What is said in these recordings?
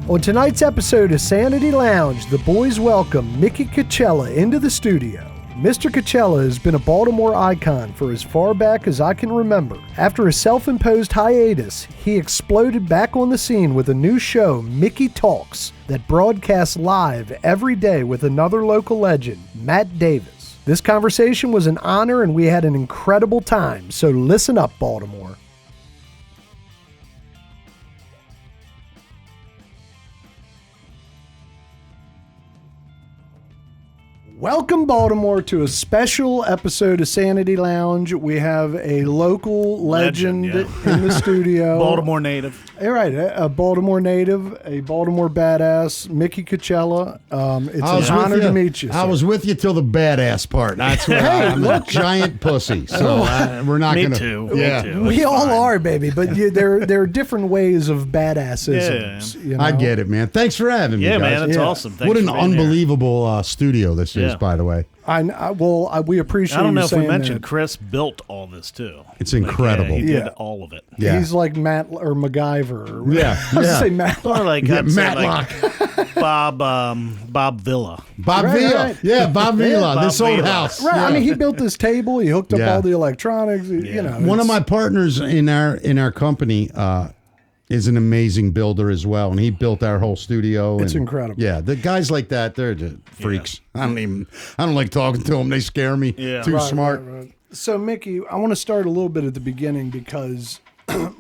On tonight's episode of Sanity Lounge, the boys welcome Mickey Cucchiella into the studio. Mr. Cucchiella has been a Baltimore icon for as far back as I can remember. After a self-imposed hiatus, he exploded back on the scene with a new show, Mickey Talks, that broadcasts live every day with another local legend, Matt Davis. This conversation was an honor and we had an incredible time, so listen up, Baltimore. Welcome, Baltimore, to a special episode of Sanity Lounge. We have a local legend in the studio. Baltimore native. All right, a Baltimore native, a Baltimore badass, Mickey Cucchiella. It's an honor to meet you, sir. I was with you till the badass part. That's where I'm a giant pussy, so we're not going to. Me too. We all are, baby, but there are different ways of badassisms. Yeah. You know? I get it, man. Thanks for having me, Yeah, guys. man, that's awesome. Thanks What an for being here. unbelievable studio this is, by the way. We appreciate. I don't know you if we saying mentioned that. Chris built all this too. It's incredible. He did Yeah. all of it. Yeah. He's like Matt or MacGyver. Yeah, I was yeah. say Matt. Or like I'd say like Matlock. Bob Villa. Bob Right, Villa. right. Yeah, Bob Villa. Bob This old Villa. house. Right. Yeah. I mean, he built this table. He hooked up Yeah. all the electronics. You know, One of it's- my partners in our company is an amazing builder as well, and he built our whole studio. It's and, incredible. Yeah, the guys like that, they're just freaks. I don't like talking to them. They scare me. Yeah. Too Right, smart. right. So, Mickey, I want to start a little bit at the beginning because,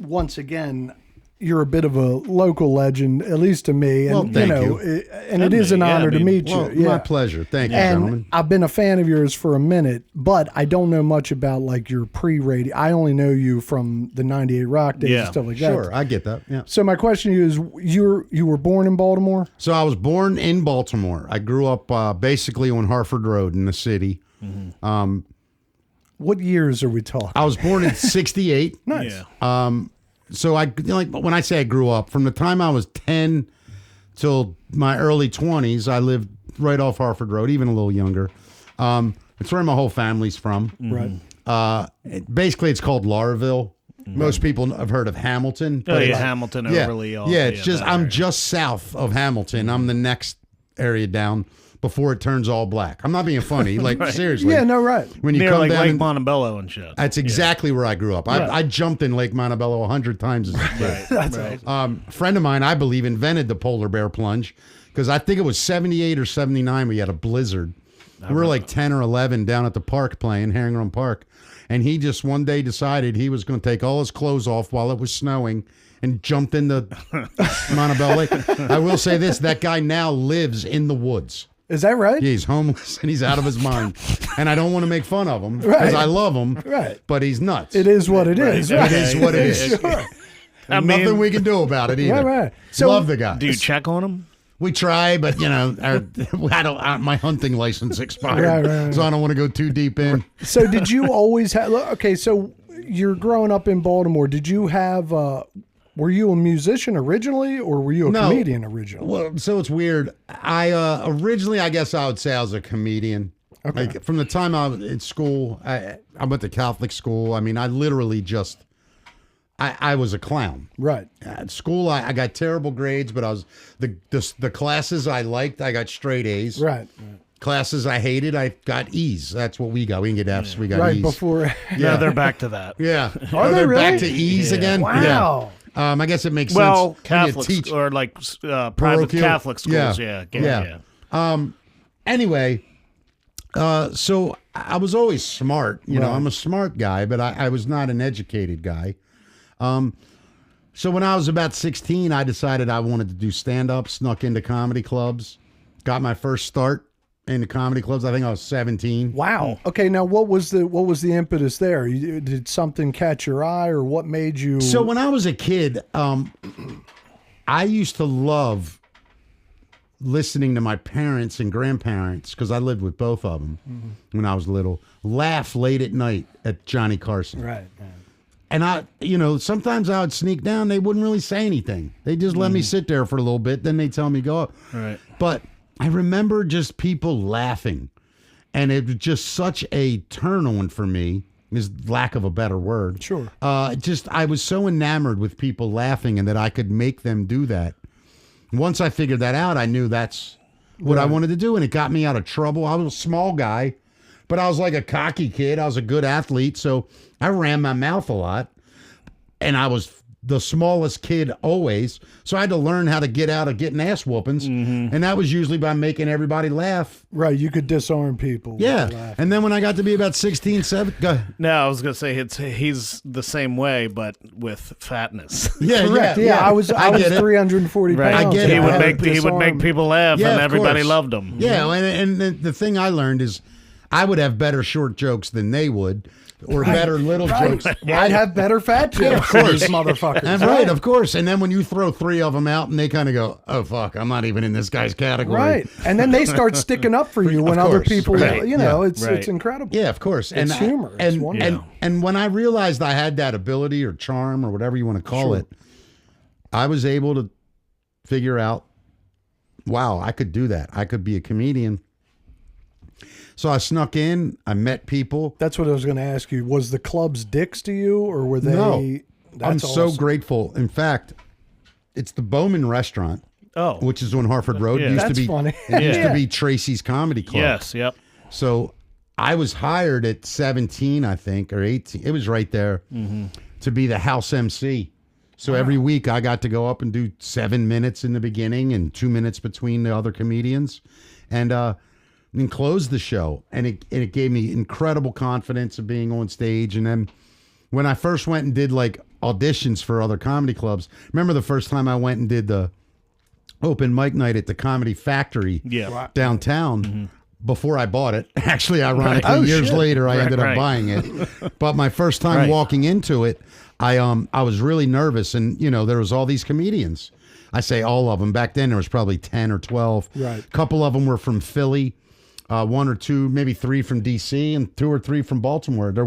once again, you're a bit of a local legend, at least to me. And, Well, thank you. It is an Yeah, honor I mean, to meet Well, you. Yeah. my pleasure. Thank you, And gentlemen. I've been a fan of yours for a minute, but I don't know much about like your pre-radio. I only know you from the 98 Rock days and Yeah, stuff like Sure, that. I get that. Yeah. So my question to you is, you were born in Baltimore? So I was born in Baltimore. I grew up basically on Harford Road in the city. What years are we talking? I was born in '68. Nice. Yeah. So when I say I grew up, from the time I was 10 till my early 20s, I lived right off Harford Road, even a little younger. It's where my whole family's from. Right. Basically, it's called Lauraville. Most people have heard of Hamilton. Oh, yeah, it's- Hamilton, yeah, Overly. All, yeah, it's just that I'm area. just south of Hamilton. I'm the next area down before it turns all black. I'm not being funny. Like seriously. Yeah, no, right. When you near come like down, Lake and- Montebello and shit. that's exactly where I grew up. I jumped in Lake Montebello 100 times as a kid. Right. A friend of mine, I believe, invented the polar bear plunge because I think it was 78 or 79 we had a blizzard. We were like 10 or 11 down at the park playing, Herring Run Park. And he just one day decided he was going to take all his clothes off while it was snowing and jumped into Montebello Lake. I will say this, that guy now lives in the woods. Is that right? Yeah, he's homeless and he's out of his mind. And I don't want to make fun of him because I love him. Right. But he's nuts. It is what it is. It Right. is what it is. Sure. I mean, Nothing we can do about it either. Right. So Love the guy. do you check on him? We try, but my hunting license expired, Right. so I don't want to go too deep in. So did you always have? Okay, so you're growing up in Baltimore. Did you have? Were you a musician originally, or were you a comedian originally? Well, so it's weird. I originally, I guess I would say I was a comedian. Okay. Like from the time I was in school, I went to Catholic school. I mean, I literally just. I was a clown. Right. At school, I got terrible grades, but I was the classes I liked, I got straight A's. Right. Classes I hated, I got E's. That's what we got. We didn't get F's, we got Right E's. before. Yeah, they're back to that. Yeah. Are they they're really? back to E's again? Wow. Yeah. I guess it makes Well, sense. when you Catholics teach. or like private Parochial? Catholic schools. Yeah. Yeah. Anyway, so I was always smart. You know, Right. I'm a smart guy, but I was not an educated guy. So when I was about 16, I decided I wanted to do stand-up, snuck into comedy clubs, got my first start into comedy clubs. I think I was 17. Wow. Okay. Now, what was the impetus there? Did something catch your eye, or what made you? So when I was a kid, I used to love listening to my parents and grandparents, because I lived with both of them when I was little, laugh late at night at Johnny Carson. Right. And sometimes I would sneak down. They wouldn't really say anything. They just let me sit there for a little bit. Then they tell me go up. Right. But I remember just people laughing, and it was just such a turn on for me. Is lack of a better word. Sure. I was so enamored with people laughing, and that I could make them do that. once I figured that out, I knew that's what I wanted to do, and it got me out of trouble. I was a small guy, but I was like a cocky kid. I was a good athlete, so I ran my mouth a lot, and I was the smallest kid always, so I had to learn how to get out of getting ass whoopings, and that was usually by making everybody laugh. Right, you could disarm people. Yeah, and then when I got to be about 16, 17, go ahead. No, I was gonna say he's the same way, but with fatness. Yeah, Correct. Yeah, I was get it. 340 Right. pounds. I get it. He would make people laugh, Yeah, and of everybody course. loved him. Yeah, and the thing I learned is I would have better short jokes than they would, or better little jokes. I'd have better fat jokes. of course. These motherfuckers. And right, of course. And then when you throw 3 of them out and they kind of go, oh, fuck, I'm not even in this guy's category. Right. And then they start sticking up for you when Of other course. people, Right. it's incredible. Yeah, of course. It's humor. It's And, wonderful. and when I realized I had that ability or charm or whatever you want to call it, I was able to figure out, wow, I could do that. I could be a comedian. So I snuck in. I met people. That's what I was going to ask you. Was the clubs dicks to you, or were they? No. I'm That's so awesome. grateful. In fact, it's the Bowman Restaurant, Oh, which is on Harford Road. Yeah. It used That's to be funny. It used Yeah. to be Tracy's Comedy Club. yes, yep. So I was hired at 17, I think, or 18. It was right there to be the house MC. So every week I got to go up and do 7 minutes in the beginning and 2 minutes between the other comedians, and close the show. And it gave me incredible confidence of being on stage. And then when I first went and did like auditions for other comedy clubs, remember the first time I went and did the open mic night at the Comedy Factory Yeah. downtown before I bought it. Actually, ironically, Oh, years shit. later, I ended up right. buying it. But my first time Right. walking into it, I was really nervous, and there was all these comedians. I say all of them. Back then, there was probably 10 or 12. Right. A couple of them were from Philly, 1 or 2, maybe 3 from DC, and 2 or 3 from Baltimore. There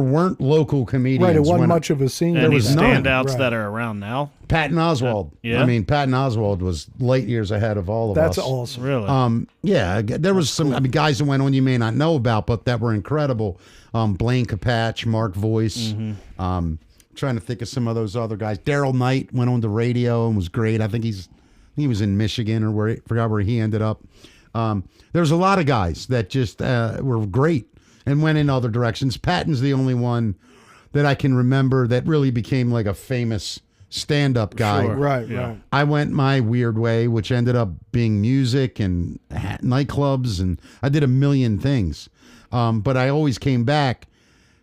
weren't local comedians. Right, it wasn't when- much of a scene. Any was none. standouts Right. that are around now? Patton Oswalt. Yeah. I mean, Patton Oswalt was light years ahead of all of That's us. awesome. Really? Yeah, there was some guys that went on you may not know about, but that were incredible. Blaine Capatch, Mark Voice. Trying to think of some of those other guys. Daryl Knight went on the radio and was great. I think he was in Michigan or forgot where he ended up. There's a lot of guys that just were great and went in other directions. Patton's the only one that I can remember that really became like a famous stand-up guy. Sure. Right, Yeah. right. I went my weird way, which ended up being music and nightclubs, and I did a million things. But I always came back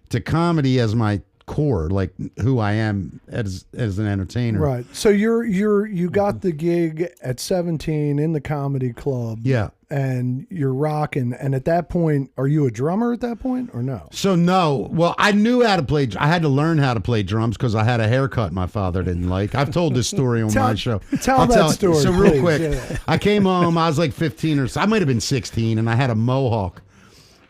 to comedy as my core, like who I am as an entertainer. Right. So you got the gig at 17 in the comedy club. Yeah. And you're rocking. And at that point, are you a drummer at that point or no? So no, well, I knew how to play. I had to learn how to play drums because I had a haircut my father didn't like. I've told this story on my show. Tell I'll that story, So real please. quick, Yeah. I came home. I was like 15 or so. I might have been 16, and I had a mohawk.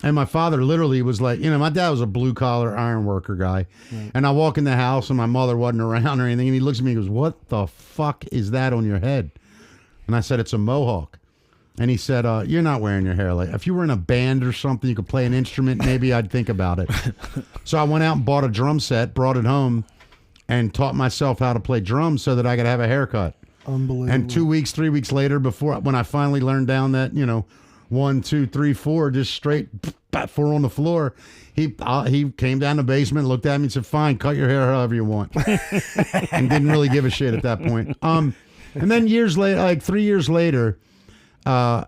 And my father literally was like, my dad was a blue collar iron worker guy. And I walk in the house and my mother wasn't around or anything. And he looks at me and goes, "What the fuck is that on your head?" And I said, "It's a mohawk." And he said, "You're not wearing your hair like if you were in a band or something, you could play an instrument. Maybe I'd think about it." So I went out and bought a drum set, brought it home, and taught myself how to play drums so that I could have a haircut. Unbelievable. And 2 weeks, 3 weeks later, when I finally learned down that, 1, 2, 3, 4, just straight 4 on the floor, he came down the basement, looked at me and said, "Fine, cut your hair however you want." And didn't really give a shit at that point. And then years later, like 3 years later, I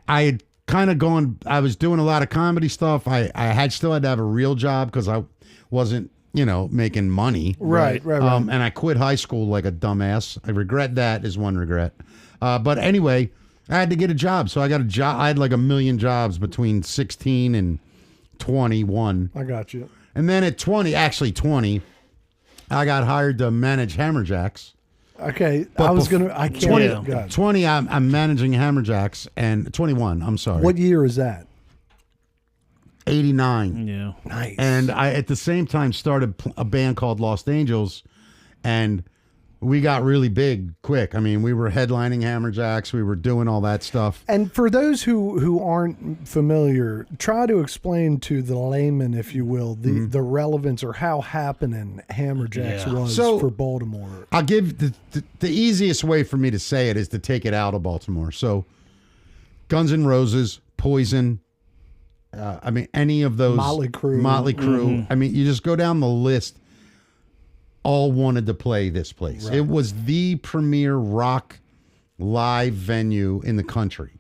had kind of gone, I was doing a lot of comedy stuff. I still had to have a real job because I wasn't, making money. Right. And I quit high school like a dumbass. I regret that is one regret. But anyway, I had to get a job. So I got a job. I had like a million jobs between 16 and 21. I got you. And then at 20, I got hired to manage Hammerjacks. Okay. But I can't. 20, Go ahead. 20 I'm managing Hammerjacks, and 21, I'm sorry. What year is that? 89. Yeah. Nice. And I, at the same time, started a band called Lost Angels. And we got really big quick. I mean, we were headlining Hammerjacks. We were doing all that stuff. And for those who aren't familiar, try to explain to the layman, if you will, the relevance or how happening Hammerjacks was for Baltimore. I'll give the easiest way for me to say it is to take it out of Baltimore. So Guns N' Roses, Poison, I mean, any of those. Motley Crue. Mm-hmm. I mean, you just go down the list. All wanted to play this place. Right. It was the premier rock live venue in the country.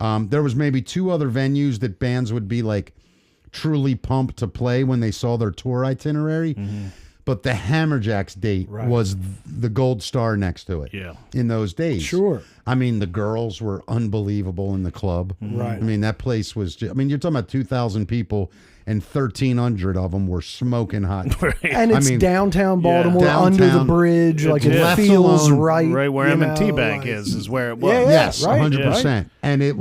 There was maybe 2 other venues that bands would be like truly pumped to play when they saw their tour itinerary. Mm-hmm. But the Hammerjacks date was the gold star next to it. Yeah. In those days. Sure. I mean, the girls were unbelievable in the club. Right. I mean, that place was just, I mean, you're talking about 2,000 people and 1,300 of them were smoking hot. And it's downtown Baltimore, under the bridge. Like it feels right. Right where M&T Bank is where it was. Yeah, yes, right. 100%. Right. And it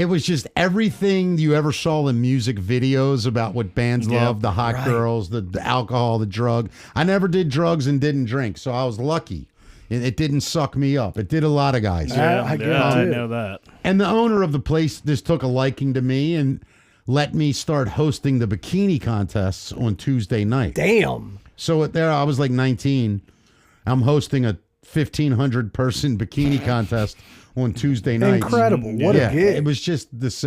was just everything you ever saw in music videos about what bands love, the hot girls, the alcohol, the drug. I never did drugs and didn't drink, so I was lucky. It didn't suck me up. It did a lot of guys. I know that. And the owner of the place just took a liking to me and let me start hosting the bikini contests on Tuesday night. Damn. So there I was like 19. I'm hosting a 1,500 person bikini contest on Tuesday night. Incredible. What a gig. It was just this.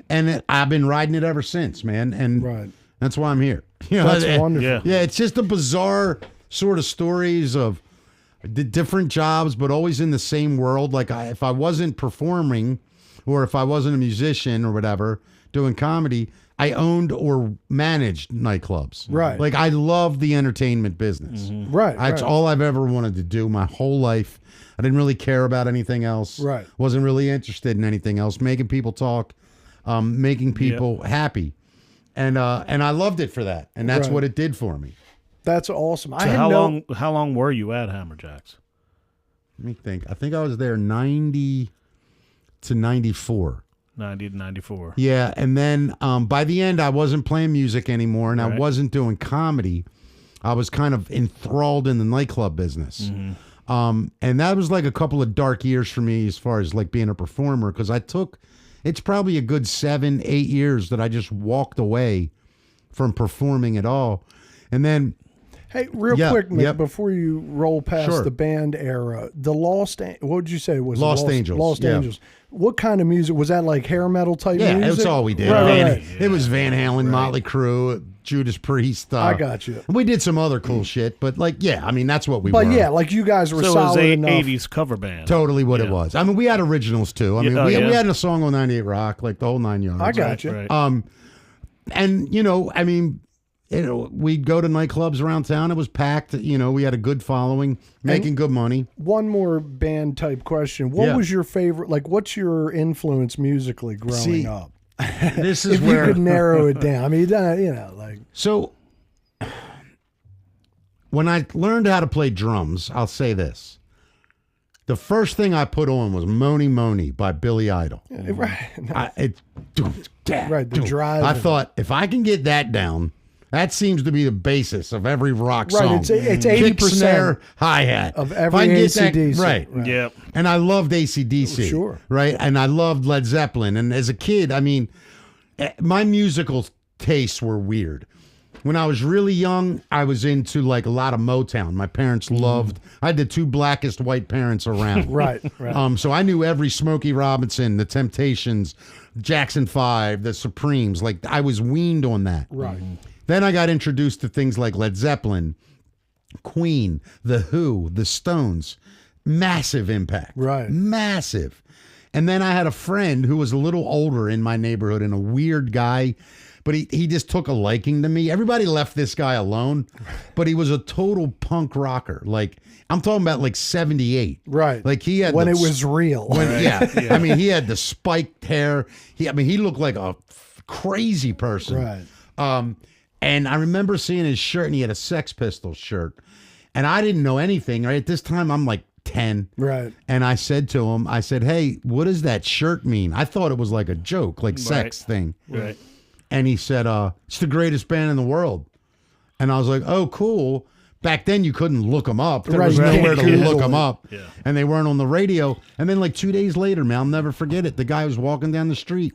And I've been riding it ever since, man. And that's why I'm here. You know, that's wonderful. Yeah, it's just a bizarre sort of stories of the different jobs, but always in the same world. Like if I wasn't performing or if I wasn't a musician or whatever, doing comedy, I owned or managed nightclubs. Right. Like I love the entertainment business. Mm-hmm. Right. That's all I've ever wanted to do my whole life. I didn't really care about anything else. Right. Wasn't really interested in anything else. Making people talk, making people happy. And I loved it for that. And that's what it did for me. That's awesome. So how long were you at Hammerjacks? Let me think. I think I was there 90 to 94. 90 to 94. Yeah, and then by the end, I wasn't playing music anymore, and I wasn't doing comedy. I was kind of enthralled in the nightclub business. Mm-hmm. And that was like a couple of dark years for me as far as like being a performer, because it's probably a good 7-8 years that I just walked away from performing at all. And then... Hey, real quick, Mick, before you roll past the band era, what did you say? Was Lost Angels. Lost Angels. What kind of music? Was that like hair metal type music? Yeah, that's all we did. Right. It was Van Halen, Motley Crue, Judas Priest. I got you. We did some other cool shit, but like, I mean, that's what we were. But yeah, like you guys were solid enough. 80s cover band. Totally what it was. I mean, we had originals too. I mean, we had a song on 98 Rock, like the whole 9 yards. I got you. Right. And I mean, we'd go to nightclubs around town. It was packed. We had a good following, making good money. One more band type question. What was your favorite, like, what's your influence musically growing up? This is if where you could narrow it down. I mean, So, when I learned how to play drums, I'll say this. The first thing I put on was Moni Moni by Billy Idol. Right. The drive. I thought, if I can get that down, that seems to be the basis of every rock song. Right, it's 80% kick, snare, hi-hat. Of every AC/DC. Right. Yep. And I loved AC/DC. Sure. Right? And I loved Led Zeppelin. And as a kid, I mean, my musical tastes were weird. When I was really young, I was into like a lot of Motown. My parents loved. I had the 2 blackest white parents around. Right. So I knew every Smokey Robinson, the Temptations, Jackson 5, the Supremes. Like I was weaned on that. Right. Then I got introduced to things like Led Zeppelin, Queen, The Who, The Stones. Massive impact. Right. Massive. And then I had a friend who was a little older in my neighborhood and a weird guy, but he just took a liking to me. Everybody left this guy alone, but he was a total punk rocker. Like, I'm talking about like 78. Right. Like he had when it was real. Yeah. I mean, he had the spiked hair. He looked like a crazy person. Right. And I remember seeing his shirt, and he had a Sex Pistols shirt. And I didn't know anything. Right at this time, I'm like 10. Right. And I said to him, hey, what does that shirt mean? I thought it was like a joke, like sex thing. Right. And he said, it's the greatest band in the world. And I was like, oh, cool. back then you couldn't look them up. There Right, was you can't nowhere to Google look them it. up. Yeah. And they weren't on the radio. And then like 2 days later, man, I'll never forget it. The guy was walking down the street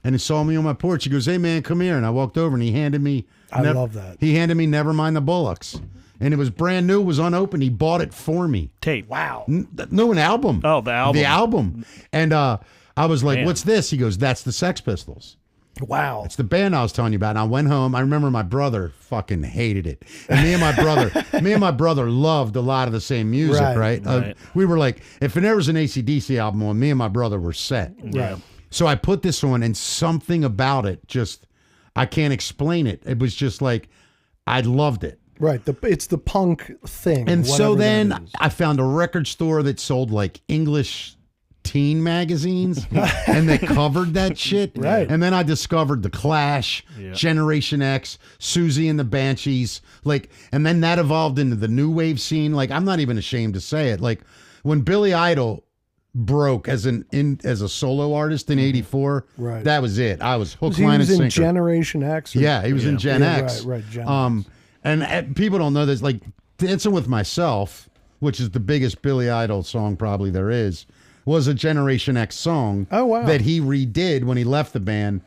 and he saw me on my porch. He goes, "Hey, man, come here." And I walked over and he handed me. I love that. He handed me Nevermind the Bollocks. And it was brand new, it was unopened. He bought it for me. Tape. Wow. No, an album. Oh, the album. The album. And I was like, Man. "What's this?" He goes, "That's the Sex Pistols. Wow. It's the band I was telling you about." And I went home. I remember my brother fucking hated it. And me and my brother loved a lot of the same music, right? Right. We were like, if there was an AC/DC album on, me and my brother were set. Yeah. So I put this on, and something about it just, I can't explain it. It was just like, I loved it. Right. It's the punk thing. And so whatever then that is. I found a record store that sold like English teen magazines and they covered that shit. Right. And then I discovered The Clash, Yeah. Generation X, Susie and the Banshees, and then that evolved into the new wave scene. Like, I'm not even ashamed to say it. Like, when Billy Idol broke as a solo artist in '84, Right. that was it. I was hook, he line, was and in sinker. Generation X. Yeah, he was in Gen Yeah, X. right, Gen X. And people don't know this. Like, Dancing with Myself, which is the biggest Billy Idol song probably there is, was a Generation X song. Oh, wow. That he redid when he left the band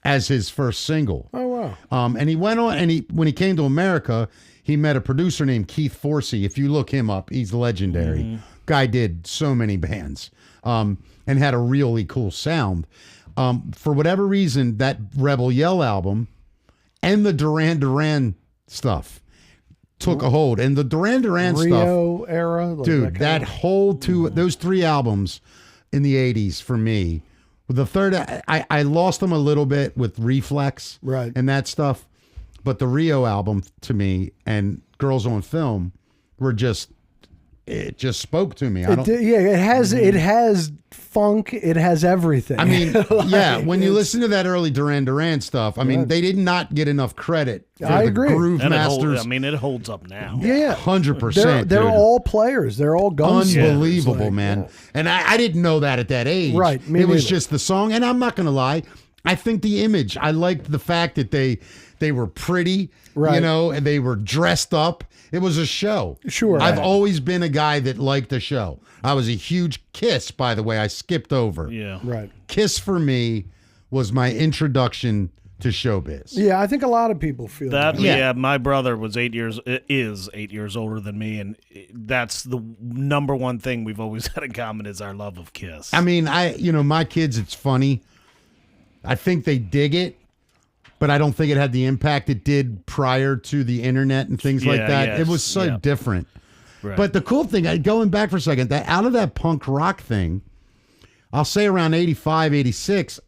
as his first single. Oh, wow. And he went on, and when he came to America, he met a producer named Keith Forsey. If you look him up, he's legendary. Guy did so many bands, and had a really cool sound. For whatever reason, that Rebel Yell album and the Duran Duran stuff took a hold. And the Duran Duran stuff, Rio era. Like dude, that kind whole those 3 albums in the 80s for me. The third, I lost them a little bit with Reflex, Right. and that stuff. But the Rio album to me and Girls on Film were it just spoke to me. it has funk. It has everything. I mean, yeah, when you listen to that early Duran Duran stuff, I mean, they did not get enough credit for I the agree. Groove And Masters. it holds up now. yeah, 100%. they're dude. all players. They're all guns. Unbelievable, man. And I didn't know that at that age. Right, me It was neither. just the song. And I'm not going to lie. I think the image, I liked the fact that they were pretty, Right. and they were dressed up. It was a show. Sure. I've Right. always been a guy that liked a show. I was a huge Kiss, by the way. I skipped over. Yeah. Right. Kiss for me was my introduction to showbiz. Yeah, I think a lot of people feel That that. yeah. My brother was 8 years older than me, and that's the number one thing we've always had in common is our love of Kiss. I mean, my kids, it's funny. I think they dig it, but I don't think it had the impact it did prior to the internet and things like Yeah, that. yes, It was so yeah. different. Right. But the cool thing, going back for a second, that out of that punk rock thing, I'll say around 85, 86,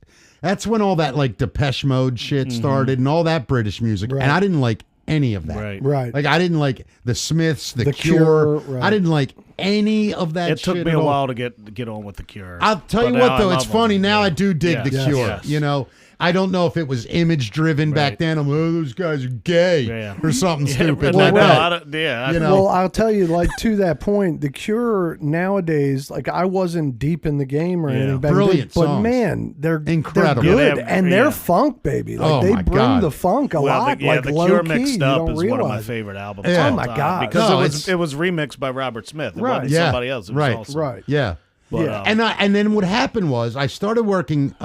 that's when all that like Depeche Mode shit started and all that British music. Right. And I didn't like any of that. Right. Right. Like, I didn't like the Smiths, the Cure, Cure. right. I didn't like any of that it shit took me at a all. while to get on with the Cure. I'll tell But you now what, though, I it's love funny. them. Now Yeah. I do dig the Yes. Cure. Yes. I don't know if it was image driven back Right. then. Those guys are gay Yeah. or something Yeah, stupid well, like no, that. I don't- yeah, You know? Well, I'll tell you, like, to that point, the Cure nowadays, like, I wasn't deep in the game or Yeah. anything back Brilliant then, but songs. man, they're Incredible. They're Yeah, good, they have- and they're yeah. funk, baby. Like, Oh, they my bring God. the funk a lot, the like the low Cure key. mixed You up don't is one of my realize. favorite albums. Yeah. of Oh, all my time, God. Because No, it was remixed by Robert Smith. It Right. wasn't Yeah. somebody else. It was Right. awesome. Right. Yeah. But, Yeah. And then what happened was I started working.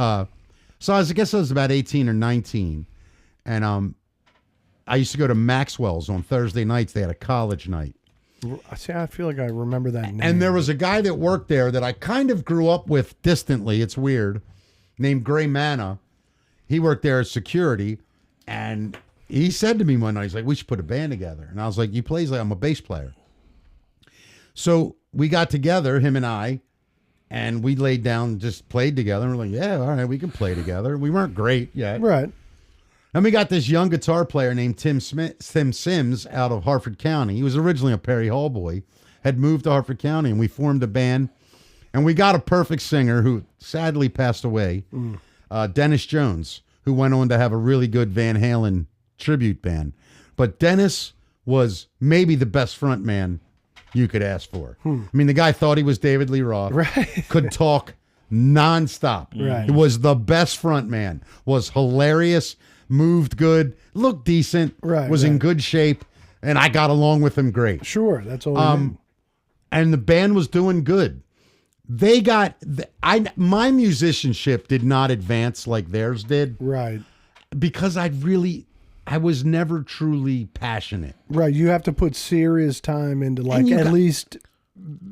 So I guess I was about 18 or 19, and I used to go to Maxwell's on Thursday nights. They had a college night. See, I feel like I remember that name. And there was a guy that worked there that I kind of grew up with distantly. It's weird. Named Gray Manna. He worked there as security. And he said to me one night, he's like, "We should put a band together." And I was like, "You play?" He's like, "I'm a bass player." So we got together, him and I, and we laid down, just played together. And we're like, "Yeah, all right, we can play together." We weren't great yet. right. Then we got this young guitar player named Tim Sims out of Harford County. He was originally a Perry Hall boy, had moved to Harford County, and we formed a band. And we got a perfect singer who sadly passed away, Dennis Jones, who went on to have a really good Van Halen tribute band. But Dennis was maybe the best front man you could ask for. I mean, the guy thought he was David Lee Roth, Right. could talk nonstop. Right. He was the best front man, was hilarious, moved good, looked decent, Right, was in right. good shape. and I got along with them great. Sure, that's all. I mean. And the band was doing good. They got my musicianship did not advance like theirs did, Right. because I was never truly passionate. Right. You have to put serious time into like you at got- least.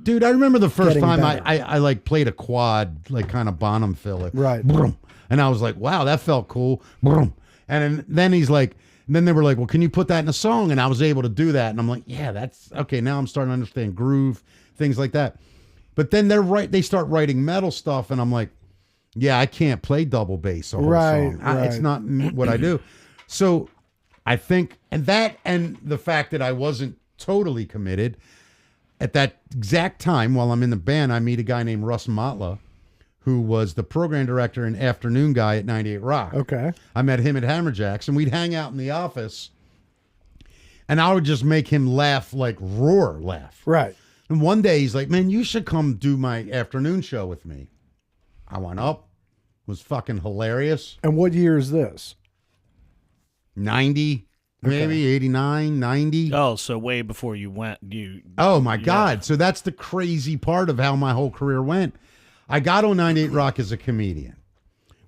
Dude, I remember the first Getting time better. I like played a quad, like kind of Bonham fill. Right. Brum. And I was like, wow, that felt cool. Brum. And then he's like, then they were like, well, can you put that in a song? And I was able to do that. And I'm like, yeah, that's okay. Now I'm starting to understand groove, things like that. But then they start writing metal stuff. And I'm like, yeah, I can't play double bass a whole Right, song. right. It's not what I do. So I think, and the fact that I wasn't totally committed, at that exact time while I'm in the band, I meet a guy named Russ Motla, who was the program director and afternoon guy at 98 Rock. Okay. I met him at Hammerjacks, and we'd hang out in the office, and I would just make him laugh, like roar laugh. Right. And one day he's like, man, you should come do my afternoon show with me. I went up, was fucking hilarious. And what year is this? 90, maybe 89, 90. Oh, so way before you went, Oh my God. So that's the crazy part of how my whole career went. I got on 98 Rock as a comedian.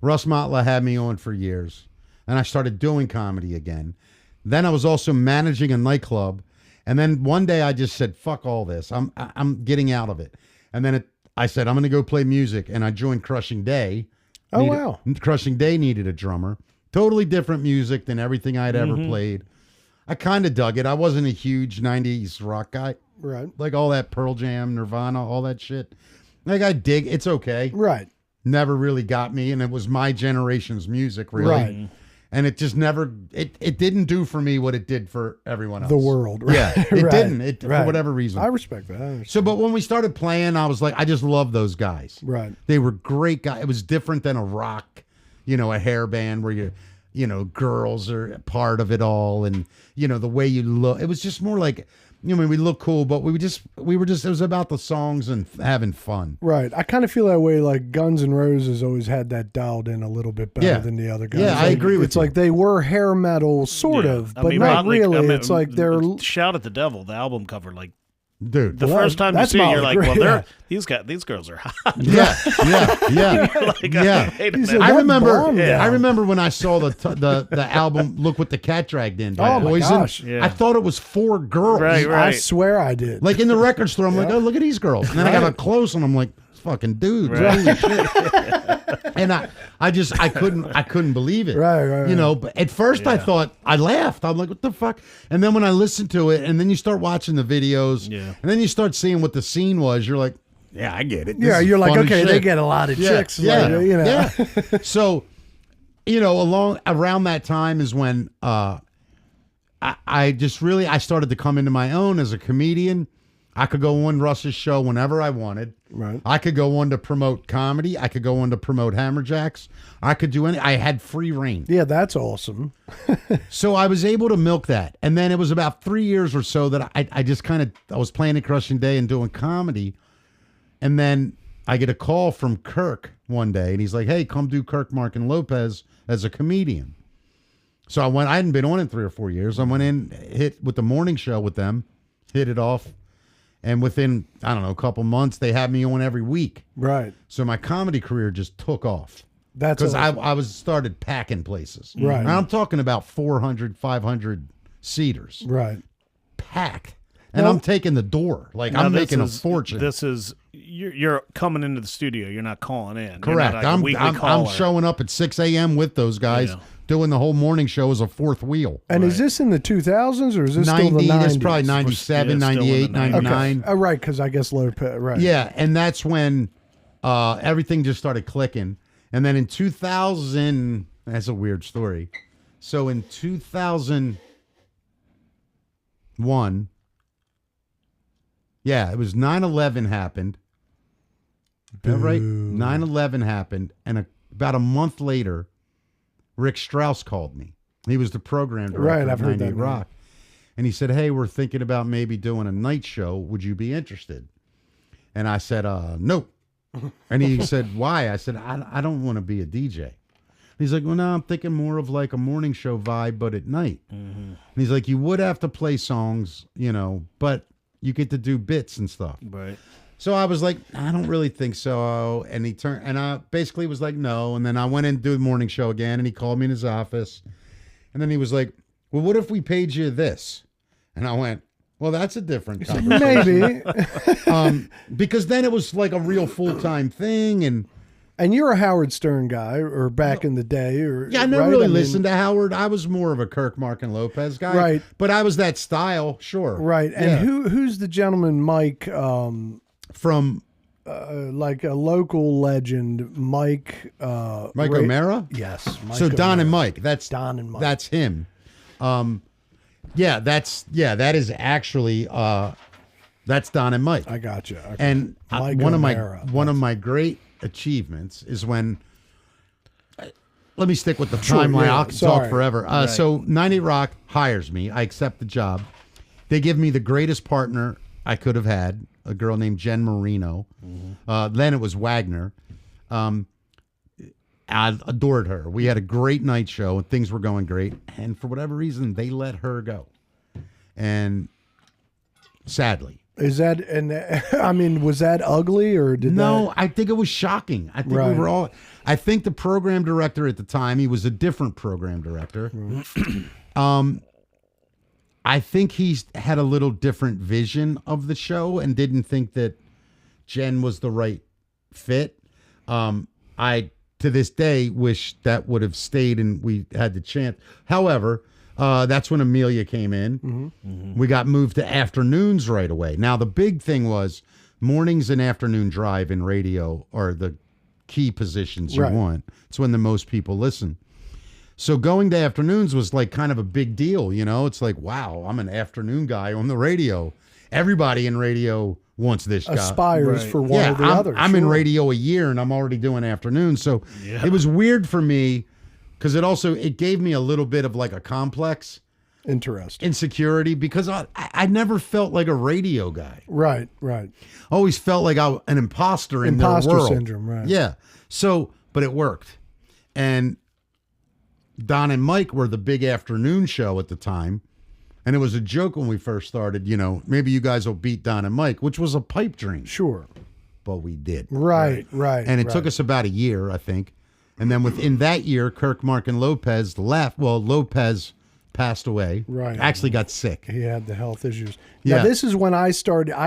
Russ Motla had me on for years, and I started doing comedy again. Then I was also managing a nightclub, and then one day I just said, fuck all this. I'm getting out of it. And then I said, I'm going to go play music, and I joined Crushing Day. Oh, wow. Crushing Day needed a drummer. Totally different music than everything I'd ever played. I kind of dug it. I wasn't a huge 90s rock guy. Right. Like all that Pearl Jam, Nirvana, all that shit. Like I dig, it's okay. Right. Never really got me, and it was my generation's music, really. Right. And it just never, it didn't do for me what it did for everyone else. The world. Right. Yeah, it Right. didn't, Right. for whatever reason. I respect that. I understand. So, but when we started playing, I was like, I just love those guys. Right. They were great guys. It was different than a rock, a hair band where girls are part of it all, and the way you look. It was just more like, we look cool, but we were just. It was about the songs and having fun. Right. I kind of feel that way. Like Guns N' Roses always had that dialed in a little bit better than the other guys. Yeah, I Like, agree with It's you. like they were hair metal, sort of, but not Motley- really. I mean, It's like they're. Shout at the Devil, the album cover, like Dude. the Well, first time you that's see it, you're Motley like, well, Crue, these girls are hot. Yeah. Like, Yeah. wait a He said, minute. I that remember. bomb I down. remember when I saw the album "Look What the Cat Dragged In" by Oh, my Poison. gosh. Yeah. I thought it was 4 girls. Right. I swear I did. Like in the record store, I'm like, oh, look at these girls. And then I got up close, and I'm like, fucking dudes, holy shit. And I couldn't believe it. Right. But at first I thought, I laughed. I'm like, what the fuck? And then when I listened to it, and then you start watching the videos, and then you start seeing what the scene was, you're like, yeah, I get it. This Yeah, is you're like, fun as okay, shit. they get a lot of chicks. Yeah, like, yeah. So, around that time is when I started to come into my own as a comedian. I could go on Russ's show whenever I wanted. Right. I could go on to promote comedy. I could go on to promote Hammerjacks. I could do I had free reign. Yeah, that's awesome. So I was able to milk that. And then it was about 3 years or so that I just I was playing at Crushing Day and doing comedy. And then I get a call from Kirk one day, and he's like, hey, come do Kirk, Mark, and Lopez as a comedian. So I hadn't been on in 3 or 4 years. I went in, hit with the morning show with them, hit it off. And within, I don't know, a couple months, they had me on every week. Right. So my comedy career just took off. That's Because awesome. I started packing places. Right. And I'm talking about 400, 500 seaters. Right. Packed. And Well- I'm taking the door. Like, Now I'm this making a is- fortune. This is you're coming into the studio. You're not calling in. You're Correct. not like a I'm weekly caller. showing up at 6 a.m. with those guys, Yeah. doing the whole morning show as a fourth wheel. And is this in the 2000s or is this 90, still the 90s? that's probably 97, Yeah, still in the 98, 90s. 99. Okay. Right, because I guess Lopez. Right. Yeah, and that's when everything just started clicking. And then in 2000, that's a weird story. So in 2001, yeah, it was 9/11 happened. Is that right? 9/11 happened, and about a month later, Rick Strauss called me. He was the program director Right, of I've heard 98 that name. Rock. And he said, hey, we're thinking about maybe doing a night show. Would you be interested? And I said, no. And he said, why? I said, I don't want to be a DJ. He's like, well, no, I'm thinking more of like a morning show vibe, but at night. And he's like, you would have to play songs, but you get to do bits and stuff. Right. So I was like, I don't really think so. And he turned, and I basically was like, no. And then I went in to do the morning show again, and he called me in his office. And then he was like, well, what if we paid you this? And I went, well, that's a different conversation. Maybe. Because then it was like a real full-time thing. And you're a Howard Stern guy, or back in the day. Yeah, I never really listened to Howard. I was more of a Kirk, Mark, and Lopez guy. Right. But I was that style, sure. Right. And who's the gentleman, Mike... from like a local legend, Mike O'Mara? Yes. Mike so Don O'Mara. and Mike. That's Don and Mike. That's him. That is actually that's Don and Mike. I got you. Okay. And Mike one O'Mara. of my great achievements is when let me stick with the timeline. Yeah, I'll talk forever. Right. So 98 Rock hires me. I accept the job. They give me the greatest partner I could have had, a girl named Jen Marino. Then it was Wagner. I adored her. We had a great night show and things were going great. And for whatever reason, they let her go. And sadly. Is that, and I mean, was that ugly or did No, I think it was shocking. I think we were all, I think the program director at the time, he was a different program director. I think he had a little different vision of the show and didn't think that Jen was the right fit. I, to this day, wish that would have stayed and we had the chance. However, that's when Amelia came in. We got moved to afternoons right away. Now, the big thing was mornings and afternoon drive in radio are the key positions you want. It's when the most people listen. So going to afternoons was like kind of a big deal, It's like, wow, I'm an afternoon guy on the radio. Everybody in radio wants this job. Aspires for one or the other. I'm in radio a year and I'm already doing afternoons. So it was weird for me because it gave me a little bit of like a complex. Interesting. Insecurity because I never felt like a radio guy. Right. Always felt like an imposter in their world. Imposter syndrome, right. Yeah. So, but it worked. And Don and Mike were the big afternoon show at the time. And it was a joke when we first started, maybe you guys will beat Don and Mike, which was a pipe dream. Sure. But we did. Right. And it took us about a year, I think. And then within that year, Kirk, Mark, and Lopez left. Well, Lopez passed away. Right. Actually got sick. He had the health issues. Yeah. Now, this is when I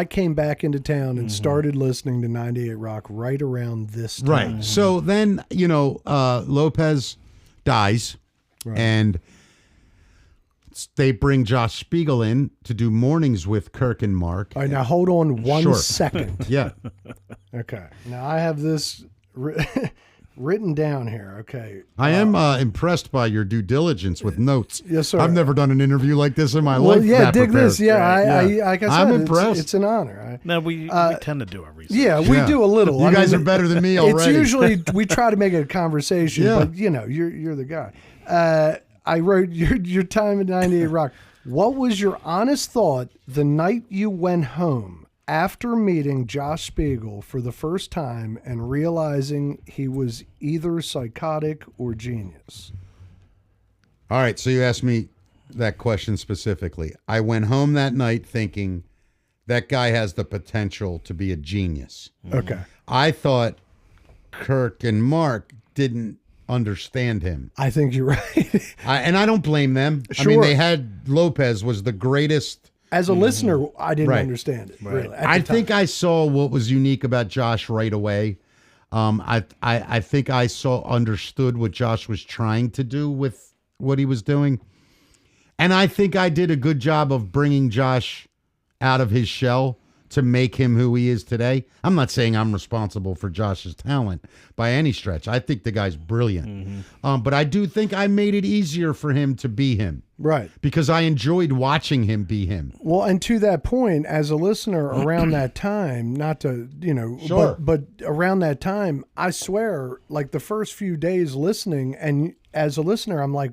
came back into town and started listening to 98 Rock right around this time. Right. So then, Lopez dies. Right. And they bring Josh Spiegel in to do mornings with Kirk and Mark. All right, now hold on one second. Yeah. Okay. Now I have this written down here. Okay. I am impressed by your due diligence with notes. Yes, sir. I've never done an interview like this in my life. Yeah, dig prepared. this. Yeah, like I said, I'm impressed. It's an honor. No, we tend to do our research. Yeah, we do a little. You guys are better than me already. It's usually we try to make it a conversation, but you're the guy. I wrote your time at 98 Rock. What was your honest thought the night you went home after meeting Josh Spiegel for the first time and realizing he was either psychotic or genius? All right, so you asked me that question specifically. I went home that night thinking that guy has the potential to be a genius. Okay. I thought Kirk and Mark didn't understand him. I think you're right. And I don't blame them. Sure. I mean, they had Lopez was the greatest. As a listener, I didn't understand it. Right. Really, I think I saw what was unique about Josh right away. I think I understood what Josh was trying to do with what he was doing. And I think I did a good job of bringing Josh out of his shell to make him who he is today. I'm not saying I'm responsible for Josh's talent by any stretch. I think the guy's brilliant. But I do think I made it easier for him to be him. Right. Because I enjoyed watching him be him. Well, and to that point, as a listener around that time, not to, Sure. but around that time, I swear, like the first few days listening, and as a listener, I'm like,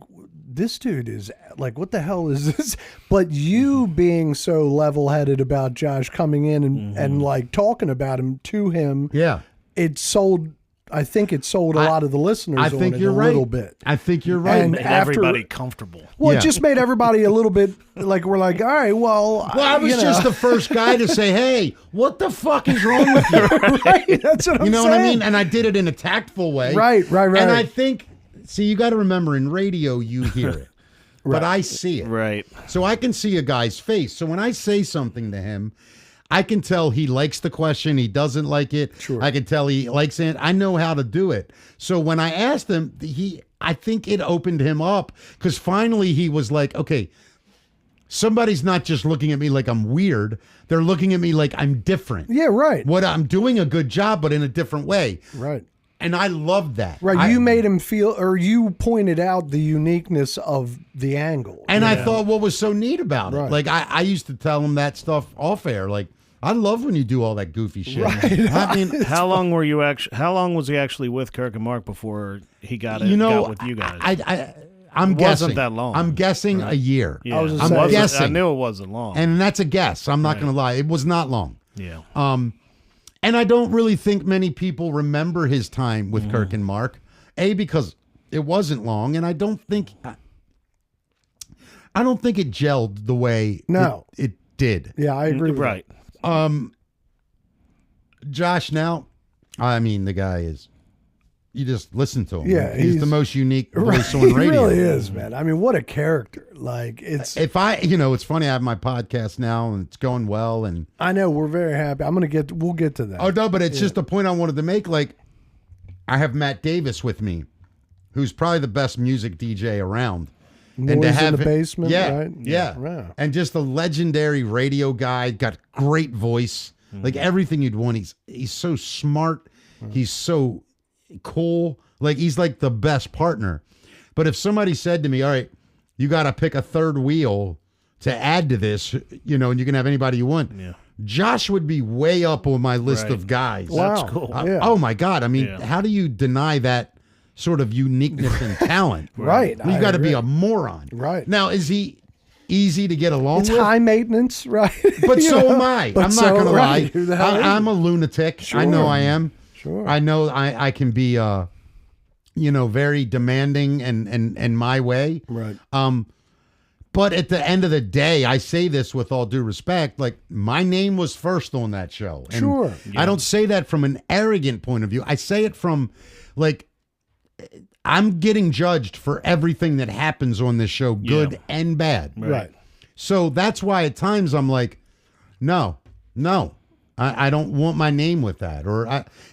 this dude is like, what the hell is this? But you being so level-headed about Josh coming in and like talking about him to him, Yeah. it sold I think it sold a lot of the listeners I think on it you're a right. little bit. I think you're right. And Made after- everybody comfortable. Well, Yeah. it just made everybody a little bit like, we're like, all right, well, I was just the first guy to say, hey, what the fuck is wrong with you? right. That's what I'm saying. You know what I mean? And I did it in a tactful way. Right. And I think, see, you got to remember, in radio, you hear it. But I see it. Right. So I can see a guy's face. So when I say something to him, I can tell he likes the question. He doesn't like it. Sure. I can tell he likes it. I know how to do it. So when I asked him, I think it opened him up because finally he was like, okay, somebody's not just looking at me like I'm weird. They're looking at me like I'm different. Yeah, right. What I'm doing a good job, but in a different way. Right. And I loved that. Right. You made him feel, or you pointed out the uniqueness of the angle. And I thought what was so neat about it. Right. Like I used to tell him that stuff off air. Like, I love when you do all that goofy shit. Right. I mean, How long were you actually? How long was he actually with Kirk and Mark before he got with you guys? I'm It guessing. wasn't that long. I'm guessing a year. yeah, was I'm saying- guessing. I knew it wasn't long. And that's a guess. I'm not going to lie. It was not long. yeah. And I don't really think many people remember his time with Kirk and Mark. Because it wasn't long, and I don't think it gelled the way it did. Yeah, I agree. With Right. Josh, now, I mean, the guy is. You just listen to him. Yeah, he's the most unique voice on He radio. really is, man. I mean, what a character. Like, it's. If it's funny. I have my podcast now, and it's going well, and I know, we're very happy. We'll get to that. oh no, but it's just a point I wanted to make. Like, I have Matt Davis with me, who's probably the best music DJ around. Noise and to have in the him- basement, yeah, right? Yeah. Wow. And just a legendary radio guy, got great voice, like everything you'd want. He's so smart. He's so cool. Like, he's like the best partner. But if somebody said to me, all right, you got to pick a third wheel to add to this, and you can have anybody you want. Yeah. Josh would be way up on my list Right. of guys. Wow. That's cool. Yeah. Oh my God. I mean, Yeah. how do you deny that sort of uniqueness and talent? Right. You I got to be agree. a moron. Right. Now, is he easy to get along It's with? high maintenance, right? But You so know? am I. But I'm so- not going to right. lie. Who the hell is I'm he? a lunatic. I know Sure. I am. Sure. I know I can be, very demanding and my way. Right. But at the end of the day, I say this with all due respect, like, my name was first on that show. And Sure. I don't say that from an arrogant point of view. I say it from, like, I'm getting judged for everything that happens on this show, good and bad. Right. So that's why at times I'm like, no, I don't want my name with that.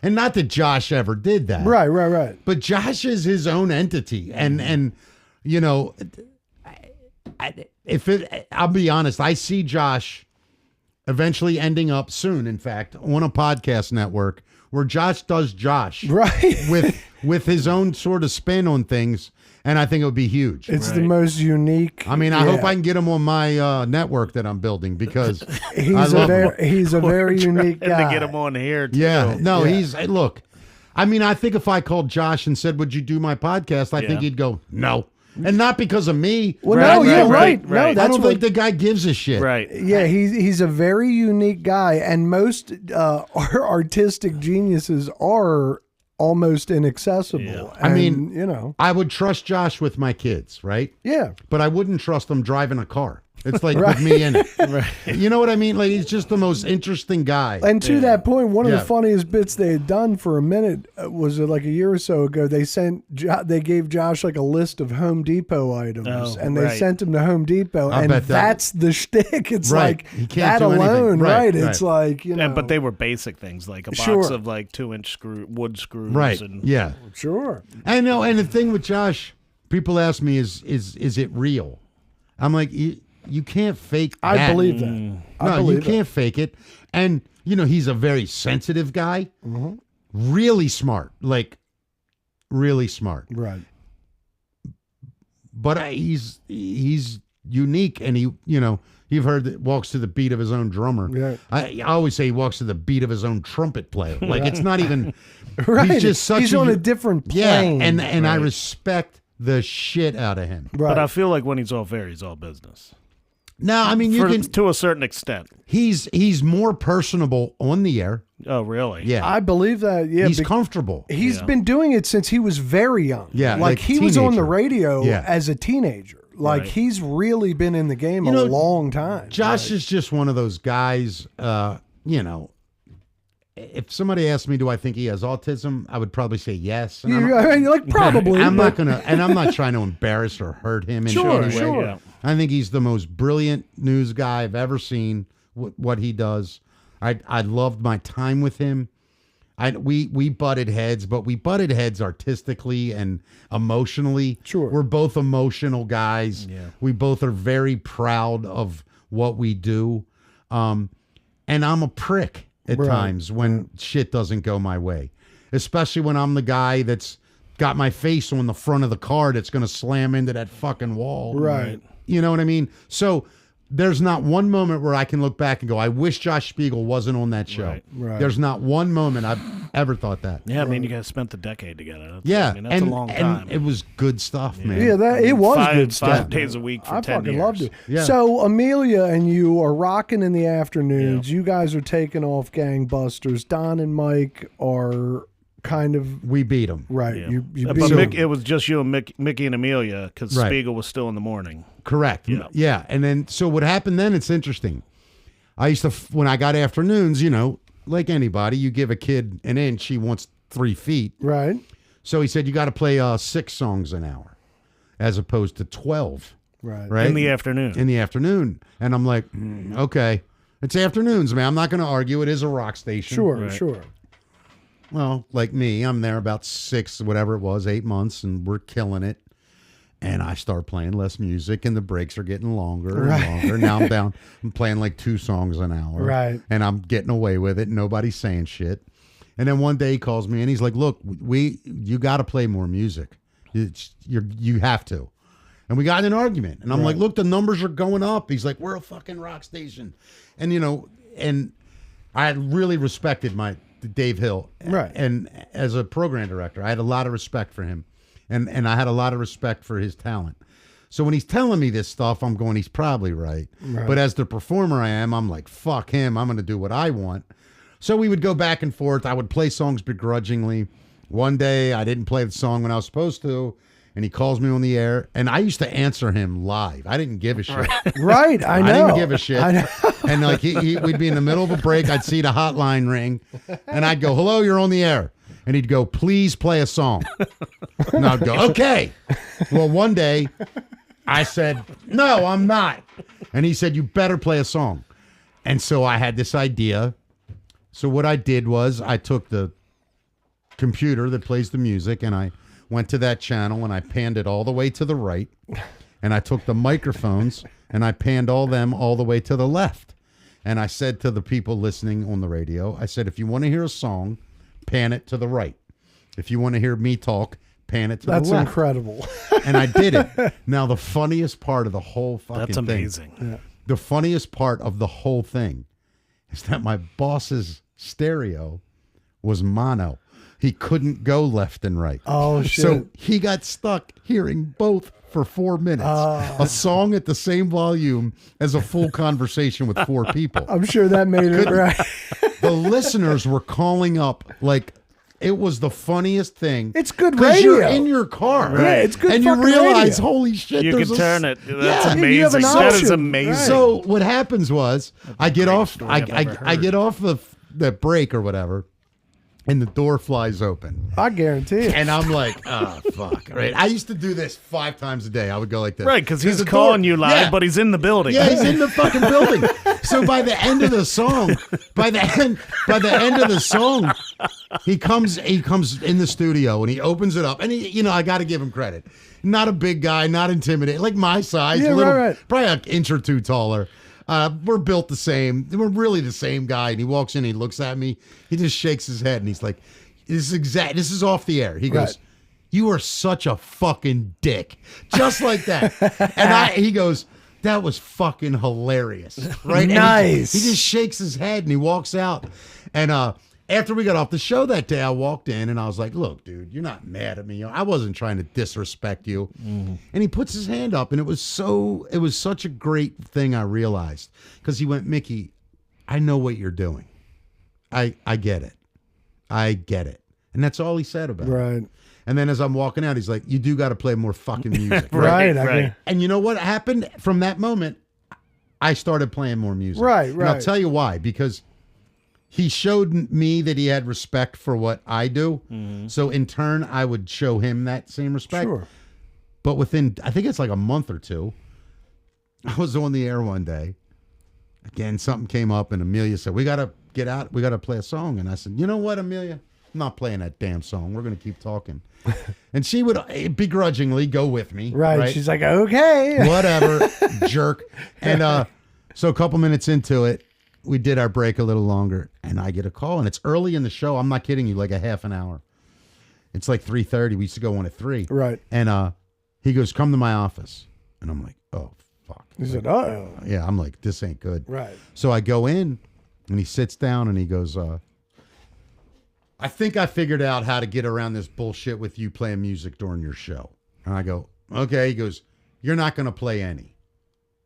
And not that Josh ever did that. Right. But Josh is his own entity. And I'll be honest, I see Josh eventually ending up soon, in fact, on a podcast network where Josh does Josh. Right. with his own sort of spin on things, and I think it would be huge. It's the most unique. I mean, I hope I can get him on my network that I'm building, because He's a very unique And guy. to get him on here, too. Look, I mean, I think if I called Josh and said, would you do my podcast? I think he'd go, no. And not because of me. Well, Right, no, right. No, I that's don't what, think the guy gives a shit. Right. Yeah, he's a very unique guy, and most artistic geniuses are almost inaccessible. Yeah. I mean, and, I would trust Josh with my kids, right? yeah, But I wouldn't trust him driving a car. It's like with me in it. You know what I mean? Like, he's just the most interesting guy. and to that point, one of the Yeah. funniest bits they had done for a minute was like a year or so ago. They gave Josh like a list of Home Depot items, Oh, and they right. sent him to Home Depot, I and bet that- that's the shtick. It's Right. like He can't that do anything. alone, Right, right? It's like But they were basic things, like a box Sure. of like 2-inch wood screws. Right. And, Yeah. sure. I know. And the thing with Josh, people ask me, is it real? I'm like, you can't fake that. I believe that. No, I you believe can't fake it. And, he's a very sensitive guy. Mm-hmm. Really smart. Like, really smart. Right. But he's unique, and you've heard that walks to the beat of his own drummer. Yeah. I always say he walks to the beat of his own trumpet player. Like, it's not even. Right. He's just such He's on a different plane. Yeah, and I respect the shit out of him. Right. But I feel like when he's off air, he's all business. No, I mean to a certain extent. He's more personable on the air. Oh, really? Yeah, I believe that. Yeah, he's comfortable. He's been doing it since he was very young. Yeah, like he was on the teenager. radio Yeah. as a teenager. Like he's really been in the game a long time. Josh is just one of those guys. If somebody asked me, do I think he has autism? I would probably say yes. And I mean, like probably. I'm not gonna, and I'm not trying to embarrass or hurt him in any way. Sure. Yeah. I think he's the most brilliant news guy I've ever seen. What he does, I loved my time with him. We butted heads, but we butted heads artistically and emotionally. Sure. We're both emotional guys. Yeah. We both are very proud of what we do. And I'm a prick at times when shit doesn't go my way, especially when I'm the guy that's got my face on the front of the car that's going to slam into that fucking wall. Right. You know what I mean? So there's not one moment where I can look back and go, I wish Josh Spiegel wasn't on that show. Right. There's not one moment I've ever thought that. Yeah, I mean, you guys spent the decade together. Yeah. I mean, that's a long time. And it was good stuff, man. Yeah, it was good stuff. 5 days a week for I 10 fucking years. loved it. Yeah. So Amelia and you are rocking in the afternoons. You guys are taking off gangbusters. Don and Mike are kind of We beat him. right. Yeah. You But beat Mick, them. it was just you and Mickey and Amelia because Right. Spiegel was still in the morning. Correct. Yeah. Yeah. And then, so what happened then, it's interesting. I used to, when I got afternoons, like anybody, you give a kid an inch, he wants 3 feet. Right. So he said, you got to play 6 songs an hour as opposed to 12. Right. Right. In the afternoon. In the afternoon. And I'm like, okay. It's afternoons, man. I'm not going to argue. It is a rock station. Sure. Sure. Well, like me, I'm there about 6, whatever it was, 8 months, and we're killing it. And I start playing less music, and the breaks are getting longer and longer. Now I'm down. I'm playing like 2 songs an hour. Right. And I'm getting away with it. Nobody's saying shit. And then one day he calls me, and he's like, look, you got to play more music. You have to. And we got in an argument. And I'm like, look, the numbers are going up. He's like, we're a fucking rock station. And, and I really respected Dave Hill. Right. And as a program director, I had a lot of respect for him. And I had a lot of respect for his talent. So when he's telling me this stuff, I'm going, he's probably right. But as the performer I am, I'm like, fuck him. I'm going to do what I want. So we would go back and forth. I would play songs begrudgingly. One day I didn't play the song when I was supposed to, and he calls me on the air, and I used to answer him live. I didn't give a shit. Right. I know. I didn't give a shit. I know. And like we'd be in the middle of a break. I'd see the hotline ring, and I'd go, hello, you're on the air. And he'd go, please play a song. And I'd go, okay. Well, one day I said, no, I'm not. And he said, you better play a song. And so I had this idea. So what I did was I took the computer that plays the music, and I went to that channel, and I panned it all the way to the right. And I took the microphones, and I panned them all the way to the left. And I said to the people listening on the radio, I said, if you want to hear a song, pan it to the right. If you want to hear me talk, pan it to the left. That's incredible. And I did it. Now, the funniest part of the whole fucking That's amazing. Yeah. The funniest part of the whole thing is that my boss's stereo was mono. He couldn't go left and right. Oh, shit. So he got stuck hearing both for 4 minutes. A song at the same volume as a full conversation with 4 people. I'm sure that made it right. The listeners were calling up like it was the funniest thing. It's good because radio. you're in your car, Right, it's good and you fucking realize, radio. holy shit, You there's can turn it. That's Yeah. You have amazing. an That is option. amazing. Right. So what happens was I get off, story I've ever I heard. get off the break or whatever, and the door flies open. I guarantee it. And I'm like, oh, fuck. Right. I used to do this 5 times a day. I would go like this. Right, because he's the calling door- you live, Yeah. but he's in the building. Yeah, he's in the fucking building. So by the end of the song, by the end of the song, he comes in the studio and he opens it up. And he, I got to give him credit. Not a big guy, not intimidating, like my size, Yeah, right. probably an inch or 2 taller. We're built the same. We're really the same guy. And he walks in, he looks at me, he just shakes his head, and he's like, "This is off the air." He goes, Right. "You are such a fucking dick," just like that. And he goes, "That was fucking hilarious," right? And Nice. he just shakes his head and he walks out, and after we got off the show that day, I walked in and I was like, look, dude, you're not mad at me. I wasn't trying to disrespect you. And he puts his hand up, and it was such a great thing I realized. Because he went, Mickey, I know what you're doing. I get it. I get it. And that's all he said about it. Right. And then as I'm walking out, he's like, you do got to play more fucking music. Right. And you know what happened from that moment? I started playing more music. Right. And I'll tell you why. Because he showed me that he had respect for what I do. So in turn, I would show him that same respect. Sure. But within, I think it's like a month or two, I was on the air one day. Again, something came up, and Amelia said, we got to get out. We got to play a song. And I said, you know what, Amelia? I'm not playing that damn song. We're going to keep talking. And she would begrudgingly go with me. Right. She's like, okay. Whatever, jerk. And so a couple minutes into it, we did our break a little longer, and I get a call, and it's early in the show. I'm not kidding you, like a half an hour. It's like 3:30. We used to go on at 3. Right. And he goes, come to my office. And I'm like, oh, fuck. He said, uh-oh. Yeah, I'm like, this ain't good. Right. So I go in, and he sits down, and he goes, I think I figured out how to get around this bullshit with you playing music during your show. And I go, okay. He goes, you're not going to play any.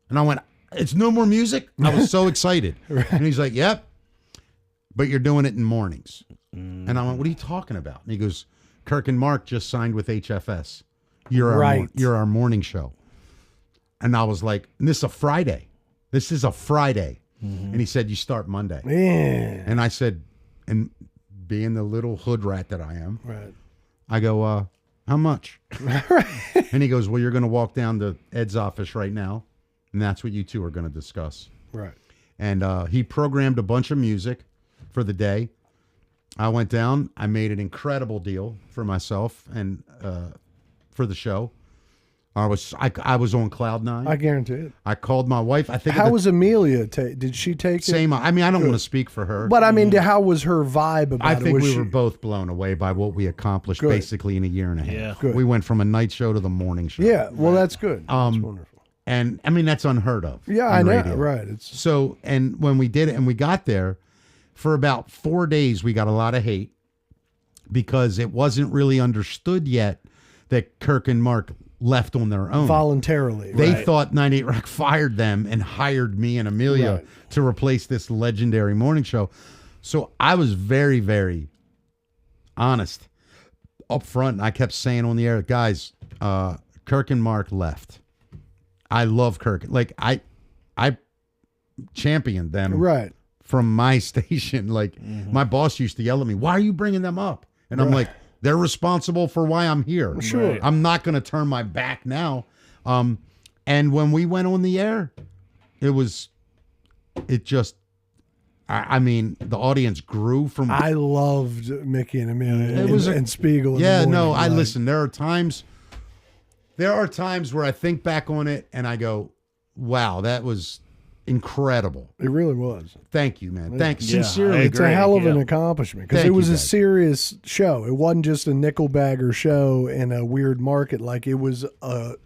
And I went, it's no more music? I was so excited. Right. And he's like, yep, but you're doing it in mornings. And I went, what are you talking about? And he goes, Kirk and Mark just signed with HFS. You're our morning show. And I was like, and this is a Friday. This is a Friday. And he said, you start Monday. Yeah. And I said, and being the little hood rat that I am, right. I go, how much? And he goes, well, you're going to walk down to Ed's office right now, and that's what you two are going to discuss. Right. And he programmed a bunch of music for the day. I went down. I made an incredible deal for myself and for the show. I was on cloud nine. I guarantee it. I called my wife. I think. How was Amelia? Did she take it? Same. I mean, I don't want to speak for her. But I mean, how was her vibe about it? I think we were both blown away by what we accomplished basically in a year and a half. Yeah. Good. We went from a night show to the morning show. Yeah. Well, that's good. That's wonderful. And I mean, that's unheard of. Yeah, I know. Radio. Right. So, and when we did it and we got there, for about 4 days, we got a lot of hate because it wasn't really understood yet that Kirk and Mark left on their own. Voluntarily. They thought 98 Rock fired them and hired me and Amelia to replace this legendary morning show. So I was very, very honest up front. And I kept saying on the air, guys, Kirk and Mark left. I love Kirk. Like I championed them from my station. Like my boss used to yell at me, why are you bringing them up? And I'm like, they're responsible for why I'm here. Sure. I'm not going to turn my back now. And when we went on the air, I mean, the audience grew from. I loved Mickey and Amelia and Spiegel. Yeah, no, listen, there are times where I think back on it and I go, wow, that was incredible. It really was. Thank you, man. Thanks. Yeah, Sincerely. It's a hell of an accomplishment because it was a serious show. It wasn't just a nickelbagger show in a weird market. Like it was a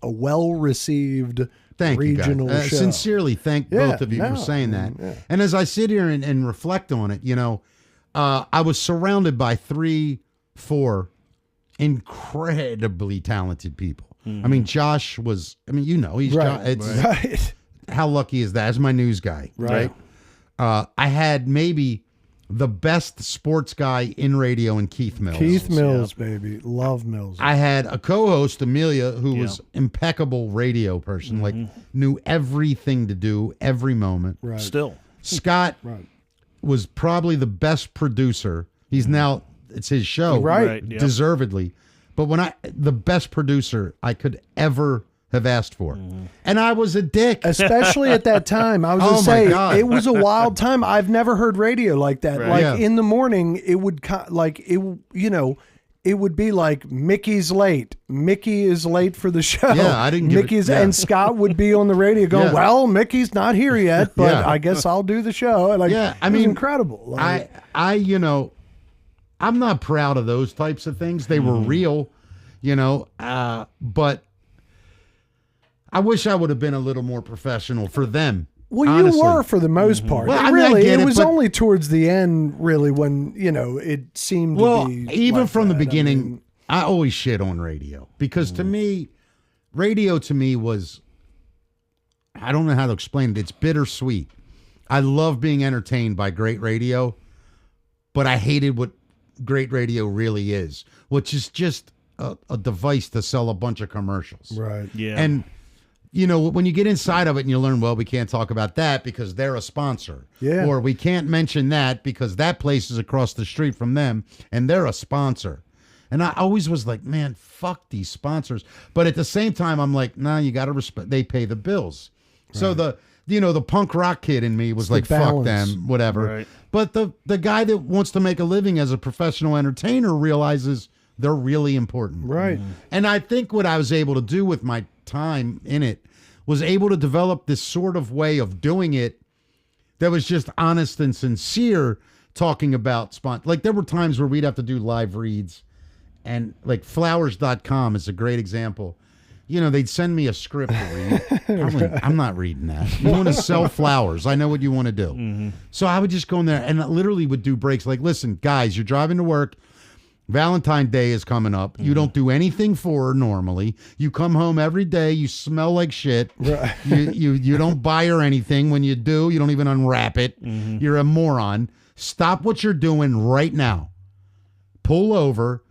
well-received regional show. Sincerely, thank both of you for saying that. Yeah. And as I sit here and reflect on it, you know, I was surrounded by 3-4 incredibly talented people. I mean, Josh was, you know, he's right. How lucky is that? As my news guy, right? I had maybe the best sports guy in radio in Keith Mills. Keith Mills, baby. Love Mills. I had a co-host, Amelia, who was impeccable radio person, like knew everything to do every moment. Right. Still. Scott was probably the best producer. He's now, it's his show. Right. Deservedly. But the best producer I could ever have asked for. And I was a dick. Especially at that time. I was going to say, it was a wild time. I've never heard radio like that. Right. Like in the morning, it would it would be like Mickey's late. Mickey is late for the show. Yeah, I didn't give and Scott would be on the radio going, well, Mickey's not here yet, but I guess I'll do the show. Like, it was incredible. Like, you know, I'm not proud of those types of things. They were real, you know, but I wish I would have been a little more professional for them. Well, honestly. you were for the most part. Well, I mean, really, I get it it, was but- only towards the end, really, when it seemed to be. Even like from the that. beginning, I always shit on radio because to me, radio to me was, I don't know how to explain it. It's bittersweet. I love being entertained by great radio, but I hated what great radio really is, which is just a device to sell a bunch of commercials. Right. Yeah. And, when you get inside of it and you learn, well, we can't talk about that because they're a sponsor. Yeah. Or we can't mention that because that place is across the street from them and they're a sponsor. And I always was like, man, fuck these sponsors. But at the same time, I'm like, nah, you got to respect, they pay the bills. Right. So the punk rock kid in me was It's like, the fuck balance. them, whatever. Right. But the guy that wants to make a living as a professional entertainer realizes they're really important. Right. And I think what I was able to do with my time in it was able to develop this sort of way of doing it that was just honest and sincere, talking about like there were times where we'd have to do live reads, and like flowers.com is a great example. They'd send me a script to read. I'm not reading that. You want to sell flowers. I know what you want to do. Mm-hmm. So I would just go in there and I literally would do breaks like, listen, guys, you're driving to work. Valentine's Day is coming up. Mm-hmm. You don't do anything for her normally. You come home every day. You smell like shit. Right. You don't buy her anything. When you do, you don't even unwrap it. Mm-hmm. You're a moron. Stop what you're doing right now. Pull over.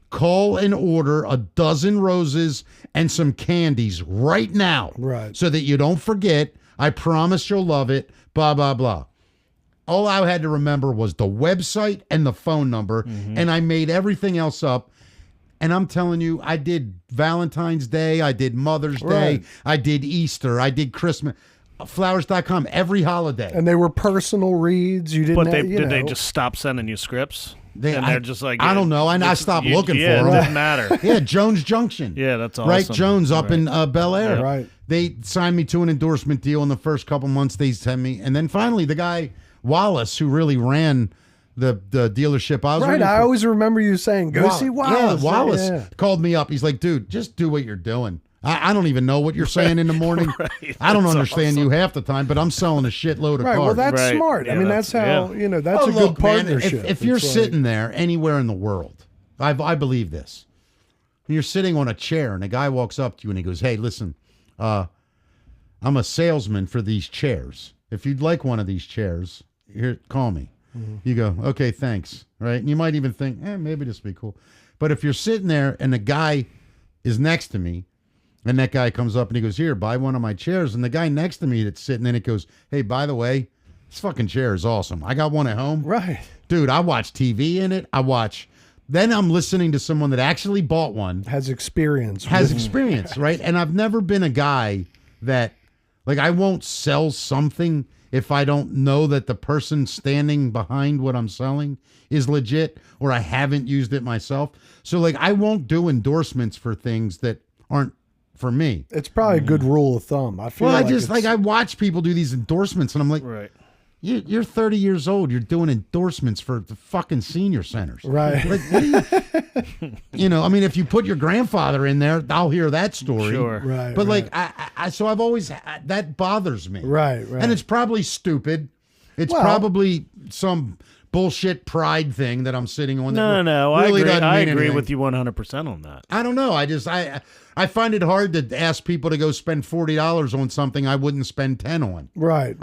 Call and order a dozen roses and some candies right now. Right. So that you don't forget. I promise you'll love it. Blah, blah, blah. All I had to remember was the website and the phone number, and I made everything else up. And I'm telling you, I did Valentine's Day, I did Mother's Day, I did Easter, I did Christmas. Flowers.com, every holiday. And they were personal reads. You didn't. But did they just stop sending you scripts? They're just like, I don't know. I stopped looking for them. It didn't matter. Yeah, Jones Junction. Yeah, that's awesome. Right, Jones up in Bel Air. Yeah. Right. They signed me to an endorsement deal in the first couple months. They sent me, and then finally the guy Wallace, who really ran the dealership I was right. I always remember you saying, "Go see Wallace." Yeah, Wallace called me up. He's like, "Dude, just do what you're doing." I don't even know what you're saying in the morning. Right. I don't understand you half the time, but I'm selling a shitload of Right. cars. Well, that's Right. smart. Yeah, I mean, that's how that's a look, good partnership. Man, if you're It's like- sitting there anywhere in the world, I believe this. And you're sitting on a chair, and a guy walks up to you and he goes, "Hey, listen, I'm a salesman for these chairs. If you'd like one of these chairs, here, call me." Mm-hmm. You go, "Okay, thanks." Right? And you might even think, maybe this would be cool. But if you're sitting there and the guy is next to me, and that guy comes up and he goes, "Here, buy one of my chairs." And the guy next to me that's sitting in it goes, "Hey, by the way, this fucking chair is awesome. I got one at home." Right. Dude, I watch TV in it. Then I'm listening to someone that actually bought one. Has experience. Right? And I've never been a guy that, like, I won't sell something if I don't know that the person standing behind what I'm selling is legit or I haven't used it myself. So, like, I won't do endorsements for things that aren't for me. It's probably a good rule of thumb. I feel Well, like I watch people do these endorsements and I'm like, Right. You're 30 years old. You're doing endorsements for the fucking senior centers. Right. Like, what do you, I mean, if you put your grandfather in there, I'll hear that story. Sure. Right. But right. like, so I've always, that bothers me. Right. And it's probably stupid. It's Well- probably some bullshit pride thing that I'm sitting on. That No. really doesn't I mean agree anything. with you 100% on that. I don't know. I find it hard to ask people to go spend $40 on something I wouldn't spend 10 on. Right.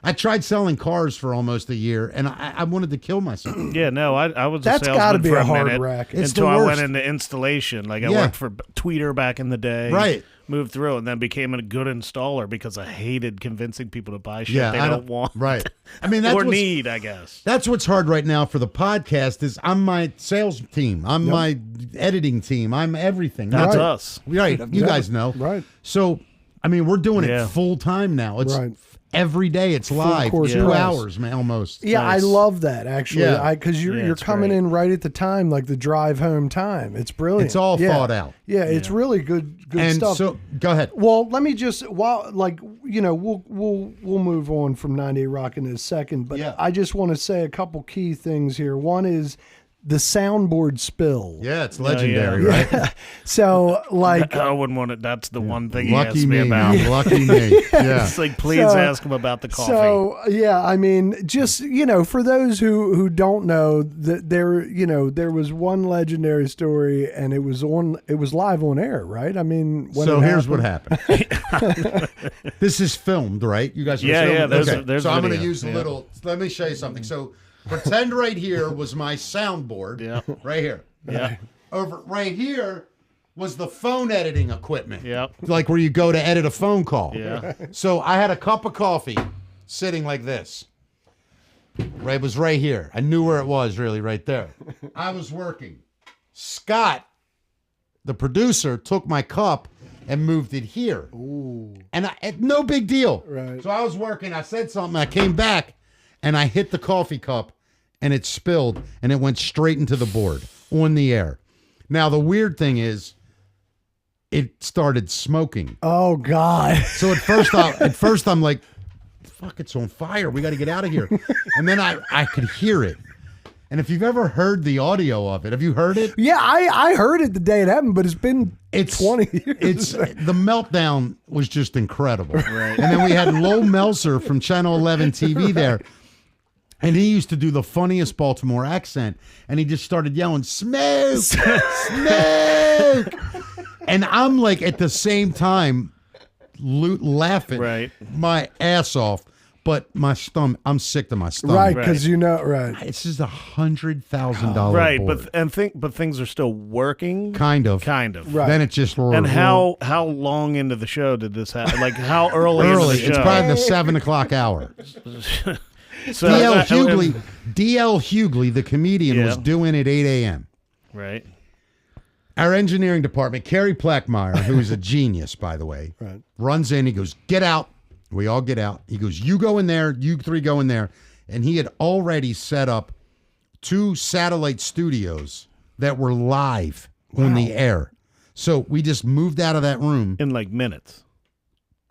I tried selling cars for almost a year, and I wanted to kill myself. Yeah, no, I was That's a gotta salesman be for a a hard minute racket. It's until the I worst. went into installation. Like I Yeah. worked for Tweeter back in the day. Right. Moved through and then became a good installer because I hated convincing people to buy shit Yeah, they I don't want. Right. I mean, that's or what's- need, I guess. That's what's hard right now for the podcast is I'm my sales team. I'm my editing team. I'm everything. That's Right. us. Right. You guys know. Right. So, I mean, we're doing Yeah. it full time now. It's Right. every day. It's live. course 2 press. hours, man, almost. Yeah, Nice. I love that actually. Yeah. Because you're it's coming great. in right at the time, like the drive home time. It's brilliant. It's all Yeah. thought out. Yeah, it's really good And stuff. so, go ahead. Well, let me just we'll move on from 98 Rock in a second, but Yeah. I just want to say a couple key things here. One is the soundboard spill. Yeah, it's legendary, yeah. right? So, like, I wouldn't want it. That's the one thing he Lucky asked me me, about. man. Lucky me. Yeah. It's like, please So- ask him about the coffee. so yeah, I mean, just for those who don't know, that there was one legendary story, and it was live on air, right? I mean, when So it here's what happened. happened. This is filmed, right? You guys are Yeah, filmed? yeah, there's- Okay. there's so I'm going to video. use a Yeah. little. Let me show you something. So pretend right here was my soundboard. Yeah. Right here. Yeah. Over right here was the phone editing equipment. Yep. Like where you go to edit a phone call. Yeah. So I had a cup of coffee sitting like this. Right, it was right here. I knew where it was, really, right there. I was working. Scott, the producer, took my cup and moved it here. Ooh. And no big deal. Right. So I was working. I said something. I came back, and I hit the coffee cup, and it spilled, and it went straight into the board on the air. Now, the weird thing is, it started smoking. Oh God. So at first I'm like, fuck, it's on fire. We got to get out of here. And then I could hear it. And if you've ever heard the audio of it, have you heard it? Yeah, I heard it the day it happened, but it's been 20 years. The meltdown was just incredible. Right. And then we had Lowell Meltzer from Channel 11 TV there. And he used to do the funniest Baltimore accent. And he just started yelling, smoke, smoke. And I'm like, at the same time, laughing Right. my ass off. But my stomach, I'm sick to my stomach. Right, because right. It's just $100,000 Right, board. but things are still working. Kind of. Right. Then it just And how long into the show did this happen? Like how early? Into the show? It's probably the 7 o'clock hour. So D.L. Hughley, the comedian, was Yeah. doing at 8 a.m. Right. Our engineering department, Kerry Plackmeyer, who is a genius, by the way, Right. runs in. He goes, get out. We all get out. He goes, you go in there. You three go in there. And he had already set up 2 satellite studios that were live on the air. So we just moved out of that room. In like minutes.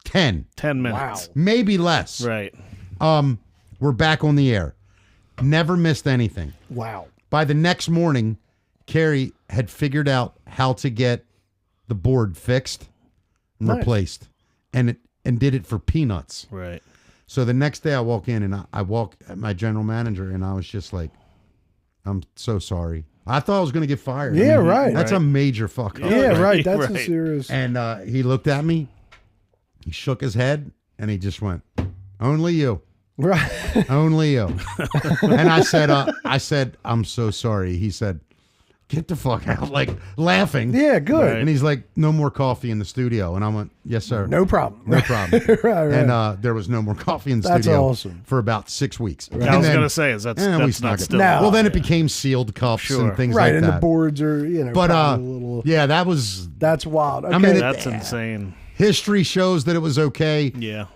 10. 10 minutes. Wow. Maybe less. Right. We're back on the air. Never missed anything. Wow. By the next morning, Carrie had figured out how to get the board fixed and Nice. replaced, and did it for peanuts. Right. So the next day, I walk in and I walk at my general manager, and I was just like, "I'm so sorry. I thought I was going to get fired." Yeah, right. That's a major fuck up. Yeah, right. That's a Right. serious. And he looked at me, he shook his head, and he just went, "Only you." Right. Only you. And I said, I'm so sorry. He said, get the fuck out, like laughing. Yeah, good. Right. And he's like, no more coffee in the studio. And I went, yes, sir. No problem. No problem. Right. And there was no more coffee in the That's studio awesome. for about 6 weeks. I And was then- gonna say is we that's not snuck it. still. No. Well, then it became sealed cups Sure. and things Right, like and that. the boards are, But probably a little. yeah, that was That's wild. Okay. mean, That's insane. history shows that it was okay, Yeah.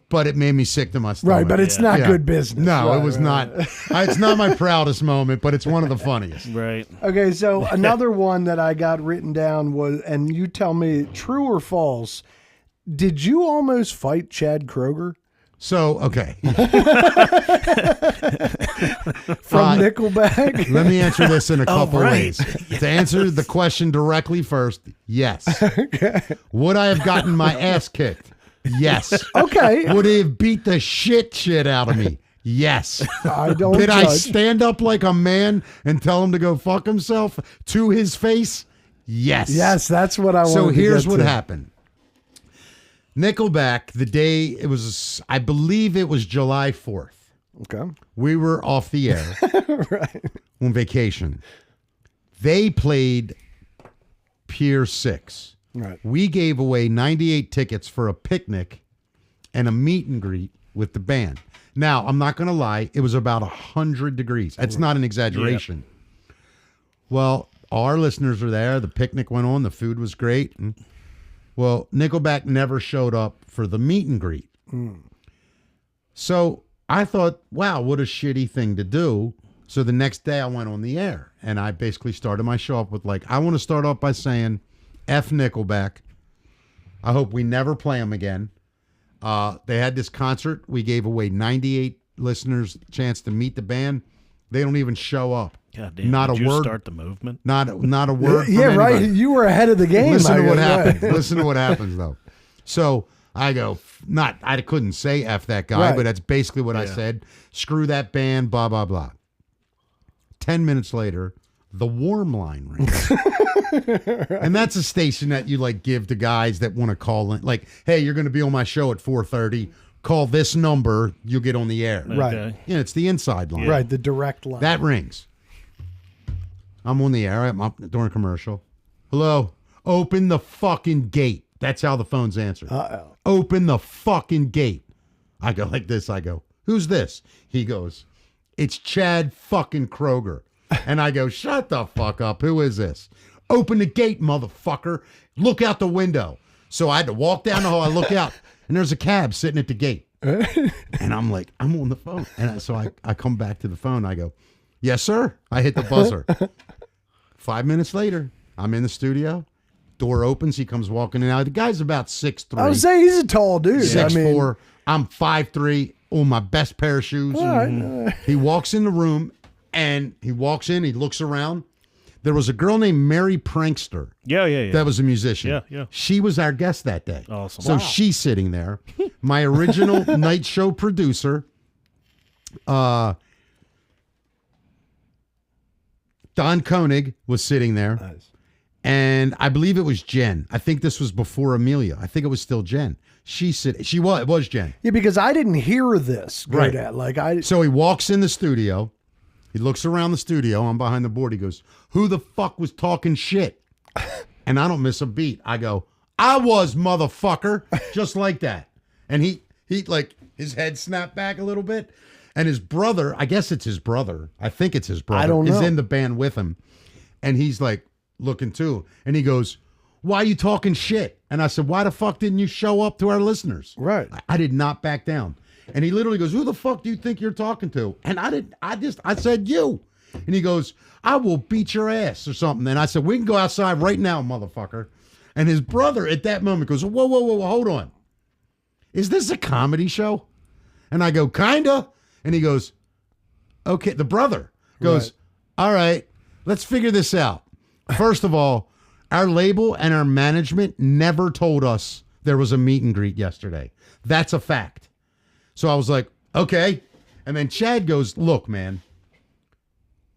but it made me sick to my stomach. right, but it's not Yeah. good business. No, Right, it was right, not. right. It's not my proudest moment, but it's one of the funniest. Right. Okay, so another one that I got written down was, and you tell me true or false. Did you almost fight Chad Kroger So, okay. from Nickelback? Let me answer this in a couple right. ways. To answer the question directly first, yes. Would I have gotten my ass kicked? Yes. Okay, Would he have beat the shit out of me? Yes. I don't Did I judge. stand up like a man and tell him to go fuck himself to his face? Yes. Yes, that's what I want. So here's what happened. Nickelback, the day it was, I believe it was July 4th. Okay. We were off the air Right. on vacation. They played Pier 6. Right. We gave away 98 tickets for a picnic and a meet and greet with the band. Now, I'm not going to lie, it was about 100 degrees. That's not an exaggeration. Well, our listeners were there. The picnic went on. The food was great. And, well, Nickelback never showed up for the meet and greet. So I thought, wow, what a shitty thing to do. So the next day I went on the air and I basically started my show up with I want to start off by saying, F Nickelback. I hope we never play them again. They had this concert. We gave away 98 listeners a chance to meet the band. They don't even show up. God damn, Not did a you word. Start the movement. Not a word. From Yeah, right. anybody. You were ahead of the game. Listen to I what guess. happens. Right. Listen to what happens though. So I go, I couldn't say F that guy, Right. but that's basically what I said. Screw that band, blah, blah, blah. 10 minutes later, the warm line rings. And that's a station that you like give to guys that want to call in. Like, hey, you're going to be on my show at 4:30. Call this number, you'll get on the air. Right. Okay. Yeah, it's the inside line. Right, the direct line. That rings. I'm on the air. I'm up during a commercial. Hello. Open the fucking gate. That's how the phone's answered. Uh-oh. Open the fucking gate. I go like this. I go, who's this? He goes, it's Chad fucking Kroger. And I go, shut the fuck up. Who is this? Open the gate, motherfucker. Look out the window. So I had to walk down the hall. I look out, and there's a cab sitting at the gate. And I'm like, I'm on the phone. And so I come back to the phone. I go, yes, sir. I hit the buzzer. 5 minutes later, I'm in the studio. Door opens. He comes walking in. Now, the guy's about 6'3". I would say he's a tall dude. 6'4". I'm 5'3", on my best pair of shoes. All right. He walks in the room, and he walks in. He looks around. There was a girl named Mary Prankster. Yeah. That was a musician. Yeah. She was our guest that day. Awesome. So she's sitting there. My original night show producer, Don Koenig, was sitting there. Nice. And I believe it was Jen. I think this was before Amelia. I think it was still Jen. It was Jen. Yeah, because I didn't hear this go Right. down. Like I So he walks in the studio. He looks around the studio. I'm behind the board. He goes, who the fuck was talking shit? And I don't miss a beat. I go, I was, motherfucker. Just like that. And he like, his head snapped back a little bit. And his brother, I guess it's his brother. I think it's his brother. I don't know. Is in the band with him. And he's like looking too. And he goes, why are you talking shit? And I said, why the fuck didn't you show up to our listeners? Right. I did not back down. And he literally goes, who the fuck do you think you're talking to? And I said, you. And he goes, I will beat your ass or something. And I said, we can go outside right now, motherfucker. And his brother at that moment goes, whoa, hold on. Is this a comedy show? And I go, kinda. And he goes, okay. The brother goes, all right, let's figure this out. First of all, our label and our management never told us there was a meet and greet yesterday. That's a fact. So I was like, okay. And then Chad goes, look, man,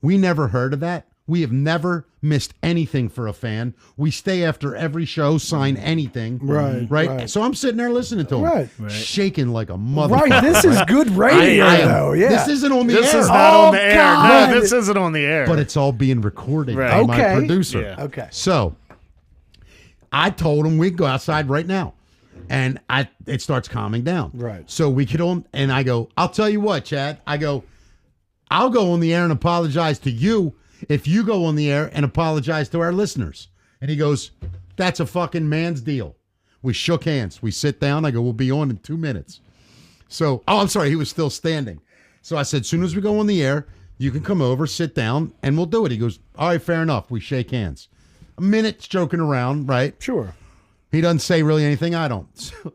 we never heard of that. We have never missed anything for a fan. We stay after every show, sign anything. Right. So I'm sitting there listening to him. Right. Shaking like a motherfucker. Right. This is good radio, though. Yeah. This isn't on the This air. is not on the air. God. No, this isn't on the air. But it's all being recorded Right. by my Okay. producer. Yeah. Okay. So I told him we'd go outside right now. And it starts calming down. Right. So we could and I go, I'll tell you what, Chad. I go, I'll go on the air and apologize to you if you go on the air and apologize to our listeners. And he goes, that's a fucking man's deal. We shook hands. We sit down. I go, we'll be on in 2 minutes. So, I'm sorry. He was still standing. So I said, as soon as we go on the air, you can come over, sit down, and we'll do it. He goes, all right, fair enough. We shake hands. A minute's joking around, right? Sure. He doesn't say really anything. I don't. So,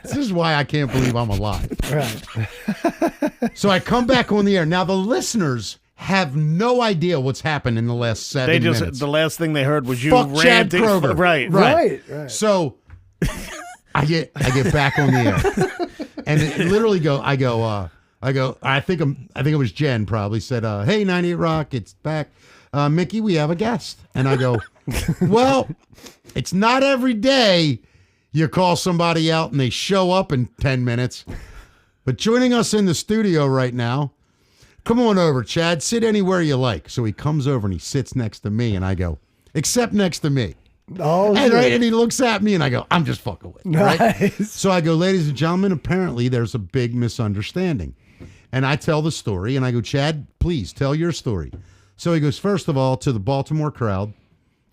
this is why I can't believe I'm alive. Right. So I come back on the air. Now, the listeners have no idea what's happened in the last 7 minutes. The last thing they heard was you Fuck Chad ranting. Kroger. Right. So I get back on the air, and it literally I think it was Jen probably said, hey, 98 Rock, it's back. Mickey, we have a guest. And I go, well, it's not every day you call somebody out and they show up in 10 minutes. But joining us in the studio right now, come on over, Chad. Sit anywhere you like. So he comes over and he sits next to me, and I go, except next to me. Oh, And he looks at me, and I go, I'm just fucking with you. Right? Nice. So I go, ladies and gentlemen, apparently there's a big misunderstanding. And I tell the story, and I go, Chad, please tell your story. So he goes, first of all, to the Baltimore crowd,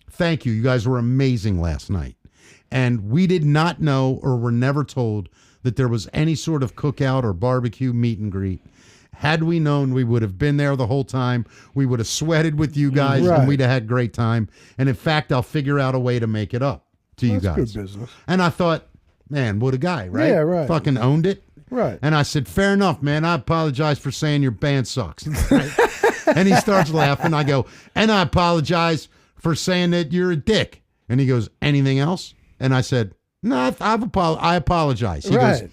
thank you. You guys were amazing last night. And we did not know or were never told that there was any sort of cookout or barbecue meet and greet. Had we known, we would have been there the whole time. We would have sweated with you guys, Right. and we'd have had great time. And in fact, I'll figure out a way to make it up to you That's guys. good business. And I thought, man, what a guy, right? Yeah, right. Fucking owned it. Right. And I said, fair enough, man. I apologize for saying your band sucks. Right? And he starts laughing. I go, and I apologize for saying that you're a dick. And he goes, anything else? And I said, no, I apologize. He goes,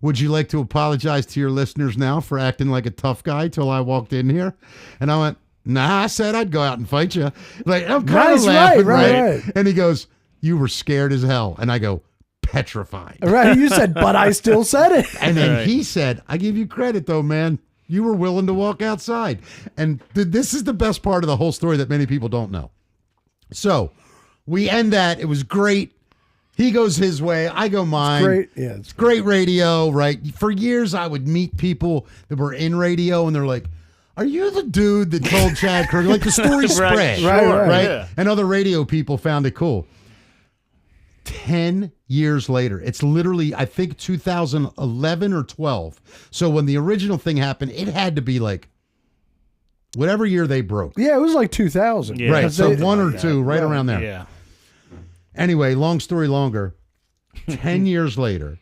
would you like to apologize to your listeners now for acting like a tough guy till I walked in here? And I went, nah, I said I'd go out and fight you. Like, I'm kind of laughing, right? And he goes, you were scared as hell. And I go, petrified. Right. You said, but I still said it. And then he said, I give you credit though, man. You were willing to walk outside. And this is the best part of the whole story that many people don't know. So we end that. It was great. He goes his way. I go mine. It's great. Yeah, it's great radio, right? For years, I would meet people that were in radio, and they're like, are you the dude that told Chad Kroeger? Like the story spread. Right? Yeah. And other radio people found it cool. 10 years later, it's literally, I think, 2011 or 12. So when the original thing happened, it had to be like whatever year they broke. Yeah, it was like 2000. Yeah. Right. So one or two, right around there. Yeah. Anyway, long story longer, 10 years later,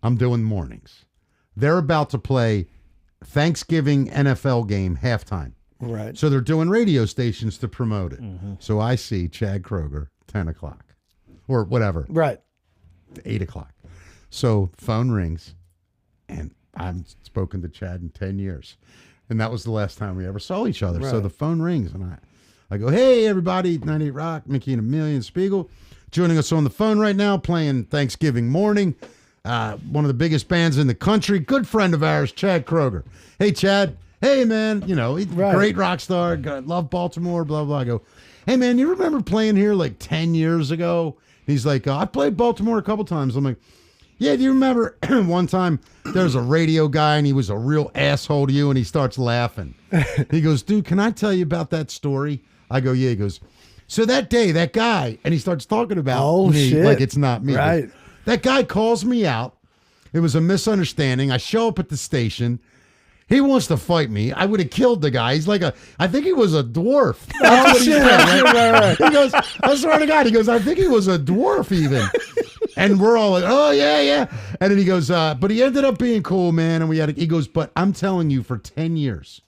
I'm doing mornings. They're about to play Thanksgiving NFL game halftime. Right. So they're doing radio stations to promote it. Mm-hmm. So I see Chad Kroeger, 10 o'clock or whatever. Right. 8 o'clock. So phone rings, and I haven't spoken to Chad in 10 years. And that was the last time we ever saw each other. Right. So the phone rings, and I go, hey, everybody, 98 Rock, Mickey and Amelia Spiegel. Joining us on the phone right now, playing Thanksgiving morning. One of the biggest bands in the country. Good friend of ours, Chad Kroeger. Hey, Chad. Hey, man. You know, great rock star. Love Baltimore, blah, blah. I go, hey, man, you remember playing here like 10 years ago? He's like, I played Baltimore a couple times. I'm like, yeah, do you remember one time there was a radio guy and he was a real asshole to you, and he starts laughing. He goes, dude, can I tell you about that story? I go, yeah. He goes, so that day, that guy, and he starts talking about me like it's not me. Right. That guy calls me out. It was a misunderstanding. I show up at the station. He wants to fight me. I would have killed the guy. He's like I think he was a dwarf. That's what he said. Right? He goes, I swear to God, he goes, I think he was a dwarf even. And we're all like, oh, yeah. And then he goes, but he ended up being cool, man. And he goes, but I'm telling you, for 10 years,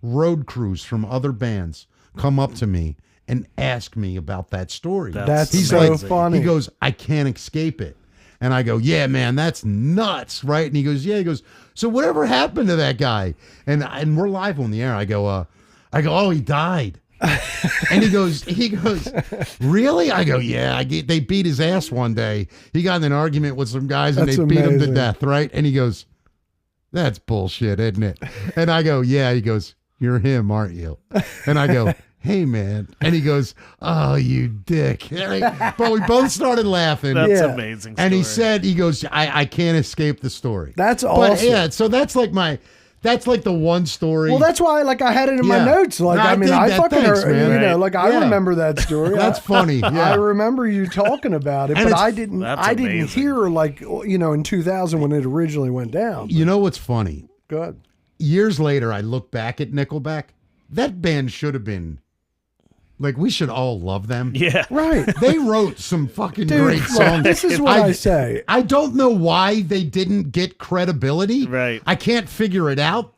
road crews from other bands come up to me and ask me about that story. That's He's so like, funny. He goes, I can't escape it. And I go, yeah, man, that's nuts, right? And he goes, yeah. He goes, so whatever happened to that guy? And we're live on the air. I go, oh, he died. And he goes, really? I go, yeah. They beat his ass one day. He got in an argument with some guys, and That's they beat him to amazing. death, right? And he goes, that's bullshit, isn't it? And I go, yeah. He goes, you're him, aren't you? And I go, hey, man. And he goes, oh, you dick. But we both started laughing. That's amazing story. And he said, he goes, I can't escape the story. That's But awesome. yeah, so that's like the one story. Well, that's why, I had it in my Yeah. notes. No, I dig I that. fucking, Thanks, man. I Yeah. remember that story. That's funny. Yeah. I remember you talking about it, And but it's- I didn't. That's I didn't amazing. hear in 2000 when it originally went down. You know what's funny? Good. Years later, I look back at Nickelback. That band should have been, we should all love them. Yeah. Right. They wrote some fucking Dude, great look, songs. this is what I say. I don't know why they didn't get credibility. Right. I can't figure it out.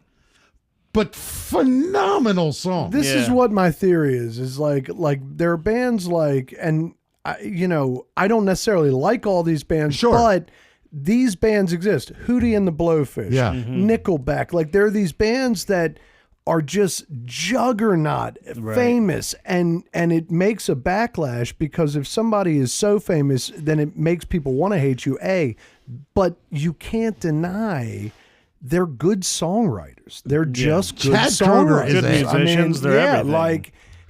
But phenomenal songs. This is Yeah. what my theory is like there are bands and I don't necessarily like all these bands, Sure. but these bands exist. Hootie and the Blowfish, Yeah. Nickelback. There are these bands that are just juggernaut famous, and it makes a backlash because if somebody is so famous, then it makes people want to hate you. But you can't deny they're good songwriters. They're just good Chad Kroeger songwriters. is Good musicians, they're everything.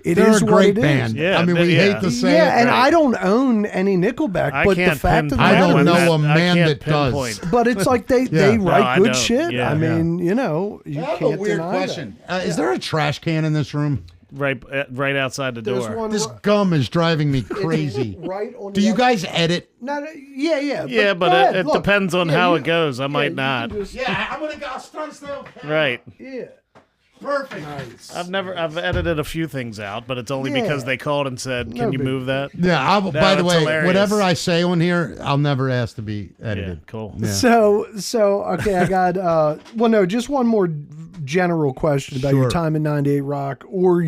It They're is a what great it band. is. Yeah, I mean, but we yeah. hate to say Yeah, it. and right. I don't own any Nickelback, I but the can't fact of the I don't matter know is, a man I that can't does. pinpoint. but it's like they Yeah. write No, I good don't. shit. Yeah. I mean, you I have can't a weird deny question. that. Is there a trash can in this room? Right outside the There's door. one This gum is driving me crazy. right on Do the you other- guys edit? No, yeah. Yeah, but go ahead, it look. depends on Yeah, how you- it goes. I yeah, might you not. can just- Yeah, I'm gonna go start still. Right. Yeah. Perfect. Nice. I've edited a few things out, but it's only Yeah. because they called and said, "Can No you big move that?" Yeah. By the that's way, hilarious. whatever I say on here, I'll never ask to be Yeah, edited. cool. Yeah. So okay, I got no, just one more general question about your time in 98 Rock, or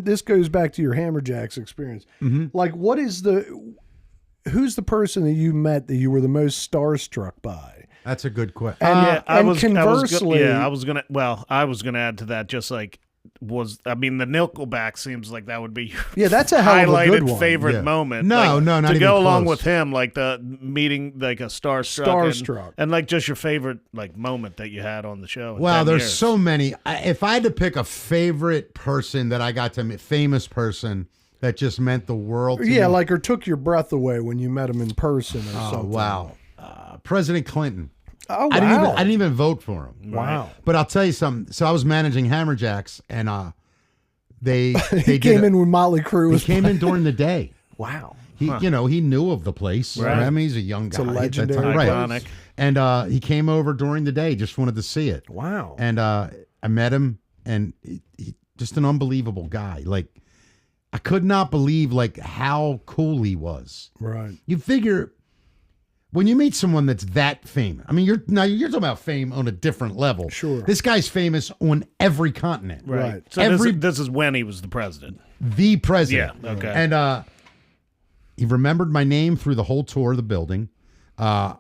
this goes back to your Hammerjacks experience. Like, who's the person that you met that you were the most starstruck by? That's a good question. Conversely, I was gonna add to that, just like, the Nickelback seems like that would be your that's a hell of a good highlighted one. favorite moment. No, not to even go along close. with him, like the meeting, like a starstruck, and like just your favorite like moment that you had on the show. Wow, there's years. so many. If I had to pick a favorite person that I got to meet, famous person that just meant the world to me. Like, or took your breath away when you met him in person or something. Oh, wow. President Clinton. Oh, wow. I didn't even vote for him. Wow. But I'll tell you something. So I was managing Hammerjacks, and they came in when Motley Crue was came in during the day. Wow. He knew of the place. Right. I mean, he's a young guy. It's a legendary at that time. iconic. Right. And he came over during the day, just wanted to see it. Wow. And I met him, and he just an unbelievable guy. Like, I could not believe like how cool he was. Right. You figure when you meet someone that's that famous, I mean, you're talking about fame on a different level. Sure. This guy's famous on every continent. Right. So this is when he was the president. The president. Yeah. Okay. And he remembered my name through the whole tour of the building. Go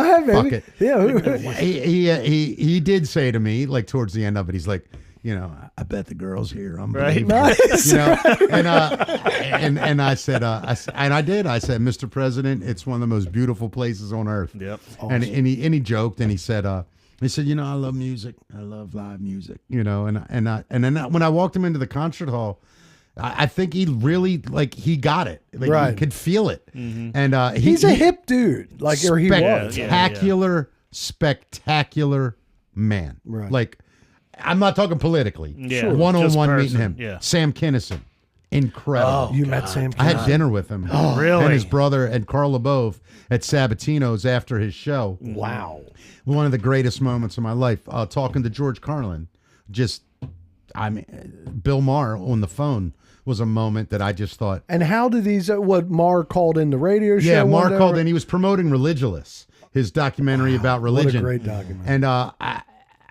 ahead, baby. Fuck it. Yeah. He did say to me, like towards the end of it, he's like, I bet the girls here. I'm Right. Nice. and I said, and I did. I said, Mr. President, it's one of the most beautiful places on earth. Yep. And he joked and he said, I love music. I love live music. And then when I walked him into the concert hall, I think he really he got it. Like, right. He could feel it. Mm-hmm. And he's a hip dude, or he was. Spectacular man. Right. Like, I'm not talking politically. Yeah. Sure. One-on-one meeting him. Yeah. Sam Kinison. Incredible. You met Sam I had Kinison. dinner with him. Oh, really? And his brother and Carl LeBeouf at Sabatino's after his show. Wow. One of the greatest moments of my life. Talking to George Carlin. Bill Maher on the phone was a moment that I just thought. And how did Maher called in the radio show? Yeah, Maher called in. He was promoting Religulous, his documentary about religion. What a great documentary. And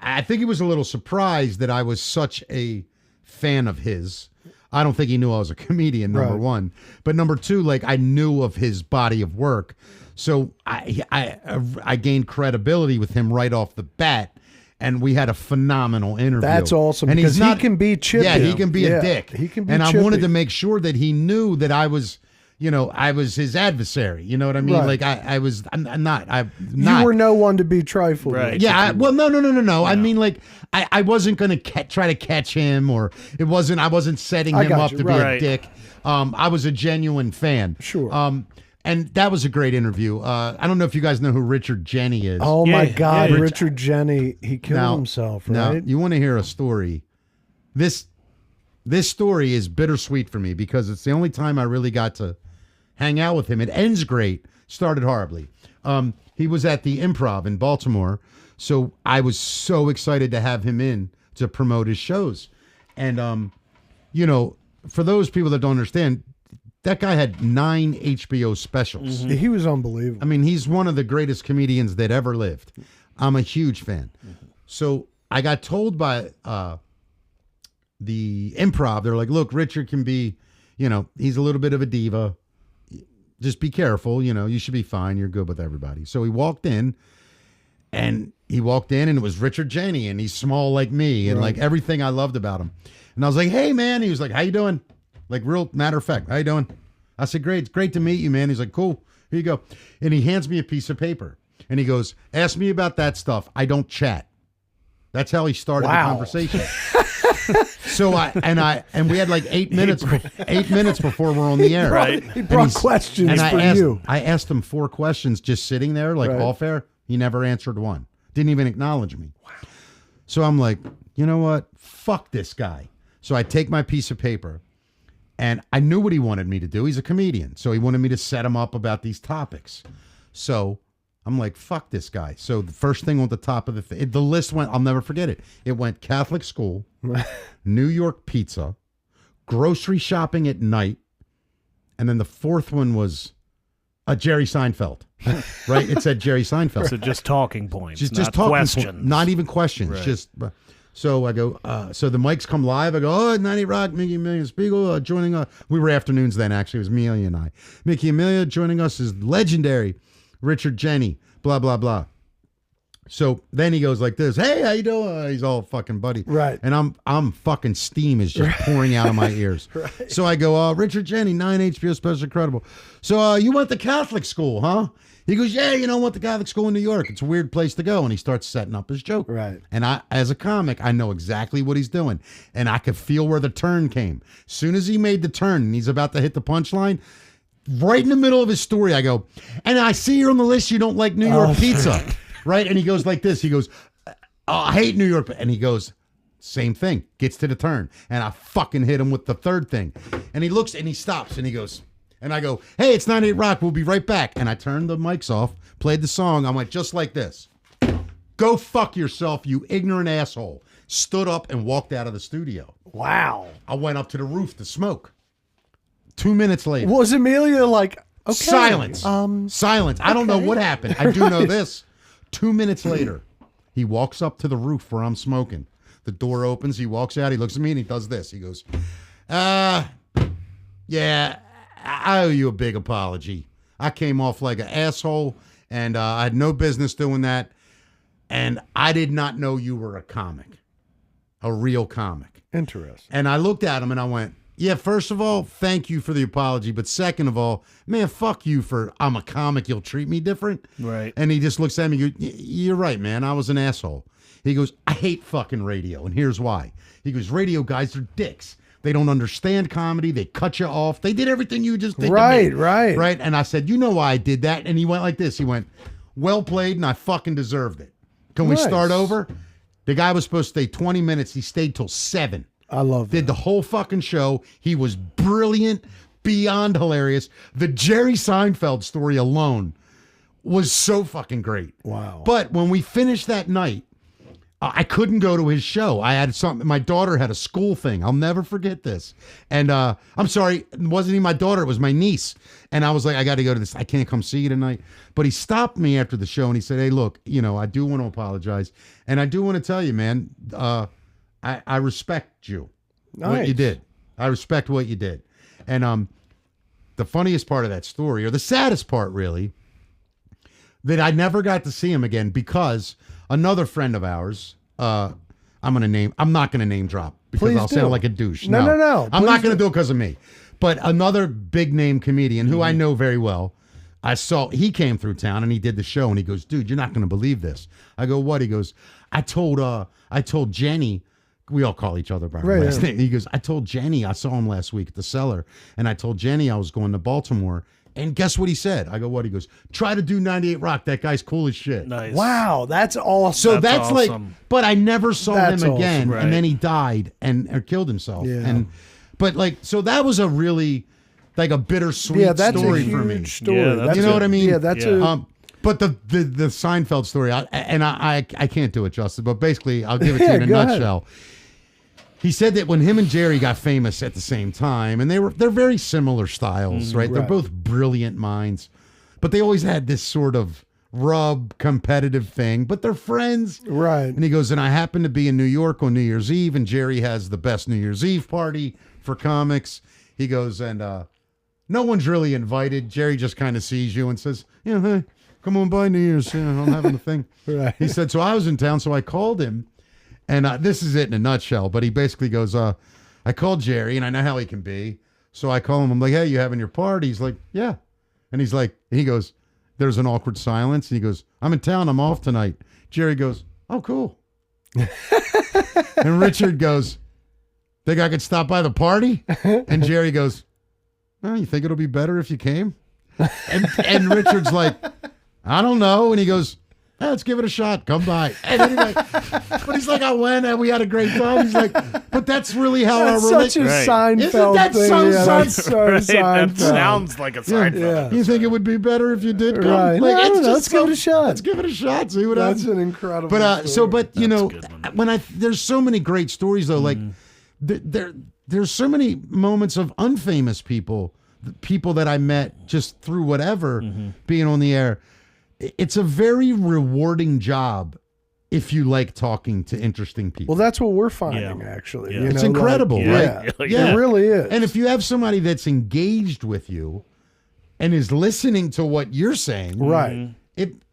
I think he was a little surprised that I was such a fan of his. I don't think he knew I was a comedian, number one. But number two, I knew of his body of work. So I gained credibility with him right off the bat. And we had a phenomenal interview. That's awesome. And because he can be chippy. Yeah, he can be a dick. He can be and chippy. I wanted to make sure that he knew that I was, I was his adversary. You know what I mean? Right. I'm not. You were no one to be trifled with. Right. Yeah. No. I mean, I wasn't going to try to catch him, or I wasn't setting him up to be a dick. I was a genuine fan. Sure. And that was a great interview. I don't know if you guys know who Richard Jeni is. Oh my God, yeah. Richard Jeni, he killed himself, right? Now, you want to hear a story? This story is bittersweet for me because it's the only time I really got to hang out with him. It ends great, started horribly. He was at the Improv in Baltimore, so I was so excited to have him in to promote his shows. And, for those people that don't understand, that guy had 9 HBO specials. He was unbelievable. I mean, he's one of the greatest comedians that ever lived. I'm a huge fan. So I got told by the Improv, they're like, look, Richard can be, he's a little bit of a diva. Just be careful, you should be fine. You're good with everybody. So he walked in, and it was Richard Jeni, and he's small like me, and everything I loved about him. And I was like, hey, man. He was like, how you doing? Like, real matter of fact, how you doing? I said, great. It's great to meet you, man. He's like, cool. Here you go. And he hands me a piece of paper. And he goes, ask me about that stuff. I don't chat. That's how he started the conversation. So we had 8 minutes, 8 minutes before we're on the air. Right. He brought questions for you. I asked him 4 questions just sitting there, off air. He never answered one. Didn't even acknowledge me. Wow. So I'm like, you know what? Fuck this guy. So I take my piece of paper. And I knew what he wanted me to do. He's a comedian. So he wanted me to set him up about these topics. So I'm like, fuck this guy. So the first thing on the top of the list went, I'll never forget it. It went Catholic school, New York pizza, grocery shopping at night. And then the fourth one was Jerry Seinfeld, right? It said Jerry Seinfeld. So just talking points, just not talking questions. not even questions. Right. Just so I go. So the mics come live. I go, oh, 90 Rock, Mickey, Amelia, Spiegel joining us. We were afternoons then. Actually, it was Amelia and I. Mickey, Amelia joining us is legendary Richard Jenny. Blah blah blah. So then he goes like this. Hey, how you doing? He's all fucking buddy. Right. And I'm fucking steam is just pouring out of my ears. Right. So I go, Richard Jenny, 9 HBO Special Incredible. So you went to Catholic school, huh? He goes, yeah, went to Catholic school in New York. It's a weird place to go. And he starts setting up his joke. Right. And I, as a comic, I know exactly what he's doing. And I could feel where the turn came. Soon as he made the turn and he's about to hit the punchline, right in the middle of his story, I go, and I see you're on the list, you don't like New York pizza. Right? And he goes like this. He goes, I hate New York. And he goes, same thing. Gets to the turn. And I fucking hit him with the third thing. And he looks and he stops and he goes, and I go, hey, it's 98 Rock. We'll be right back. And I turned the mics off, played the song. I went just like this. Go fuck yourself, you ignorant asshole. Stood up and walked out of the studio. Wow. I went up to the roof to smoke. 2 minutes later. Was Amelia like, okay. Silence. Silence. I don't know what happened. I do know this. 2 minutes later, he walks up to the roof where I'm smoking. The door opens. He walks out. He looks at me and he does this. He goes, yeah, I owe you a big apology. I came off like an asshole and I had no business doing that. And I did not know you were a comic, a real comic. Interesting. And I looked at him and I went, yeah, first of all, thank you for the apology. But second of all, man, fuck you for I'm a comic. You'll treat me different. Right. And he just looks at me and goes, you're right, man. I was an asshole. He goes, I hate fucking radio. And here's why. He goes, radio guys are dicks. They don't understand comedy. They cut you off. They did everything you just did. Right, to me. right. Right. And I said, you know why I did that? And he went like this. He went, well played, and I fucking deserved it. Can we start over? The guy was supposed to stay 20 minutes. He stayed till 7. I love that. Did the whole fucking show. He was brilliant, beyond hilarious. The Jerry Seinfeld story alone was so fucking great. Wow. But when we finished that night, I couldn't go to his show. I had something. My daughter had a school thing. I'll never forget this. And I'm sorry, it wasn't even my daughter. It was my niece. And I was like, I got to go to this. I can't come see you tonight. But he stopped me after the show and he said, hey, look, I do want to apologize. And I do want to tell you, man, I respect you. Nice. What you did. I respect what you did. And the funniest part of that story, or the saddest part really, that I never got to see him again because another friend of ours, I'm not going to name drop because Please I'll do. sound like a douche. No. I'm Please not going to do. do it because of me. But another big name comedian who I know very well, he came through town and he did the show and he goes, dude, you're not going to believe this. I go, what? He goes, I told Jenny, we all call each other by our last name. He goes, I told Jenny, I saw him last week at the Cellar, and I told Jenny I was going to Baltimore. And guess what he said? I go, what? He goes, try to do 98 Rock. That guy's cool as shit. Nice. Wow, that's awesome. So that's like, awesome. but I never saw That's him again. awesome, right. And then he died or killed himself. Yeah. But like, so that was a really like a bittersweet that's story a huge for me. story. Yeah, that's You know what I mean? Yeah, that's Yeah. a But the Seinfeld story, I can't do it justice, but basically I'll give it to you in a go ahead. nutshell. He said that when him and Jerry got famous at the same time, and they're very similar styles, right? They're right. both brilliant minds, but they always had this sort of competitive thing, but they're friends. right. And he goes, and I happen to be in New York on New Year's Eve, and Jerry has the best New Year's Eve party for comics. He goes, and no one's really invited. Jerry just kind of sees you and says, yeah, hey, come on by New Year's. Yeah, I'm having a thing. Right. He said, so I was in town, so I called him. And this is it in a nutshell, but he basically goes, I called Jerry, and I know how he can be. So I call him. I'm like, hey, you having your party? He's like, yeah. And he's like, he goes, there's an awkward silence. And he goes, I'm in town. I'm off tonight. Jerry goes, oh, cool. And Richard goes, think I could stop by the party? And Jerry goes, oh, you think it'll be better if you came? And Richard's like, I don't know. And he goes, let's give it a shot. Come by. And anyway, but he's like, I went and we had a great time. He's like, but that's really how That's our such a relationship. Right. Seinfeld Isn't that thing. so Yeah, that's so Right, that Seinfeld. sounds like a Seinfeld. Yeah. You think it would be better if you did come? Right. Like, No, it's no, just let's give it a shot. Let's give it a shot. See what That's happens. an incredible But story. you know, That's a good one. there's so many great stories though. Like there's so many moments of unfamous people the people that I met just through whatever being on the air. It's a very rewarding job if you like talking to interesting people. Well, that's what we're finding, actually. Yeah. You It's know, incredible, like, right? Yeah, it really is. And if you have somebody that's engaged with you and is listening to what you're saying, right.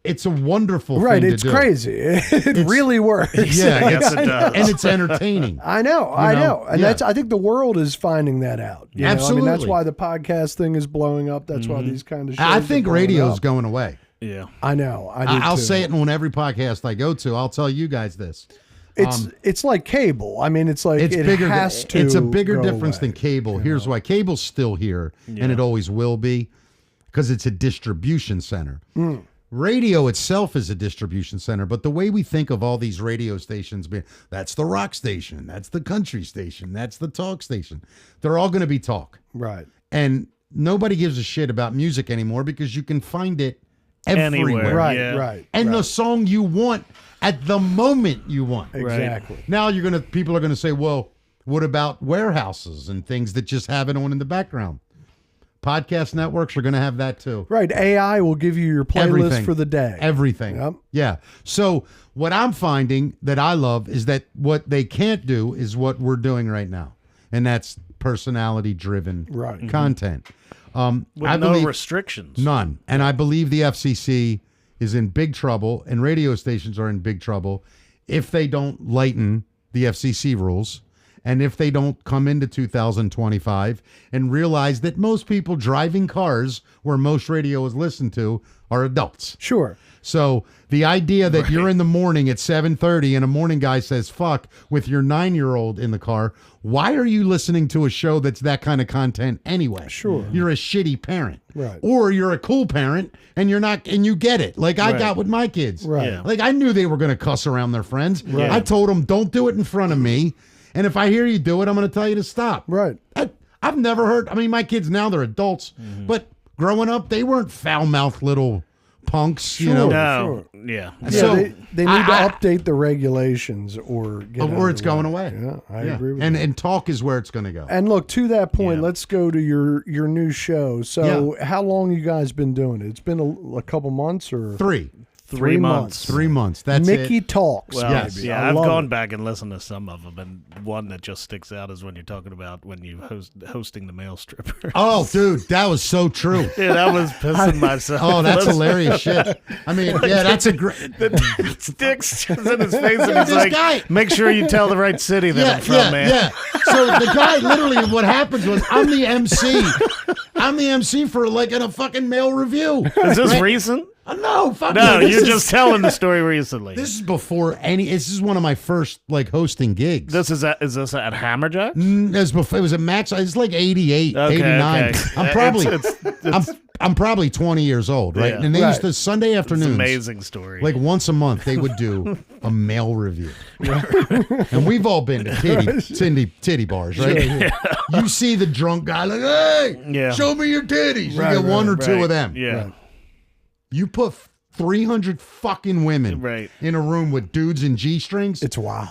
It's a wonderful Right, thing it's to do. crazy. It really works. Yeah, Yes, it does. and it's entertaining. I know. And Yeah. I think the world is finding that out. You know? Absolutely. I mean, that's why the podcast thing is blowing up. That's why these kind of shows I think are blowing radio's up. going away. Yeah. I know. I'll too. say it on every podcast I go to. I'll tell you guys this. It's like cable. I mean, it's like It's it bigger. has to It's a bigger go difference away. than cable. Here's why. Cable's still here, and it always will be, because it's a distribution center. Radio itself is a distribution center, but the way we think of all these radio stations being, that's the rock station, that's the country station, that's the talk station. They're all going to be talk. Right. And nobody gives a shit about music anymore because you can find it everywhere. Anywhere. Right. Yeah. Right. And right. the song you want at the moment you want. Exactly. Now people are gonna say, well, what about warehouses and things that just have it on in the background? Podcast networks are gonna have that too. Right. AI will give you your playlist Everything. for the day. Everything. Yep. Yeah. So what I'm finding that I love is that what they can't do is what we're doing right now, and that's personality driven Right. content. With I no believe restrictions. none, and I believe the FCC is in big trouble, and radio stations are in big trouble if they don't lighten the FCC rules, and if they don't come into 2025 and realize that most people driving cars where most radio is listened to are adults. Sure. So the idea that you're in the morning at 7:30 and a morning guy says fuck with your 9-year-old in the car, why are you listening to a show that's that kind of content anyway? Sure. You're a shitty parent. Right. Or you're a cool parent and you're not, and you get it. Like I Right. got with my kids. Right. Yeah. Like I knew they were going to cuss around their friends. Right. I told them, don't do it in front of me. And if I hear you do it, I'm going to tell you to stop. Right. I've never heard, I mean, my kids now, they're adults, but growing up, they weren't foul-mouthed little punks, you know. No. Yeah. Yeah, So, they need to update the regulations or get out Or of it's the going way. away. Yeah, I agree with and that. and talk is where it's going to go. And look, to that point, Yeah. let's go to your new show. So, how long you guys been doing it? It's been a couple months or 3 months. 3 months. That's Mickey it. Talks. Well, Yes. baby. yeah, I I've love gone it. back and listened to some of them, and one that just sticks out is when you're talking about when you hosting the male stripper. Oh, dude, that was so true. Dude, I was pissing myself. Oh, that's hilarious shit. I mean, yeah, that's a great. The stick's just in his face, and Yeah, he's this like, guy- "Make sure you tell the right city that I'm from, man." Yeah. So the guy literally, what happens was, I'm the MC. I'm the MC for like in a fucking mail review. Is this Right? recent? No, fuck No, this you're is- just telling the story recently. This is before any. This is one of my first like hosting gigs. Is this at Hammerjack? It was a match. It's like 88, Okay, 89. okay. I'm probably It's I'm probably 20 years old, right? Yeah. And they used Right. to Sunday an afternoons, amazing story. like once a month, they would do a mail review. And we've all been to titty bars, right? You see the drunk guy like, hey, Yeah. show me your titties. Right, you get one or right. two of them. Yeah. Right. You put 300 fucking women Right. in a room with dudes in G-strings. It's wild.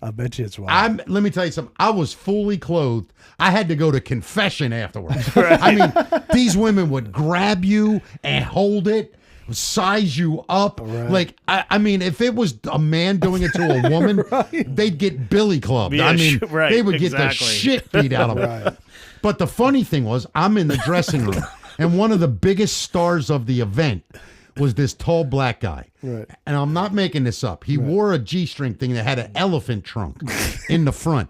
I bet you it's wild. Let me tell you something. I was fully clothed. I had to go to confession afterwards. I mean, these women would grab you and hold it, size you up. Like, I mean, if it was a man doing it to a woman, they'd get billy clubbed. Yeah, I mean, right, they would get exactly. the shit beat out of them. Right. But the funny thing was, I'm in the dressing room, and one of the biggest stars of the event was this tall black guy. Right. And I'm not making this up. He wore a G-string thing that had an elephant trunk in the front.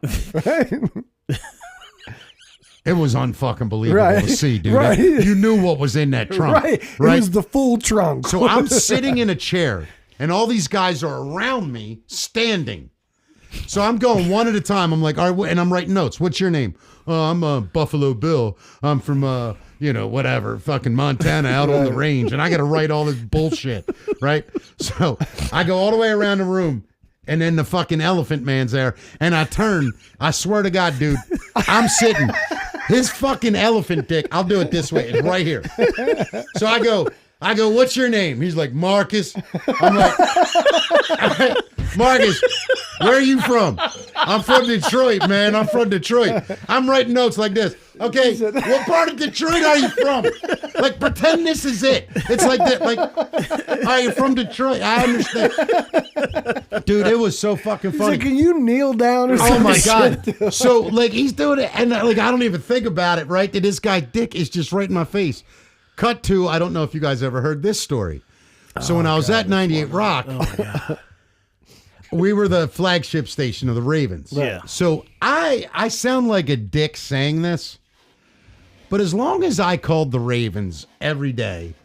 It was unfucking believable Right. to see, dude. Right. You knew what was in that trunk. Right. It was the full trunk. So I'm sitting in a chair, and all these guys are around me, standing. So I'm going one at a time. I'm like, all right, and I'm writing notes. What's your name? I'm Buffalo Bill. I'm from, whatever, fucking Montana out on the range. And I got to write all this bullshit, right? So I go all the way around the room. And then the fucking elephant man's there. And I turn. I swear to God, dude, I'm sitting. His fucking elephant dick, I'll do it this way. It's right here. So I go, what's your name? He's like, Marcus. I'm like, Marcus, where are you from? I'm from Detroit, man. I'm from Detroit. I'm writing notes like this. Okay, what part of Detroit are you from? Like, pretend this is it. It's like that. Like, are you from Detroit? I understand, dude. It was so fucking He's funny. like, can you kneel down or something? Oh my god! So like he's doing it, and like I don't even think about it. Right? That this guy Dick is just right in my face. Cut to, I don't know if you guys ever heard this story. So when I was at 98 Rock, we were the flagship station of the Ravens. Yeah. So I sound like a dick saying this, but as long as I called the Ravens every day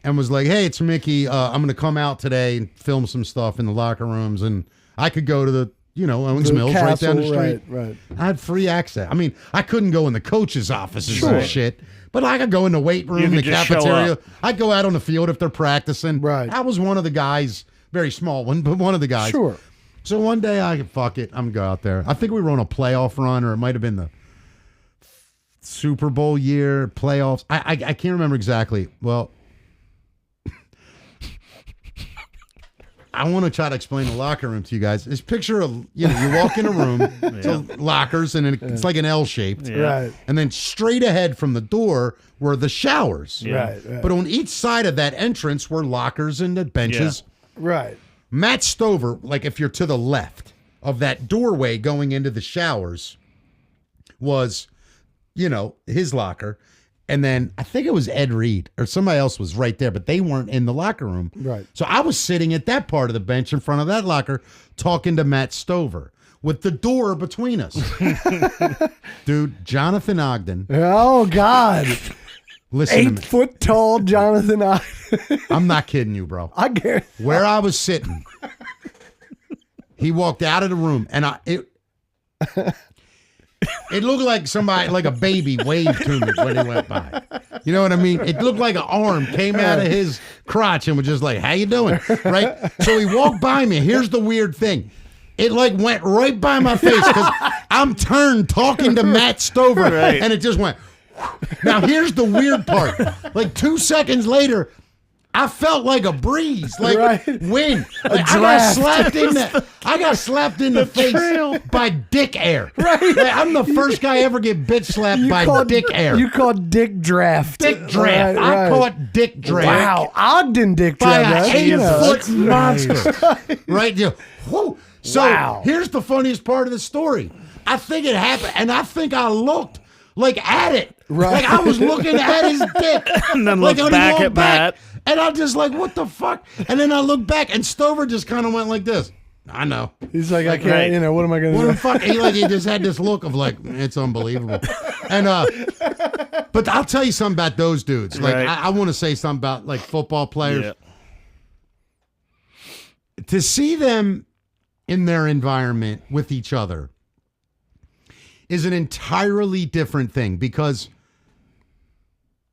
and was like, hey, it's Mickey, I'm going to come out today and film some stuff in the locker rooms, and I could go to the, Owings Mills castle, right down the street. Right. I had free access. I mean, I couldn't go in the coach's offices and shit, but I could go in the weight room, the cafeteria. I'd go out on the field if they're practicing. Right. I was one of the guys, very small one, but one of the guys. Sure. So one day I could, fuck it, I'm going to go out there. I think we were on a playoff run, or it might have been the Super Bowl year, playoffs. I can't remember exactly. Well, I want to try to explain the locker room to you guys. This picture of, you walk in a room, so lockers, and it's like an L-shaped. Yeah. Right. And then straight ahead from the door were the showers. Right. But on each side of that entrance were lockers and the benches. Right. Matt Stover, like if you're to the left of that doorway going into the showers, was, his locker. And then I think it was Ed Reed or somebody else was right there, but they weren't in the locker room. Right. So I was sitting at that part of the bench in front of that locker talking to Matt Stover with the door between us. Dude, Jonathan Ogden. Oh, God. Listen to me. 8-foot tall Jonathan I'm not kidding you, bro. I guarantee. Where I was sitting, he walked out of the room, and it looked like somebody, like a baby, waved to me when he went by. You know what I mean? It looked like an arm came out of his crotch and was just like, how you doing? Right? So he walked by me. Here's the weird thing. It like went right by my face because I'm turned talking to Matt Stover, and it just went. Now here's the weird part. Like 2 seconds later, I felt like a breeze, like wind. Like I got slapped in the face by dick air. Right. Like, I'm the first guy ever get bitch slapped by dick air. You caught dick draft. Dick draft. I caught dick draft. Wow. Ogden dick By draft. an 8-foot monster. Right? Whoa. So here's the funniest part of the story. I think it happened, and I think I looked like at it. Right. Like I was looking at his dick. And then like looked back at Matt. And I'm just like, what the fuck? And then I look back, and Stover just kind of went like this. I know. He's like, I can't, what am I going to do? What the fuck? He just had this look of like, it's unbelievable. And but I'll tell you something about those dudes. Like I want to say something about like football players. Yeah. To see them in their environment with each other is an entirely different thing, because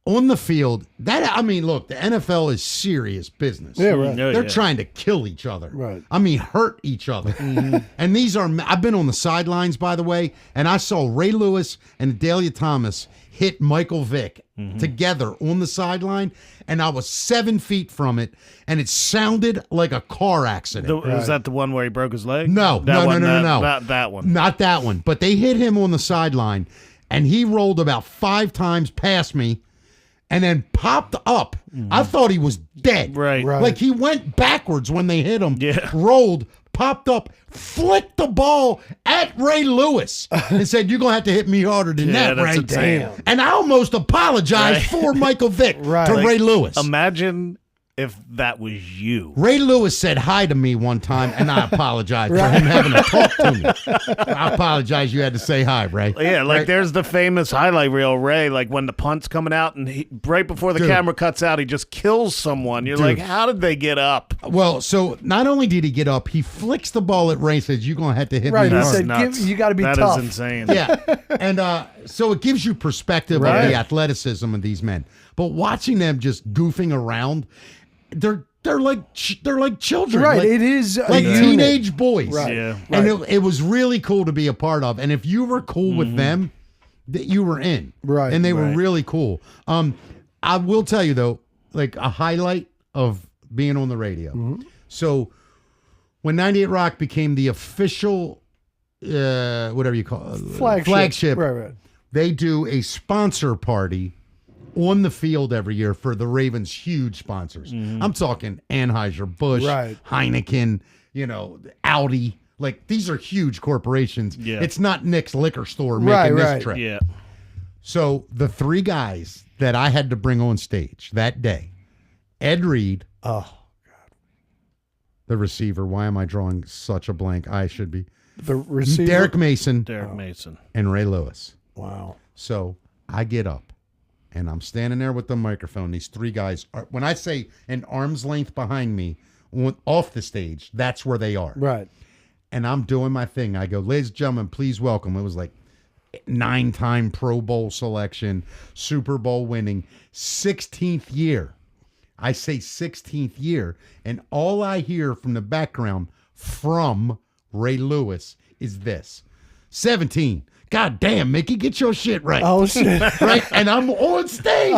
on the field, look, the NFL is serious business. Yeah, right. They're trying to kill each other. Right. Hurt each other. And I've been on the sidelines, by the way, and I saw Ray Lewis and Delia Thomas hit Michael Vick together on the sideline, and I was 7 feet from it, and it sounded like a car accident. Was that the one where he broke his leg? No. Not that one. Not that one. But they hit him on the sideline, and he rolled about 5 times past me, and then popped up. I thought he was dead. Right. Like he went backwards when they hit him, Yeah. rolled, popped up, flicked the ball at Ray Lewis, and said, you're going to have to hit me harder than that, that's Ray. insane. Damn. And I almost apologized for Michael Vick to Ray Lewis. Imagine if that was you. Ray Lewis said hi to me one time, and I apologize for him having to talk to me. I apologize you had to say hi, Ray. Yeah, like there's the famous highlight reel, Ray, like when the punt's coming out and right before the camera cuts out, he just kills someone. You're like, how did they get up? Well, so not only did he get up, he flicks the ball at Ray and says, you're going to have to hit me He hard. said, you got to be tough. That is insane. Yeah. And so it gives you perspective of the athleticism of these men. But watching them just goofing around, they're like children. Right. Like, It is like teenage boys. Right. Yeah. And it was really cool to be a part of. And if you were cool with them, that you were in. Right. And they were really cool. I will tell you though, like a highlight of being on the radio. So when 98 Rock became the official whatever you call it, flagship Right. they do a sponsor party on the field every year for the Ravens' huge sponsors. I'm talking Anheuser-Busch, Right. Heineken, Audi. Like, these are huge corporations. Yeah. It's not Nick's liquor store making this trip. Yeah. So the three guys that I had to bring on stage that day, Ed Reed, Oh, the receiver. Why am I drawing such a blank? I should be. the receiver. Derek Mason Derek Mason. and Ray Lewis. Wow. So I get up and I'm standing there with the microphone. These three guys are, when I say an arm's length behind me off the stage, that's where they are. Right. And I'm doing my thing. I go, ladies and gentlemen, please welcome. It was like 9-time Pro Bowl selection, Super Bowl winning, 16th year. I say 16th year. And all I hear from the background from Ray Lewis is this: 17. God damn, Mickey, get your shit right. Oh, shit. Right? And I'm on stage.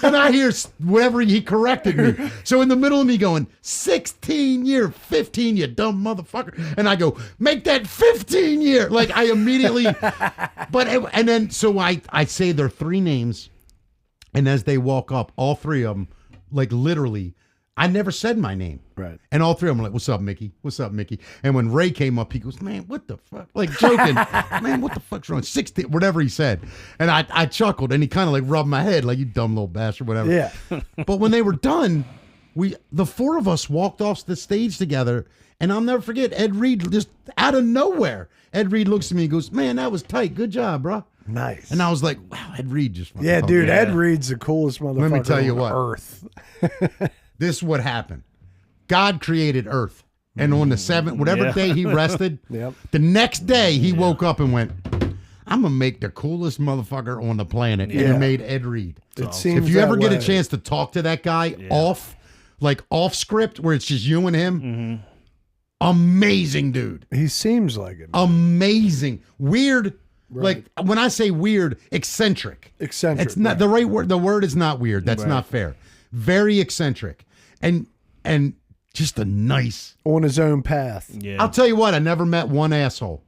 And I hear whatever he corrected me. So in the middle of me going, 16 year, 15, you dumb motherfucker. And I go, make that 15 year. Like, I immediately, and then, so I say their three names. And as they walk up, all three of them, like literally, I never said my name. Right. And all three of them were like, what's up, Mickey? What's up, Mickey? And when Ray came up, he goes, man, what the fuck? Like joking, man, what the fuck's wrong? 16, whatever he said. And I chuckled and he kind of like rubbed my head like, you dumb little bastard, whatever. Yeah. But when they were done, the four of us walked off the stage together. And I'll never forget, Ed Reed, just out of nowhere, Ed Reed looks at me and goes, man, that was tight. Good job, bro. Nice. And I was like, wow, Ed Reed just Yeah, fucking dude, told me. Ed Reed's the coolest motherfucker Let me tell you on what. earth. This is what happened. God created Earth. And on the seventh, whatever day he rested, Yep. the next day he woke up and went, I'm going to make the coolest motherfucker on the planet. And Yeah. he made Ed Reed. It seems If you ever that get a way. chance to talk to that guy off script, where it's just you and him, amazing dude. He seems like it. Amazing. Weird. Like, when I say weird, eccentric. Eccentric, It's not right. the right word. The word is not weird. That's not fair. Very eccentric. And just a nice. On his own path. Yeah. I'll tell you what, I never met one asshole.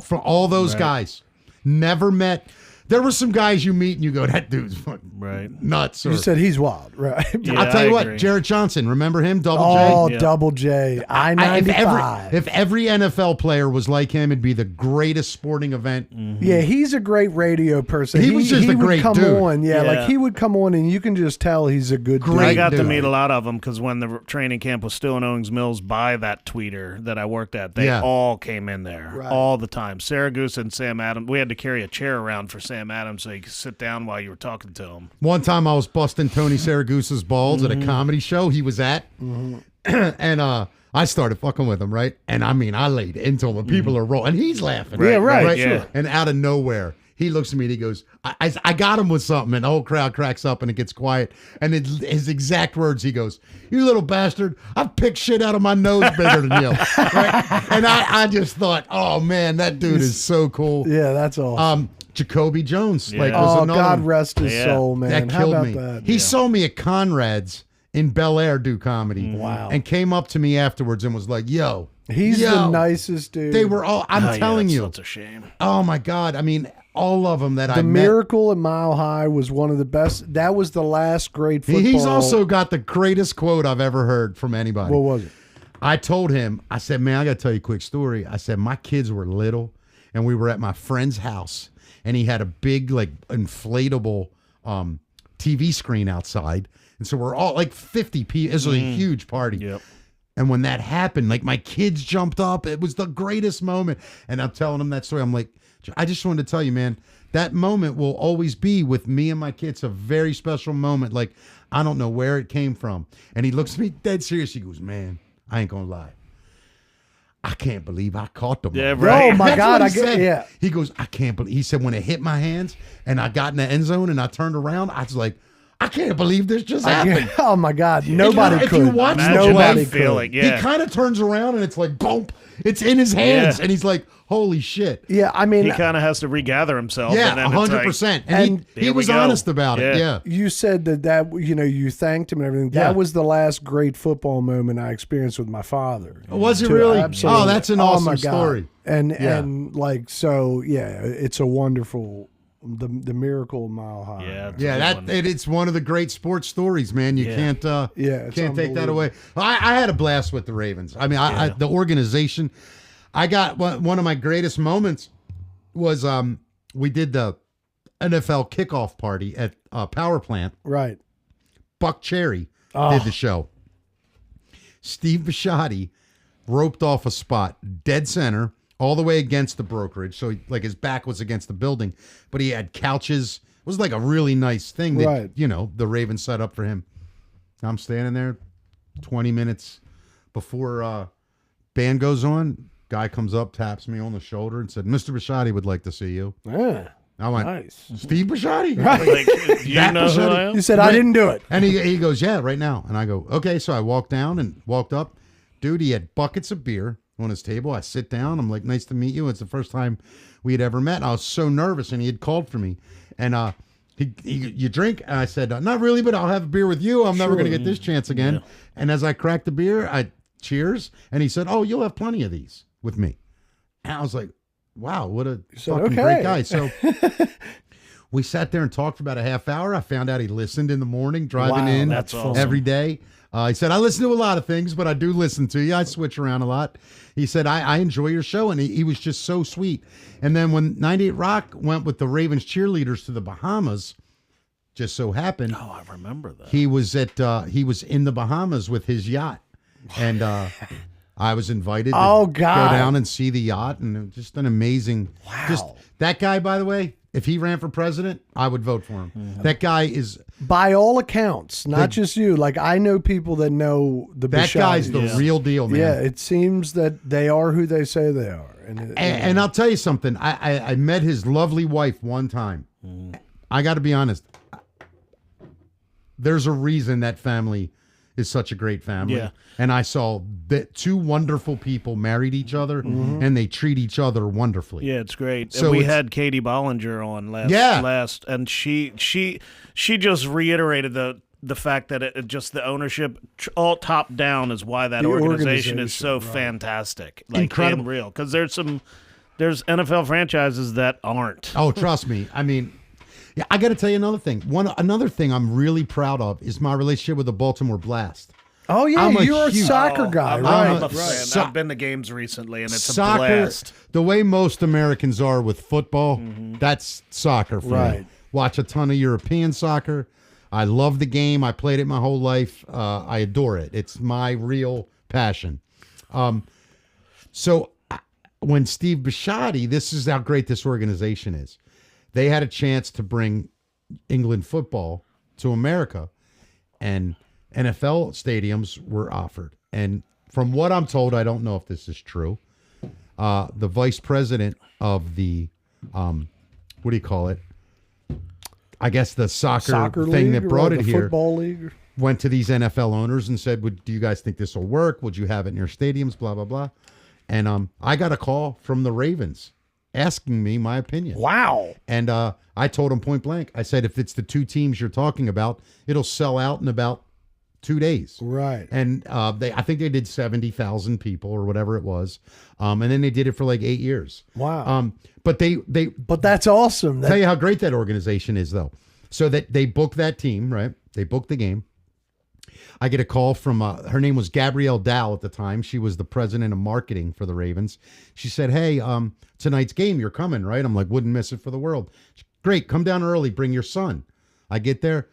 From all those guys. Never met. There were some guys you meet and you go, that dude's fucking nuts. Or, You said he's wild, right? Yeah, I'll tell you I what, agree. Jared Johnson, remember him? Double Oh, J? Yeah. Double J. I-95. If every NFL player was like him, it'd be the greatest sporting event. Yeah, he's a great radio person. He was just a would great come dude. on. Yeah, Yeah. like he would come on and you can just tell he's a good dude. I got to dude. meet a lot of them because when the training camp was still in Owings Mills by that tweeter that I worked at, they all came in there Right. all the time. Saragusa and Sam Adams. We had to carry a chair around for Sam Adams so he could sit down while you were talking to him. One time I was busting Tony Saragusa's balls at a comedy show he was at. And I started fucking with him, right? And I mean, I laid into him and people are rolling. And he's laughing. Yeah, right, sure. And out of nowhere, he looks at me and he goes, I got him with something. And the whole crowd cracks up and it gets quiet. And his exact words, he goes, you little bastard, I've picked shit out of my nose bigger than you. Right? And I just thought, oh, man, that dude is so cool. Yeah, that's awesome. Jacoby Jones. Yeah. Like, was Oh, another God one. rest his Yeah. soul, man. That How killed about me. that? He saw me at Conrad's in Bel Air do comedy. Wow. And came up to me afterwards and was like, yo. He's yo. the nicest dude. They were all, I'm telling you. That's a shame. Oh my God. I mean, all of them that I The met. Miracle at Mile High was one of the best. That was the last great football. He's also got the greatest quote I've ever heard from anybody. What was it? I told him, I said, man, I got to tell you a quick story. I said, my kids were little and we were at my friend's house and he had a big, like, inflatable TV screen outside. And so we're all like 50 people. It was a huge party. Yep. And when that happened, like my kids jumped up. It was the greatest moment. And I'm telling them that story. I'm like, I just wanted to tell you, man, that moment will always be with me and my kids, a very special moment. Like, I don't know where it came from. And he looks at me dead serious. He goes, man, I ain't going to lie. I can't believe I caught them. Yeah, right. Oh, my That's God. what he said. Yeah. He goes, I can't believe. He said, when it hit my hands and I got in the end zone and I turned around, I was like, I can't believe this just happened. Oh, my God. Nobody if could. you watch Imagine Nobody that could. feeling. Yeah. He kind of turns around and it's like, boom, it's in his hands. Yeah. And he's like, holy shit. Yeah, I mean, He kind of has to regather himself. Yeah, and then it's like, 100%. and And he here we was go. honest about it. Yeah. Yeah. you said that you thanked him and everything. That Yeah. was the last great football moment I experienced with my father. Was it Too, really? absolutely. Oh, that's an Oh, awesome my God. story. And Yeah. and like so, yeah, it's a wonderful the Miracle Mile High. Yeah, Yeah, it's one of the great sports stories, man. You can't can't take that away. I had a blast with the Ravens. I mean, I the organization. I got one of my greatest moments was we did the NFL kickoff party at Power Plant. Right. Buck Cherry did the show. Steve Bisciotti roped off a spot dead center all the way against the brokerage. So like his back was against the building, but he had couches. It was like a really nice thing that, the Ravens set up for him. I'm standing there 20 minutes before band goes on. Guy comes up, taps me on the shoulder and said, Mr. Bisciotti would like to see you. Yeah. I went, nice. Steve Bisciotti? Right. Like, you know who I am? You said, I didn't do it. And he goes, yeah, right now. And I go, okay. So I walked down and walked up. Dude, he had buckets of beer on his table. I sit down. I'm like, nice to meet you. It's the first time we had ever met. And I was so nervous, and he had called for me. And you drink? And I said, not really, but I'll have a beer with you. I'm never going to get this chance again. Yeah. And as I cracked the beer, I cheers. And he said, oh, you'll have plenty of these with me. And I was like, wow, what a fucking great guy. So we sat there and talked for about a half hour. I found out he listened in the morning, driving in every day. He said, I listen to a lot of things, but I do listen to you. I switch around a lot. He said, I enjoy your show. And he was just so sweet. And then when 98 Rock went with the Ravens cheerleaders to the Bahamas, just so happened. Oh, I remember that. He was in the Bahamas with his yacht. And I was invited to go down and see the yacht. And it was just an amazing. Wow. Just that guy, by the way, if he ran for president, I would vote for him. Mm-hmm. That guy is, by all accounts, not just you. Like, I know people that know the that guy's the real deal, man. Yeah, it seems that they are who they say they are. And I'll tell you something. I met his lovely wife one time. I got to be honest. There's a reason that family is such a great family. Yeah. And I saw that two wonderful people married each other, and they treat each other wonderfully. Yeah, it's great. So and we had Katie Bollinger on last, and she just reiterated the fact that it just the ownership all top down is why that organization is so fantastic, like incredible, real. Because there's NFL franchises that aren't. Oh, trust me. I mean. Yeah, I got to tell you another thing. Another thing I'm really proud of is my relationship with the Baltimore Blast. Oh, yeah, you're a soccer guy, right? I'm a fan. I've been to games recently, and it's a blast. The way most Americans are with football, that's soccer for me. Watch a ton of European soccer. I love the game. I played it my whole life. I adore it. It's my real passion. So when Steve Bisciotti, this is how great this organization is. They had a chance to bring England football to America, and NFL stadiums were offered. And from what I'm told, I don't know if this is true, the vice president of the, what do you call it? I guess the soccer thing that brought it here, football league, went to these NFL owners and said, do you guys think this will work? Would you have it in your stadiums? Blah, blah, blah. And I got a call from the Ravens asking me my opinion. Wow. And I told him point blank, I said, if it's the two teams you're talking about, it'll sell out in about 2 days. Right. And I think they did 70,000 people or whatever it was. And then they did it for like 8 years. Wow. But but that's awesome. Tell you how great that organization is, though. So that they booked that team, right? They booked the game. I get a call from, her name was Gabrielle Dow at the time. She was the president of marketing for the Ravens. She said, hey, tonight's game, you're coming, right? I'm like, wouldn't miss it for the world. Great, come down early, bring your son. I get there.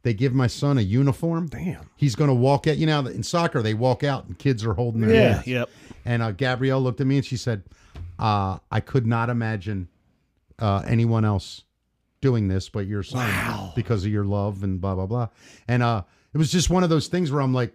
They give my son a uniform. Damn. He's going to walk out. You know, in soccer, they walk out and kids are holding their hands. Yep. And Gabrielle looked at me and she said, I could not imagine anyone else doing this but your son because of your love and blah, blah, blah. And it was just one of those things where I'm like,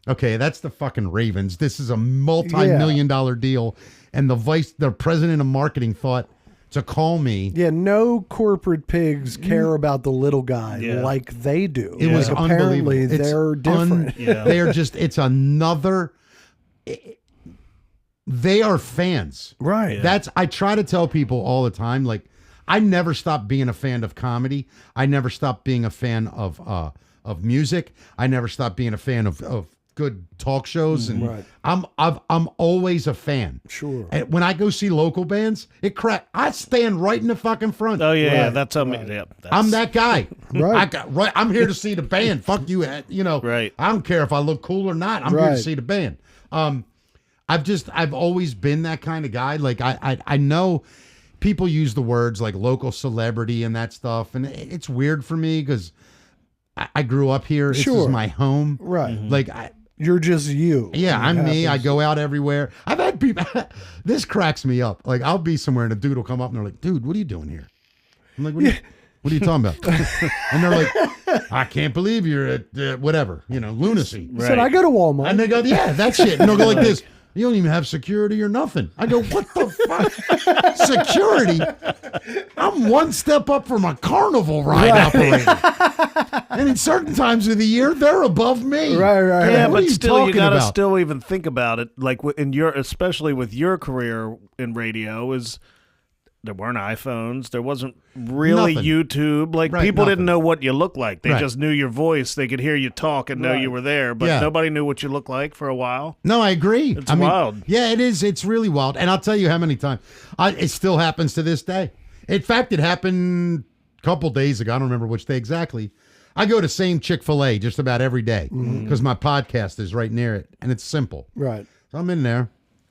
okay, that's the fucking Ravens. This is a multi-million-dollar deal. And the president of marketing thought to call me. Yeah, no corporate pigs care about the little guy like they do. It was apparently unbelievable. They're different. They're just, it's another, they are fans. Right. I try to tell people all the time, like, I never stopped being a fan of comedy. I never stopped being a fan of music. I never stopped being a fan of good talk shows, and I'm always a fan. Sure. And when I go see local bands, I stand right in the fucking front. Oh yeah, that's I'm that guy. I'm here to see the band. Fuck you, Right. I don't care if I look cool or not. I'm here to see the band. I've always been that kind of guy. Like I know people use the words like local celebrity and that stuff, and it's weird for me because I grew up here. This is my home. Right. Like you're just you. Yeah, I'm me. I go out everywhere. I've had people. This cracks me up. Like I'll be somewhere and a dude will come up and they're like, "Dude, what are you doing here?" I'm like, "What are you talking about?" And they're like, "I can't believe you're at whatever, lunacy." Right. Said I go to Walmart. And they go, "Yeah, that shit." And they'll go like this. You don't even have security or nothing. I go, what the fuck? Security? I'm one step up from a carnival ride operator. And in certain times of the year, they're above me. Right. Yeah, but still, you gotta still even think about it. Like especially with your career in radio, there weren't iPhones. There wasn't really YouTube. Like people didn't know what you looked like. They just knew your voice. They could hear you talk and know you were there. But nobody knew what you looked like for a while. No, I agree. It's wild. Yeah, it is. It's really wild. And I'll tell you how many times. It still happens to this day. In fact, it happened a couple days ago. I don't remember which day exactly. I go to same Chick-fil-A just about every day because my podcast is right near it. And it's simple. Right. So I'm in there.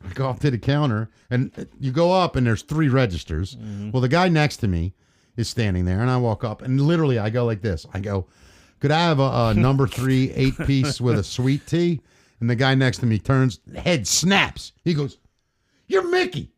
I go up to the counter, and you go up, and there's 3 registers. Well, the guy next to me is standing there, and I walk up, and literally I go like this. I go, could I have a number 3 8-piece with a sweet tea? And the guy next to me turns, head snaps. He goes, "You're Mickey."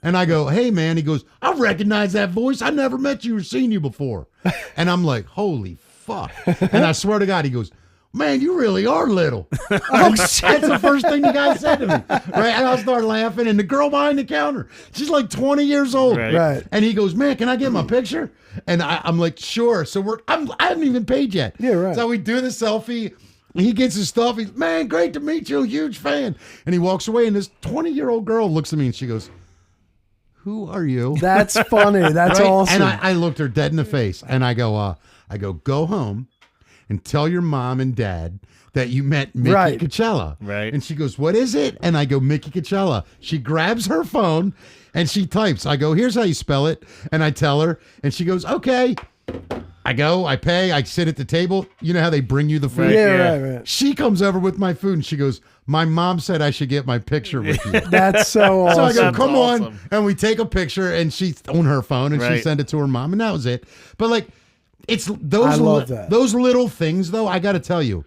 And I go, "Hey, man." He goes, "I recognize that voice. I never met you or seen you before." And I'm like, holy fuck. And I swear to God, he goes, "Man, you really are little." That's the first thing the guy said to me. Right? And I start laughing, and the girl behind the counter, she's like 20 years old. Right. And he goes, "Man, can I get my picture?" And I'm like, "Sure." So I haven't even paid yet. Yeah, right. So we do the selfie. He gets his stuff. He's, "Man, great to meet you. Huge fan." And he walks away, and this 20-year-old girl looks at me, and she goes, "Who are you?" That's funny. That's awesome. And I looked her dead in the face, and I go, "Go home and tell your mom and dad that you met Mickey Cucchiella." Right. And she goes, "What is it?" And I go, "Mickey Cucchiella." She grabs her phone and she types. I go, "Here's how you spell it." And I tell her, and she goes, "Okay." I go, I pay, I sit at the table. You know how they bring you the food? Right. She comes over with my food and she goes, "My mom said I should get my picture with you." That's so awesome. So I go, "Come on." And we take a picture, and she's on her phone, and she sent it to her mom, and that was it. But like, it's those those little things, though. I got to tell you,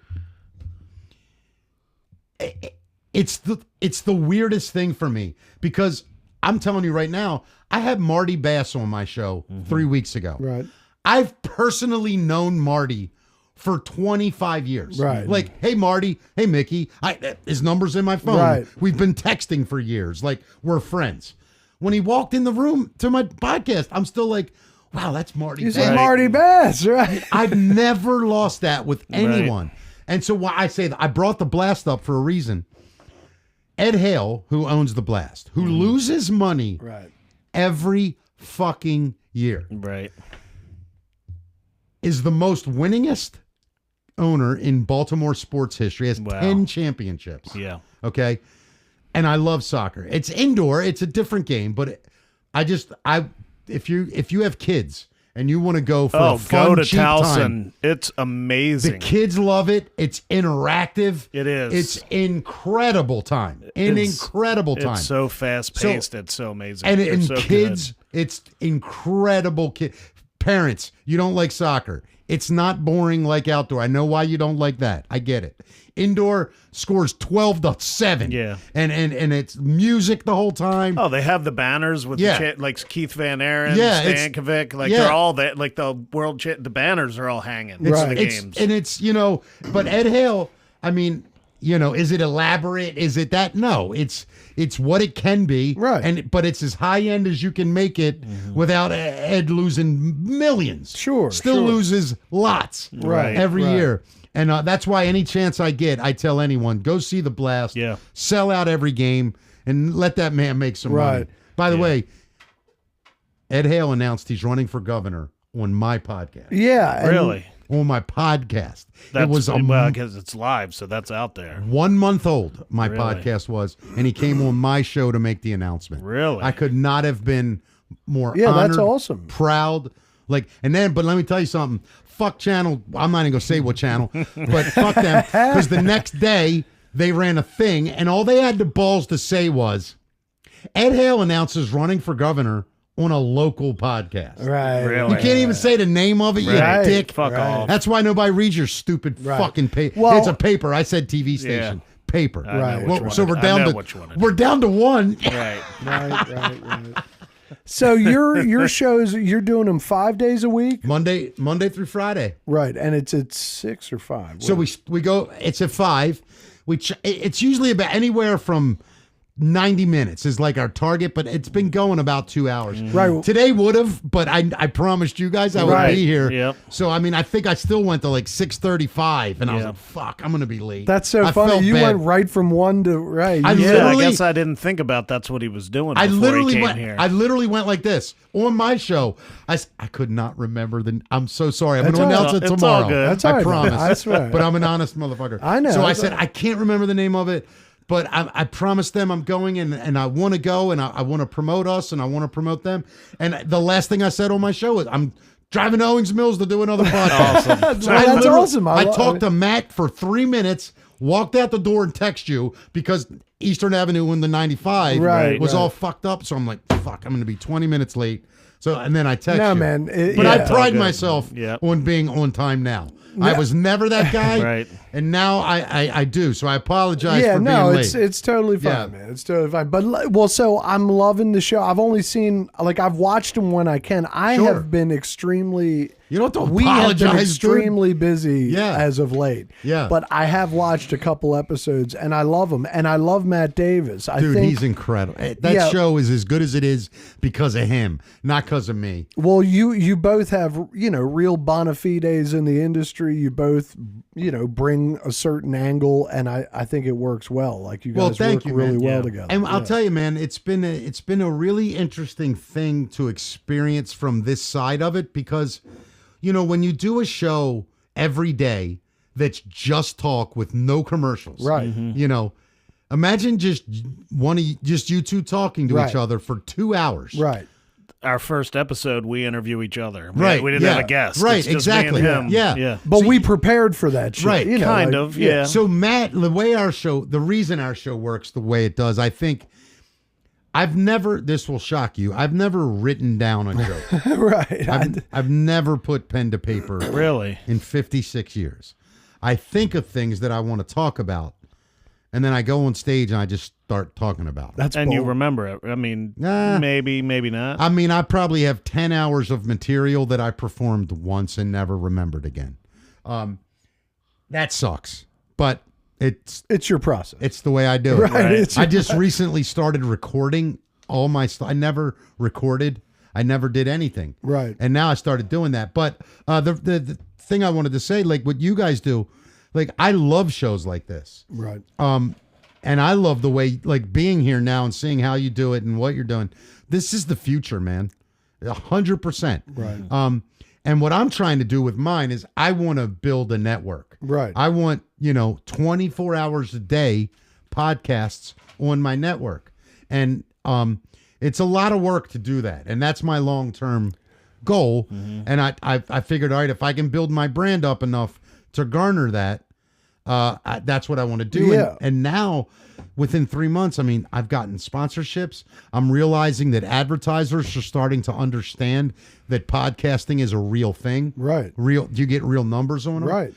it's the weirdest thing for me, because I'm telling you right now, I had Marty Bass on my show 3 weeks ago. Right. I've personally known Marty for 25 years. Right. Like, "Hey, Marty. Hey, Mickey." His number's in my phone. Right. We've been texting for years. Like, we're friends. When he walked in the room to my podcast, I'm still like, wow, that's Marty Bass. You say Marty Bass, right? I've never lost that with anyone. Right. And so why I say that, I brought the Blast up for a reason. Ed Hale, who owns the Blast, who loses money every fucking year. Right. Is the most winningest owner in Baltimore sports history. Has 10 championships. Yeah. Okay. And I love soccer. It's indoor. It's a different game, but if you have kids and you want to go for a fun, go to cheap Towson. Time, it's amazing. The kids love it. It's interactive. It is. It's incredible time. Incredible time. It's so fast paced. It's so amazing. And in so kids, good. it's incredible. Parents, you don't like soccer. It's not boring like outdoor. I know why you don't like that. I get it. Indoor scores 12-7. Yeah. And it's music the whole time. Oh, they have the banners with like Keith Van Aaron, Stankovic, they're all that, like the the banners are all hanging for the games. And it's, but Ed Hale, I mean, is it elaborate? Is it that? No, it's what it can be. Right. But it's as high end as you can make it without Ed losing millions. Sure. Still loses lots. Right. Every year. And that's why any chance I get, I tell anyone, go see the Blast. Yeah. Sell out every game and let that man make some money. By the way, Ed Hale announced he's running for governor on my podcast. Yeah. Really? on my podcast. That's, it was because it's live, so that's out there. 1 month old, my Really? podcast was, and he came on my show to make the announcement. Really? I could not have been more Yeah, honored, that's awesome. proud. But let me tell you something. Fuck channel. I'm not even going to say what channel, but fuck them. Because the next day, they ran a thing, and all they had the balls to say was, Ed Hale announces running for governor on a local podcast. Right. Really? You can't even say the name of it, you Right. dick. Fuck off. That's why nobody reads your stupid fucking paper. Well- It's a paper. I said TV station. Paper. I know Right. which Well, one so it- we're I down know to which one it we're down to one. Right. Right. So your shows, you're doing them 5 days a week, Monday through Friday. right? And it's at 6 or 5. So we go. It's at 5. It's usually about anywhere from 90 minutes is like our target, but it's been going about 2 hours. Right. Today would have, but I promised you guys I would Right. be here. Yep. So I mean, I think I still went to like 6:35, and I was Yep. like, "Fuck, I'm gonna be late." That's so I funny. felt You bad. went right from 1 to right. I You- Yeah, Literally- I guess I didn't think about that's what he was doing I before literally he came went. here. I literally went like this on my show. I could not remember the. I'm so sorry. I'm That's going to all announce it right. It's tomorrow. all good. That's all I right, promise. man. I swear. But I'm an honest motherfucker. I know. So I That's said all right. I can't remember the name of it, but I promised them I'm going and I want to go and I want to promote us and I want to promote them. And the last thing I said on my show is I'm driving to Owings Mills to do another podcast. Awesome. Well, that's awesome. I talked to Matt for 3 minutes, walked out the door and text you because Eastern Avenue in the 95 Right, was right. all fucked up. So I'm like, fuck, I'm going to be 20 minutes late. So, and then I text No, you. man. But Yeah. I It's all pride good. myself Yep. on being on time now. I was never that guy. Right. And now I do. So I apologize Yeah, for no, being late. it's totally fine, Yeah. man. It's totally fine. But well, so I'm loving the show. I've only seen I've watched them when I can. I Sure. have been extremely. You don't have to We have been apologize, dude. extremely busy Yeah. as of late. Yeah. But I have watched a couple episodes and I love them. And I love Matt Davis. I Dude, think he's incredible. That Yeah. show is as good as it is because of him, not because of me. well, you both have, real bona fides in the industry. You both, bring a certain angle, and I think it works well. Like you guys thank work you, really man. well Yeah. together. And I'll Yeah. tell you, man, it's been a really interesting thing to experience from this side of it because, when you do a show every day that's just talk with no commercials, Right. Imagine just you two talking to Right. each other for 2 hours, Right. Our first episode, we interview each other. Right, We didn't yeah. have a guest. Right, It's just me and exactly. him. Yeah. Yeah. But So we prepared for that shit. Right, Kind of, yeah. So Matt, the reason our show works the way it does, I think this will shock you. I've never written down a joke. Right. I've never put pen to paper Really? in 56 years. I think of things that I want to talk about, and then I go on stage and I just start talking about it. That's And you bold. remember it. I mean, Nah. maybe not. I mean, I probably have 10 hours of material that I performed once and never remembered again. That sucks, but it's your process. It's the way I do it. Right, it's I your- just recently started recording all my stuff. I never recorded. I never did anything. Right. And now I started doing that. But the thing I wanted to say, like what you guys do, like I love shows like this. Right. And I love the way, like being here now and seeing how you do it and what you're doing. This is the future, man. 100%. Right. And what I'm trying to do with mine is I want to build a network. Right. I want, 24 hours a day podcasts on my network. And it's a lot of work to do that. And that's my long-term goal. Mm-hmm. And I figured, all right, if I can build my brand up enough to garner that, that's what I want to do. Yeah. And now within 3 months, I mean, I've gotten sponsorships. I'm realizing that advertisers are starting to understand that podcasting is a real thing. Right. You get real numbers on it. Right.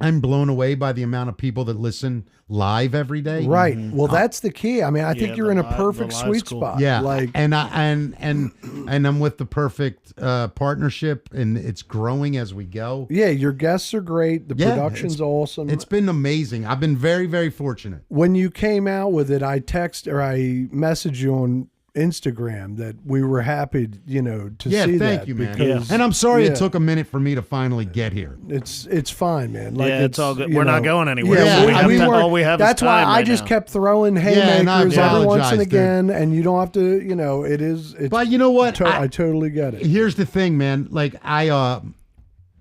I'm blown away by the amount of people that listen live every day. Right. Well, that's the key. I mean, I think Yeah, you're the in a live- perfect the live's sweet cool. spot. Yeah. Like, and I'm with the perfect partnership, and it's growing as we go. yeah, your guests are great. The Yeah, production's awesome. It's been amazing. I've been very, very fortunate. When you came out with it, I messaged you on Instagram that we were happy, to Yeah, see thank that. you, man. because And I'm sorry yeah. it took a minute for me to finally get here. It's fine, man. Like, Yeah, it's all good. you We're not know, going anywhere. Yeah, we I mean, weren't- all we have is That's why time I right just now. kept throwing and I haymakers every once apologize, and dude. again, and you don't have to. It's But you know what? I totally get it. Here's the thing, man. Like I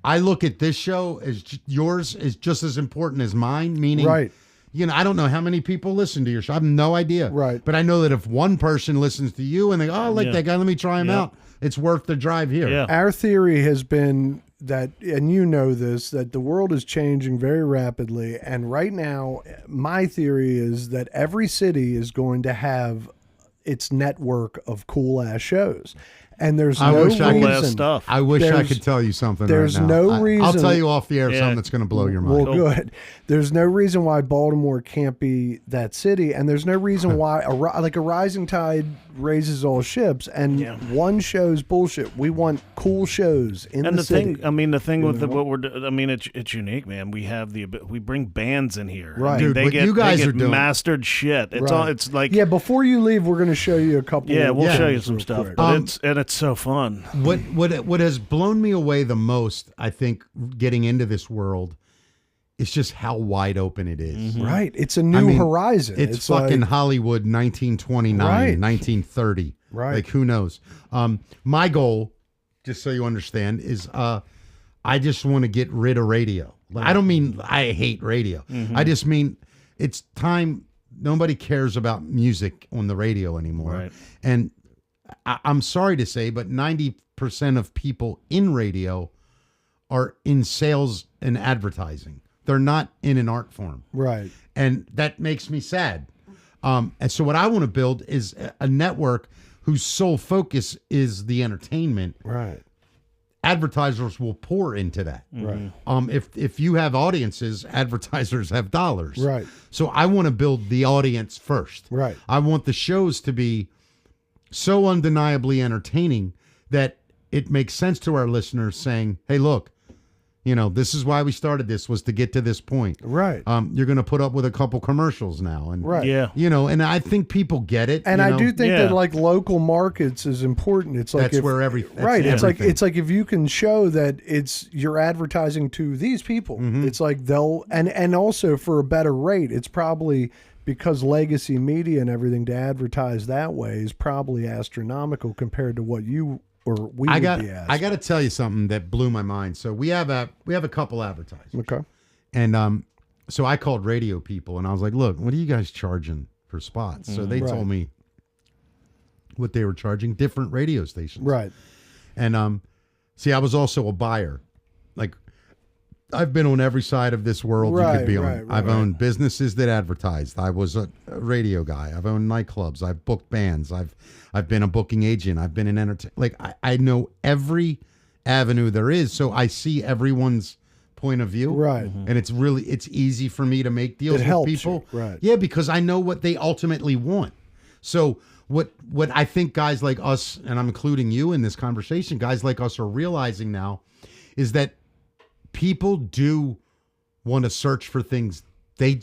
I look at this show as yours is just as important as mine, meaning, right. I don't know how many people listen to your show. I have no idea. Right. But I know that if one person listens to you and they go, I like that guy, let me try him out, it's worth the drive here. Yeah. Our theory has been that, and you know this, that the world is changing very rapidly. And right now, my theory is that every city is going to have its network of cool-ass shows. And there's no reason. Stuff. I wish I could tell you something. There's right now. no reason. I'll tell you off the air something that's going to blow your mind. Well, good. There's no reason why Baltimore can't be that city, and there's no reason why a rising tide raises all ships. And one show's bullshit. We want cool shows in the city. The thing with what we're, it's unique, man. We bring bands in here. Right, dude. You guys are doing mastered shit. It's all. It's like Before you leave, we're going to show you a couple. We'll show you some stuff. But it's so fun. What has blown me away the most, I think, getting into this world, is just how wide open it is. Mm-hmm. Right. It's a new horizon. It's fucking like Hollywood 1929, 1930. Right. Like, who knows? My goal, just so you understand, is I just want to get rid of radio. I don't mean I hate radio. Mm-hmm. I just mean it's time. Nobody cares about music on the radio anymore. Right. And I'm sorry to say, but 90% of people in radio are in sales and advertising. They're not in an art form. Right. And that makes me sad. And so what I want to build is a network whose sole focus is the entertainment. Right. Advertisers will pour into that. Right. If you have audiences, advertisers have dollars. Right. So I want to build the audience first. Right. I want the shows to be so undeniably entertaining that it makes sense to our listeners, saying, hey, look, this is why we started this, was to get to this point. Right. You're going to put up with a couple commercials now. And, right. Yeah. And I think people get it. And I do think that like local markets is important. It's like that's where everything. Right. Everything. It's like if you can show that you're advertising to these people, it's like they'll, and also for a better rate, it's probably, because legacy media and everything to advertise that way is probably astronomical compared to what you or we would be asking. I got to tell you something that blew my mind. So we have a couple advertisers. Okay. And so I called radio people and I was like, look, what are you guys charging for spots? So they told me what they were charging, different radio stations. Right. And see, I was also a buyer. Like, I've been on every side of this world you could be on. I've owned businesses that advertised. I was a radio guy. I've owned nightclubs. I've booked bands. I've been a booking agent. I've been an entertainer. Like, I know every avenue there is, so I see everyone's point of view. Right. And it's easy for me to make deals with people. You. Right. Yeah, because I know what they ultimately want. So what I think guys like us, and I'm including you in this conversation, guys like us are realizing now is that people do want to search for things they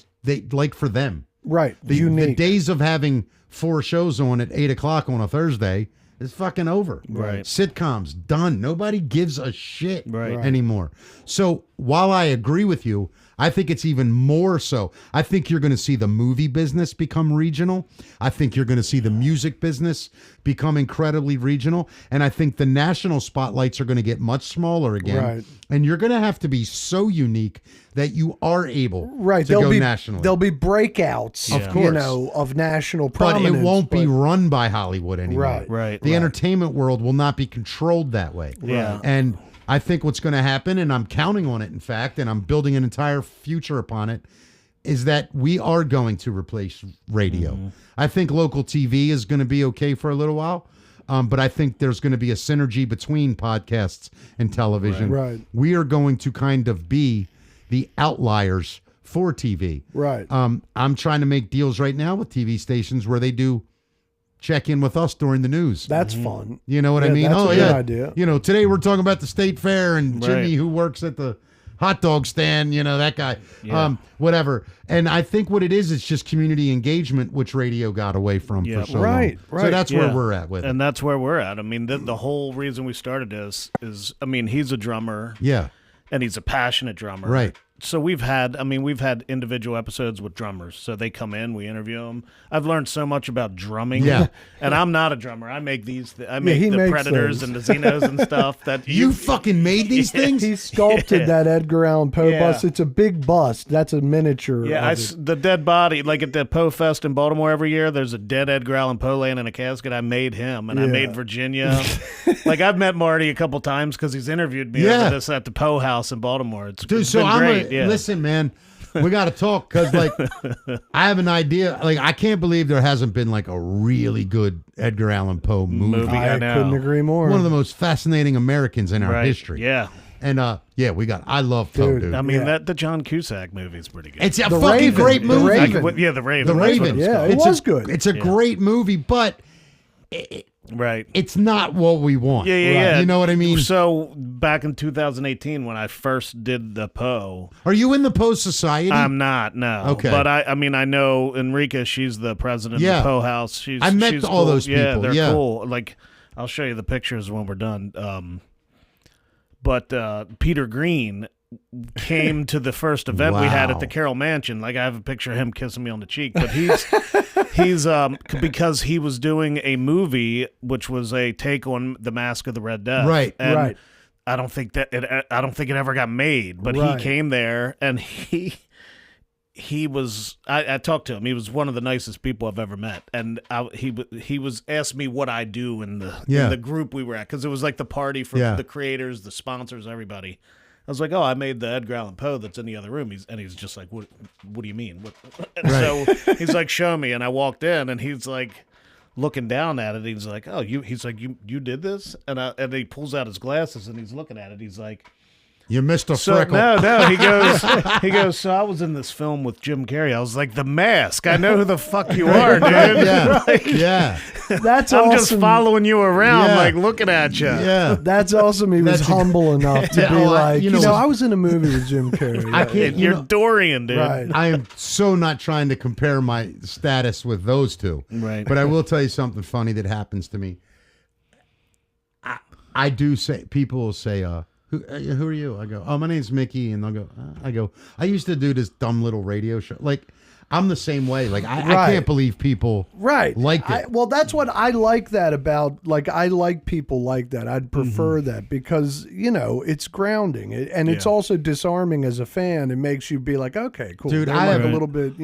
like for them. Right. The days of having 4 shows on at 8:00 on a Thursday is fucking over. Right. Sitcoms done. Nobody gives a shit right. anymore. So while I agree with you, I think it's even more so. I think you're going to see the movie business become regional. I think you're going to see the music business become incredibly regional. And I think the national spotlights are going to get much smaller again. Right. And you're going to have to be so unique that you are able to go nationally. There'll be breakouts, of course, of national prominence. But it won't be run by Hollywood anymore. Right. The entertainment world will not be controlled that way. Yeah. And I think what's going to happen, and I'm counting on it, in fact, and I'm building an entire future upon it, is that we are going to replace radio. Mm-hmm. I think local TV is going to be okay for a little while, but I think there's going to be a synergy between podcasts and television. Right. We are going to kind of be the outliers for TV. Right. I'm trying to make deals right now with TV stations where they do check in with us during the news. That's fun. You know what I mean? That's a good idea. Today we're talking about the state fair and Jimmy who works at the hot dog stand, that guy, whatever. And I think what it is, it's just community engagement, which radio got away from for so long. Right. So that's where we're at with it. And that's where we're at. I mean, the whole reason we started this is, he's a drummer. Yeah. And he's a passionate drummer. Right. So we've had individual episodes with drummers. So they come in, we interview them. I've learned so much about drumming. Yeah. And I'm not a drummer. I make the Predators and the Xenos and stuff. That you fucking made these things? He sculpted that Edgar Allan Poe bust. It's a big bust. That's a miniature. Yeah, the dead body, like at the Poe Fest in Baltimore every year, there's a dead Edgar Allan Poe laying in a casket. I made him, and I made Virginia. Like, I've met Marty a couple times because he's interviewed me over this at the Poe House in Baltimore. It's been great. Listen, man, we got to talk because, like, I have an idea. Like, I can't believe there hasn't been, like, a really good Edgar Allan Poe movie. I couldn't agree more. One of the most fascinating Americans in our history. Yeah. And, I love Poe, dude. I mean, the John Cusack movie is pretty good. It's a fucking great movie. The Raven. The Raven. Yeah, it was good. It's a great movie, but... It's not what we want. Yeah. You know what I mean? So back in 2018, when I first did the Poe, are you in the Poe Society? I'm not. No. Okay. But I know Enrica. She's the president of the Poe House. I met all those people. Yeah, they're cool. Like, I'll show you the pictures when we're done. But Peter Green came to the first event we had at the Carroll Mansion. Like, I have a picture of him kissing me on the cheek, but he's because he was doing a movie which was a take on The Mask of the Red Death. Right. I don't think it ever got made, but he came there and he was. I talked to him. He was one of the nicest people I've ever met, and he was asked me what I do in the group we were at, because it was like the party for the creators, the sponsors, everybody. I was like, I made the Edgar Allan Poe that's in the other room. He's just like, what do you mean? So he's like, show me. And I walked in, and he's like looking down at it. He's like, you did this? And he pulls out his glasses, and he's looking at it. He's like, you missed a freckle. No. He goes, so I was in this film with Jim Carrey. I was like, The Mask. I know who the fuck you are, dude. Yeah. That's I'm awesome. just following you around, like looking at you. Yeah. That's awesome. He was humble enough to be like, I was in a movie with Jim Carrey. I can't. You're Dorian, dude. Right. I am so not trying to compare my status with those two. Right. But I will tell you something funny that happens to me. I do say, people will say, who are you? I go, my name's Mickey. And they'll go, I used to do this dumb little radio show. Like, I'm the same way. Like, I can't believe people liked it. Well, that's what I like that about. Like, I like people like that. I'd prefer that because, it's grounding. And it's also disarming as a fan. It makes you be like, okay, cool. Dude, I have a little bit,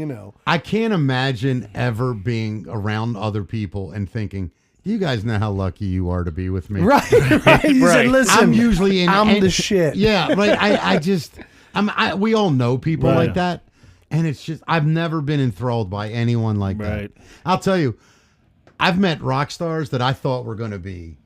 I can't imagine ever being around other people and thinking, you guys know how lucky you are to be with me. Right. You said, listen, I'm usually I'm the shit. Yeah, right. We all know people like that. And it's just, I've never been enthralled by anyone like that. I'll tell you, I've met rock stars that I thought were going to be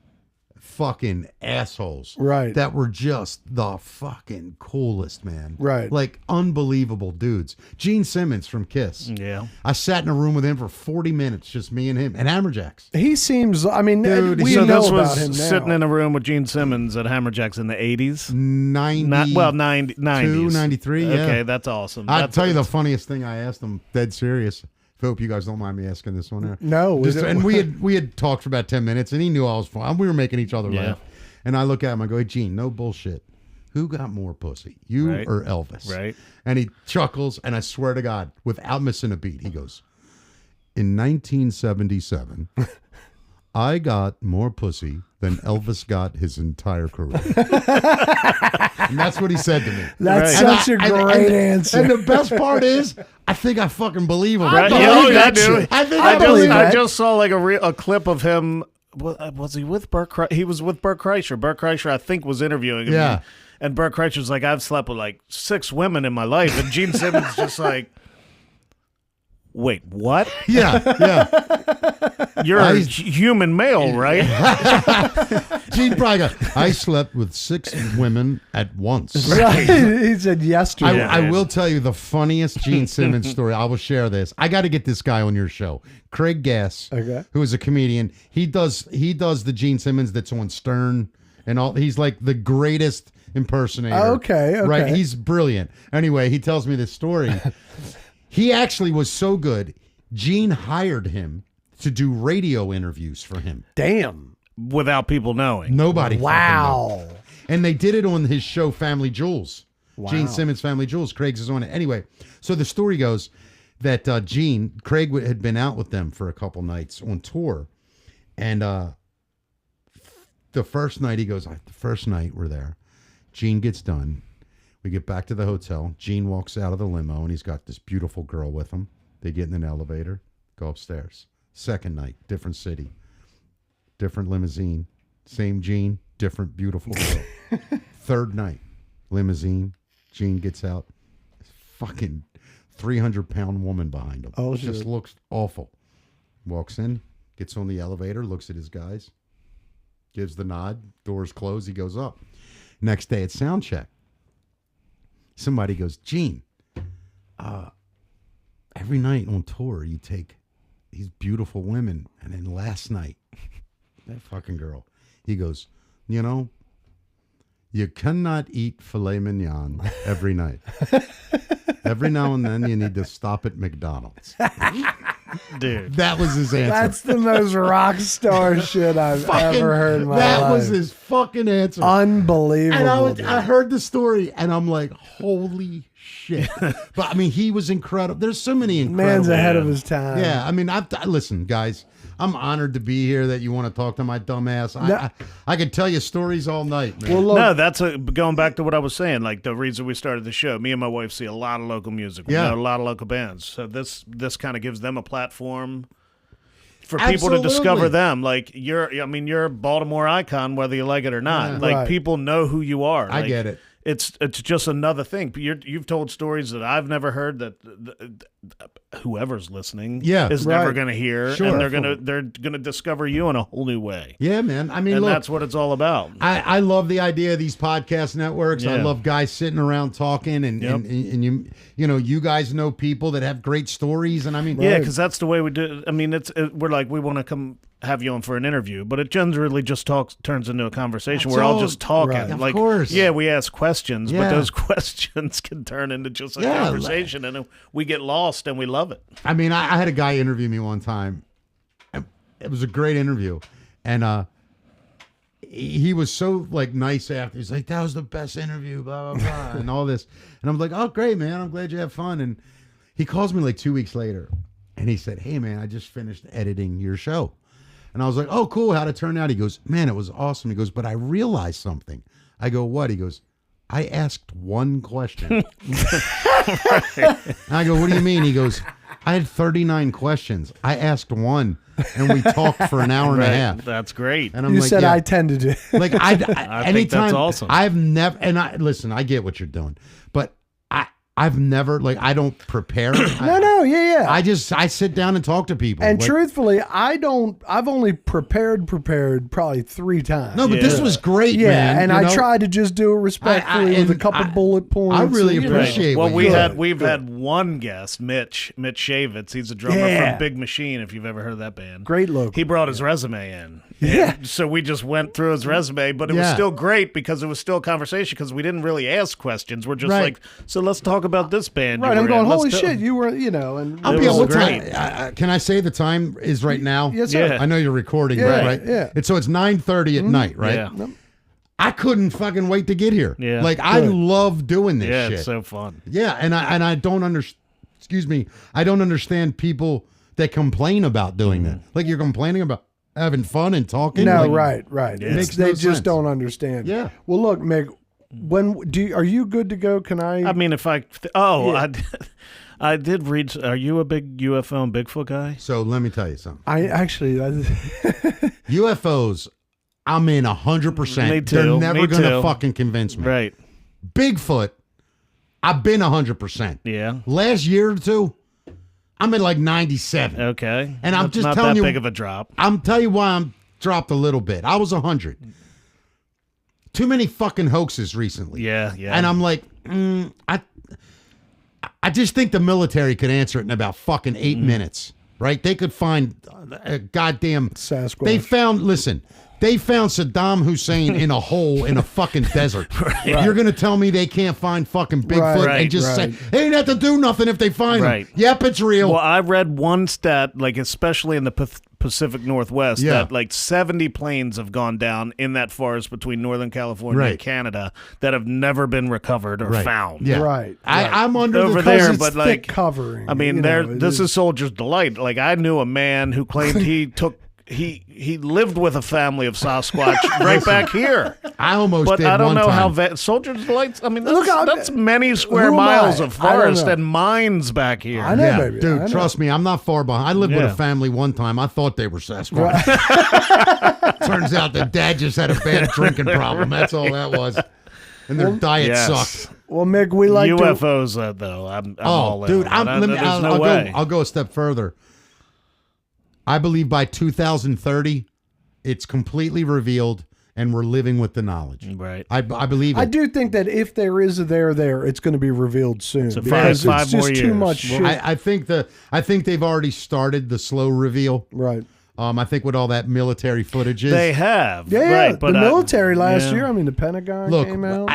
fucking assholes. Right. That were just the fucking coolest, man. Right. Like unbelievable dudes. Gene Simmons from Kiss. Yeah. I sat in a room with him for 40 minutes, just me and him, and Hammerjacks. He seems, Dude, we so know this about was him now. sitting in a room with Gene Simmons at Hammerjacks in the 80s? 90s. 93, yeah. Okay, that's awesome. I'll tell you the funniest thing I asked him, dead serious. I hope you guys don't mind me asking this one. No. We had talked for about 10 minutes, and he knew I was fine. We were making each other laugh. And I look at him, I go, hey, Gene, no bullshit. Who got more pussy, you or Elvis? Right. And he chuckles, and I swear to God, without missing a beat, he goes, in 1977, I got more pussy than Elvis got his entire career. And that's what he said to me. That's such a great answer. And the best part is, I think I fucking believe him. Right. I just saw like a clip of him. Was he with Bert Kreischer? He was with Bert Kreischer. Bert Kreischer, I think, was interviewing him. Yeah. And Bert Kreischer's like, I've slept with like 6 women in my life. And Gene Simmons just like, wait, what? Yeah. You're a human male, right? Gene probably got, I slept with 6 women at once. Right. He said yesterday. I will tell you the funniest Gene Simmons story. I will share this. I got to get this guy on your show. Craig Gass, who is a comedian. He does the Gene Simmons that's on Stern and all. He's like the greatest impersonator. Okay. Right. He's brilliant. Anyway, he tells me this story. He actually was so good, Gene hired him to do radio interviews for him. Damn. Without people knowing. Nobody. Wow. And they did it on his show, Family Jewels, Wow. Gene Simmons' Family Jewels. Craig's is on it. Anyway, so the story goes that Craig had been out with them for a couple nights on tour. And the first night, he goes, the first night we're there, Gene gets done. We get back to the hotel. Gene walks out of the limo, and he's got this beautiful girl with him. They get in an elevator, go upstairs. Second night, different city, different limousine, same Gene, different beautiful girl. Third night, limousine, Gene gets out, fucking 300-pound woman behind him. Oh, just shit. looks awful. Walks in, gets on the elevator, looks at his guys, gives the nod, doors close, he goes up. Next day at sound check, somebody goes, Gene, every night on tour you take these beautiful women, and then last night, that fucking girl, he goes, you cannot eat filet mignon every night. Every now and then you need to stop at McDonald's. Dude. That was his answer. That's the most rock star shit I've ever heard in my life. That was his fucking answer. Unbelievable. And I heard the story, and I'm like, holy shit. But, I mean, he was incredible. There's so many incredible. Man's ahead of his time. Yeah, I mean, listen, guys. I'm honored to be here that you want to talk to my dumb ass. I could tell you stories all night, man. Well, look, no, that's going back to what I was saying. Like the reason we started the show, me and my wife see a lot of local music. We know a lot of local bands. So this kind of gives them a platform for people to discover them. Like you're a Baltimore icon, whether you like it or not. Yeah. Like people know who you are. I get it. It's just another thing. You've told stories that I've never heard that whoever's listening is never going to hear, and they're gonna discover you in a whole new way. Yeah, man. I mean, and look, that's what it's all about. I love the idea of these podcast networks. Yeah. I love guys sitting around talking, and you guys know people that have great stories, and I mean, yeah, because that's the way we do. I mean, we're like we want to come have you on for an interview, but it generally just turns into a conversation. We're all just talking. Right. Like, of course. Yeah, we ask questions, but those questions can turn into just a conversation, and we get lost, and we love it. I mean, I had a guy interview me one time. It was a great interview, and he was so like nice after. He's like, "That was the best interview," blah blah blah, and all this. And I'm like, "Oh, great, man! I'm glad you have fun." And he calls me like 2 weeks later, and he said, "Hey, man, I just finished editing your show." And I was like, "Oh, cool. How'd it turn out?" He goes, "Man, it was awesome." He goes, "But I realized something." I go, "What?" He goes, "I asked one question." I go, "What do you mean?" He goes, "I had 39 questions. I asked one, and we talked for an hour and a half." That's great. And I'm you like, said yeah. I tended to. Like I anytime, think that's awesome. I've never, listen, I get what you're doing, but I've never, like, I don't prepare. Yeah. I sit down and talk to people. And like, truthfully, I've only prepared probably 3 times. No, but this was great, yeah, man. and I tried to just do it respectfully with a couple bullet points. I really appreciate Well, what we've had one guest, Mitch Shavitz. He's a drummer from Big Machine, if you've ever heard of that band. Great local. He brought his resume in. Yeah. And so we just went through his resume, but it was still great because it was still a conversation because we didn't really ask questions. We're just like, so let's talk about this band. Right, I'm going, holy shit, you were, and I'll be able to. Can I say the time is right now? Yes, sir. Yeah. I know you're recording, right? Yeah. And so it's 9:30 at night, right? Yeah. I couldn't fucking wait to get here. Yeah. Like, I love doing this shit. It's so fun. Yeah, and I don't I don't understand people that complain about doing that. Like, you're complaining about having fun and talking. No, like, right. It makes They no just sense. don't understand. Yeah. Well, look, Mick, are you good to go? Can I? I mean, I did read. Are you a big UFO and Bigfoot guy? So let me tell you something. UFOs, I'm in 100%. Me too. They're never Me going to too. fucking convince me. Right. Bigfoot, I've been 100%. Yeah. Last year or two, I'm at like 97. Okay. And I'm That's just not telling that you, big of a drop. I'm telling you why I'm dropped a little bit. I was 100. Too many fucking hoaxes recently. Yeah. And I'm like, I just think the military could answer it in about fucking 8 minutes, right? They could find a goddamn Sasquatch. They found, listen, They found Saddam Hussein in a hole in a fucking desert. Right. You're going to tell me they can't find fucking Bigfoot and just say, they ain't have to do nothing if they find him. Yep, it's real. Well, I read one stat, like especially in the Pacific Northwest, that like 70 planes have gone down in that forest between Northern California and Canada that have never been recovered or found. Yeah. Right. I'm under over there, but like covering. I mean, this is Soldier's Delight. Like I knew a man who claimed he took. He lived with a family of Sasquatch right back here. I almost but did I don't one know time. how Soldier's Delights. I mean, that's many square miles of forest and mines back here. I know, baby. Dude, trust me, I'm not far behind. I lived with a family one time. I thought they were Sasquatch. Turns out that dad just had a bad drinking problem. That's all that was. And their diet sucked. Well, Mick, we like UFOs, though. I'm all dude, in. I'll go a step further. I believe by 2030, it's completely revealed, and we're living with the knowledge. Right. I believe it. I do think that if there is a there, it's going to be revealed soon. So because five it's more just years. too much shit. I think they've already started the slow reveal. Right. I think with all that military footage is. They have. Yeah, right, but the military last year, I mean, the Pentagon Look, came out.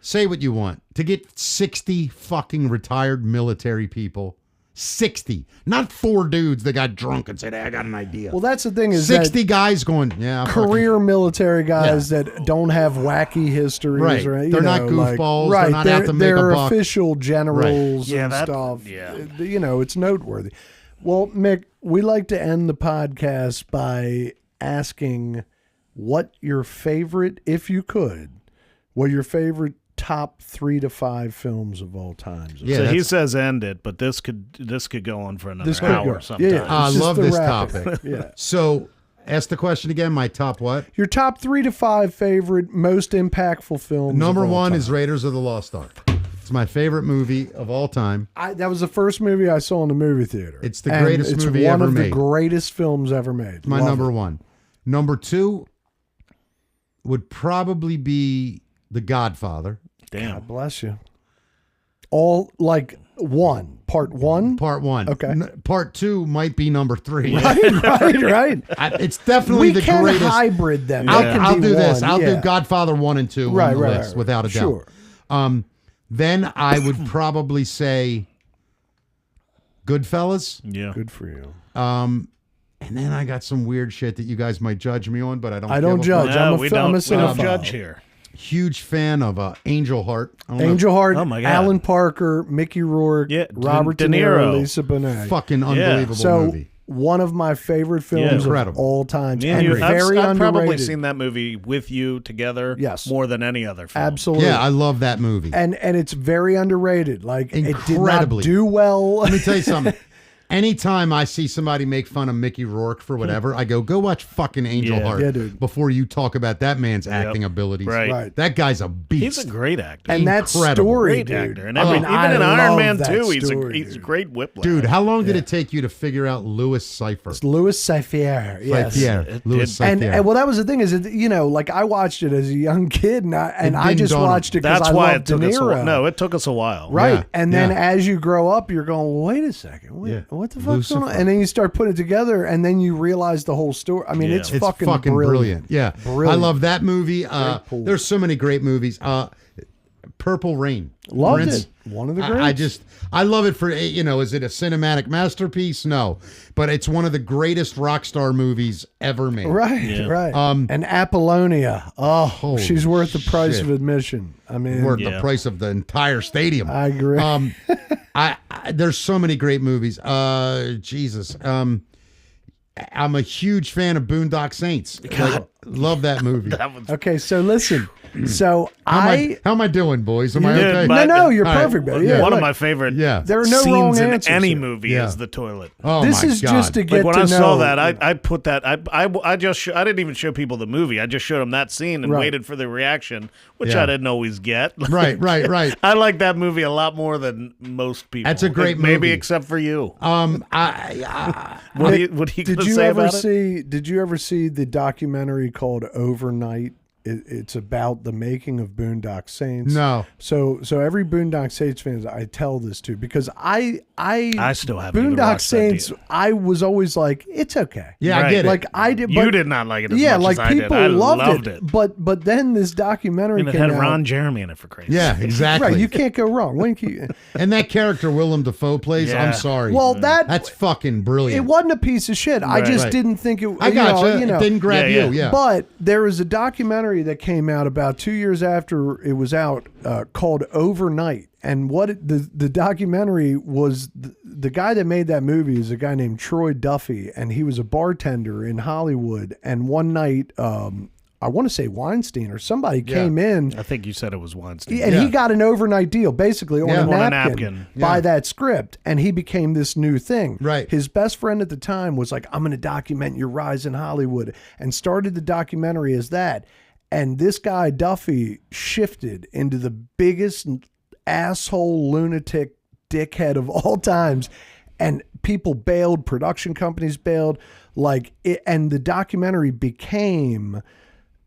Say what you want. To get 60 fucking retired military people, 60, not 4 dudes that got drunk and said, hey, I got an idea. Well, that's the thing is 60 guys going, career military guys that don't have wacky histories. Right. They're not goofballs. They're not out to make a buck. They're official generals and that, stuff. Yeah. It's noteworthy. Well, Mick, we like to end the podcast by asking what your favorite, if you could, what your favorite top 3 to 5 films of all time. Yeah, so he says end it, but this could go on for another hour sometime. Yeah, I love this topic. Yeah. So ask the question again. My top what? Your top 3 to 5 favorite, most impactful films. Number 1 time. is Raiders of the Lost Ark. It's my favorite movie of all time. That was the first movie I saw in the movie theater. It's the greatest movie ever made. It's one of the greatest films ever made. My number 1. Number 2 would probably be The Godfather. Damn. God bless you. All like part one. Part 1. Okay. Part 2 might be number 3. Right. It's definitely the greatest. We can hybrid them. I'll do this. I'll do Godfather 1 and 2 on the list without a doubt. Sure. Then I would probably say Goodfellas. Yeah. Good for you. And then I got some weird shit that you guys might judge me on, but I don't judge. No, we don't judge here. Huge fan of Angel Heart. Angel Heart, oh my God. Alan Parker, Mickey Rourke, Robert De Niro, Lisa Bonet. Fucking unbelievable movie. One of my favorite films of all time. And very I've underrated. probably seen that movie with you together more than any other film. Absolutely. Yeah, I love that movie. And it's very underrated. Like, incredibly. It did not do well. Let me tell you something. Anytime I see somebody make fun of Mickey Rourke for whatever, I go watch fucking Angel Heart before you talk about that man's acting abilities. Right. That guy's a beast. He's a great actor. And that story, great dude. actor. And even in Iron Man 2, he's a great whiplash. Dude, how long did it take you to figure out Louis Cypher? It's Louis Cypher. Yes. Louis Cypher. And well, that was the thing is, like I watched it as a young kid, and I just watched it because I loved De Niro. No, it took us a while. Right. Yeah. And then as you grow up, you're going, well, wait a second. What the fuck's going on? And then you start putting it together, and then you realize the whole story. I mean, it's fucking brilliant. Yeah. Brilliant. I love that movie. There's so many great movies. Purple Rain. Loved it. One of the greats. I love it for, is it a cinematic masterpiece? No. But it's one of the greatest rock star movies ever made. Right. And Apollonia. Oh, she's worth the price of admission. I mean, worth the price of the entire stadium. I agree. There's so many great movies. Jesus. I'm a huge fan of Boondock Saints. Love that movie. Okay, so listen. So how am I doing, boys? Am I okay? No, you're perfect, baby. Yeah, one of my favorite there are no scenes wrong in answers any here. movie is the toilet. Oh, this is God. just to get when to I know. saw that, I put that. I didn't even show people the movie. I just showed them that scene and waited for the reaction, which I didn't always get. Right. I like that movie a lot more than most people. That's a great movie. Maybe except for you. What What are you going to say about it? Did you ever see the documentary called Overnight? it's about the making of Boondock Saints. No. So every Boondock Saints fan I tell this to, because I still haven't even Boondock watched Saints. that deal. I was always like, it's okay. Yeah, I Right. get it. Like I did. You but, did not like it as yeah, much like as I did. people I loved it. But then this documentary And it came had out. Ron Jeremy in it, for crazy. Yeah, exactly. Right, you can't go wrong. When And that character Willem Dafoe plays, Yeah. I'm sorry. well, that's fucking brilliant. it wasn't a piece of shit. I just Right. didn't think it. I got you know, It didn't grab Yeah, you. Yeah. But there was a documentary that came out about 2 years after it was out, called Overnight. And the documentary was, the guy that made that movie is a guy named Troy Duffy, and he was a bartender in Hollywood. And one night, I want to say Weinstein or somebody came in, I think you said it was Weinstein. and he got an overnight deal basically on Yeah. a napkin, by that script, and he became this new thing. Right. His best friend at the time was like, I'm going to document your rise in Hollywood, and started the documentary as that. And this guy Duffy shifted into the biggest asshole lunatic dickhead of all times, and people bailed, production companies bailed, like it, and the documentary became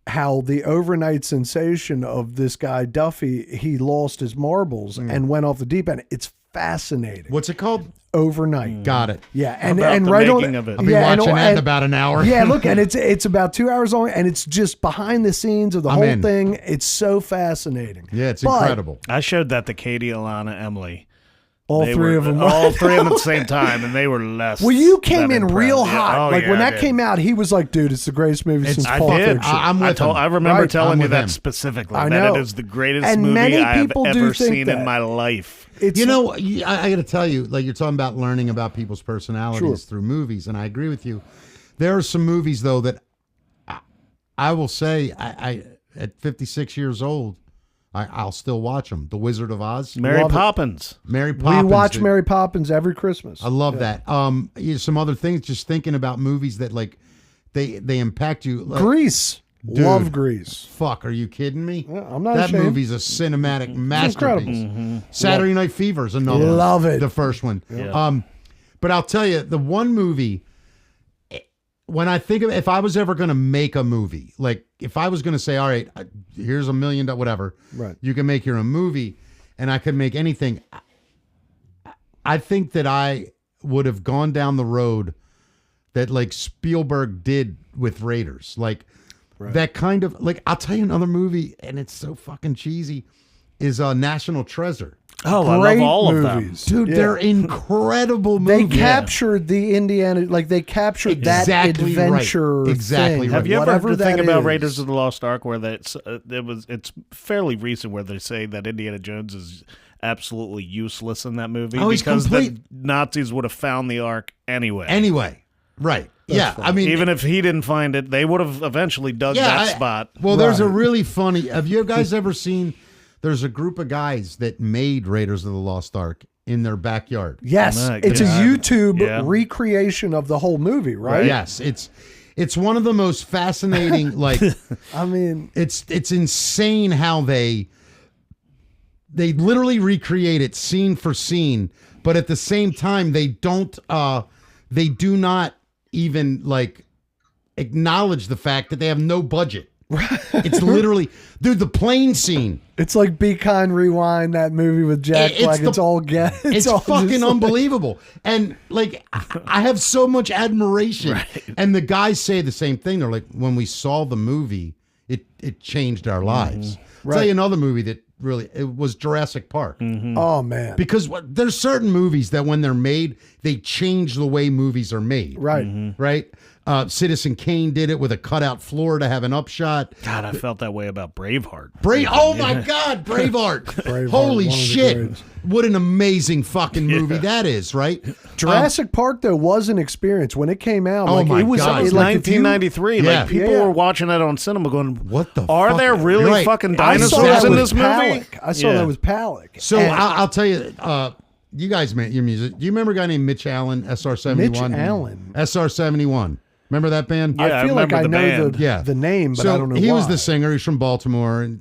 how the overnight sensation of this guy Duffy, he lost his marbles and went off the deep end. It's fascinating. What's it called? Overnight. Got it. Yeah, and About the right making on of it. I'll be watching that in about an hour. Yeah, look, and it's about 2 hours long, and it's just behind the scenes of the whole in. thing. It's so fascinating. Yeah, it's But incredible. I showed that to Katie, Alana, Emily. All They three were- of them. all three of them at the same time, and they were less. Well, you came than in impressed. real Yeah. hot. Oh, like yeah, when I that did. came out, he was like, "Dude, it's the greatest movie since I Pulp did. Fiction." I'm with him. I remember Right. telling I'm you with that him. specifically. I that know. it is the greatest And movie many I have people do ever think seen that. in my life. It's You know, I got to tell you, like you're talking about learning about people's personalities Sure. through movies, and I agree with you. There are some movies though that I will say, I at 56 years old, I'll still watch them. The Wizard of Oz, Mary Love it. Poppins. Mary we Poppins. watch dude. Mary Poppins every Christmas. I love that. Some other things. Just thinking about movies that like they impact you. Like, Grease. Dude. Love Grease. Fuck, are you kidding me? Yeah, I'm not That ashamed. movie's a cinematic masterpiece. incredible. Saturday Night Fever is another one. Love it. The first one. Yeah. But I'll tell you, the one movie, when I think of, if I was ever going to make a movie, like if I was going to say, all right, here's $1 million, whatever, Right. you can make your own movie, and I could make anything, I think that I would have gone down the road that like Spielberg did with Raiders. Like that kind of, like, I'll tell you another movie, and it's so fucking cheesy, is National Treasure. Oh, I Great love all of movies. them. Dude, Yeah. they're incredible They movies. captured the Indiana, like they captured Exactly that right. adventure. Exactly thing, right. Have you ever whatever heard the thing that about is. Raiders of the Lost Ark where it's fairly recent where they say that Indiana Jones is absolutely useless in that movie Oh, he's because complete. the Nazis would have found the Ark anyway. Anyway, right. Yeah, I mean, Even if he didn't find it, they would have eventually dug that spot. Well, there's a Right. really funny. Have you guys ever seen? There's a group of guys that made Raiders of the Lost Ark in their backyard. Yes, My it's a God. YouTube Yeah. recreation of the whole movie, right? Yes, it's one of the most fascinating. Like, I mean, it's insane how they literally recreate it scene for scene, but at the same time they do not even like acknowledge the fact that they have no budget. It's literally, dude, the plane scene. it's like Be Kind, Rewind, that movie with Jack It's Black. the- It's all get. It's all fucking just like- unbelievable. And like, I have so much admiration. And the guys say the same thing. They're like, when we saw the movie, it changed our lives. I'll tell you another movie that really, it was Jurassic Park. Oh man, Because there's certain movies that when they're made, they change the way movies are made. right? Right? Citizen Kane did it with a cutout floor to have an upshot. God, I felt that way about Braveheart. Oh my God, Braveheart. Braveheart, Holy one of the shit. greats. What an amazing fucking movie that is, right? Jurassic Park though was an experience when it came out. Oh, like, my it was, God. It was like, if you- 1993. Yeah. Like people Yeah. were watching that on cinema, going, What the Are fuck? there really Right. fucking I saw dinosaurs that in with this movie? Palak. I saw Yeah. that with Palak. So And I'll tell you, you guys made your music. Do you remember a guy named Mitch Allen, SR-71? Mitch Allen. SR-71. Remember that band? Yeah, I feel like I remember the know band. Yeah. the name, but So I don't know he why. was the singer. He's from Baltimore and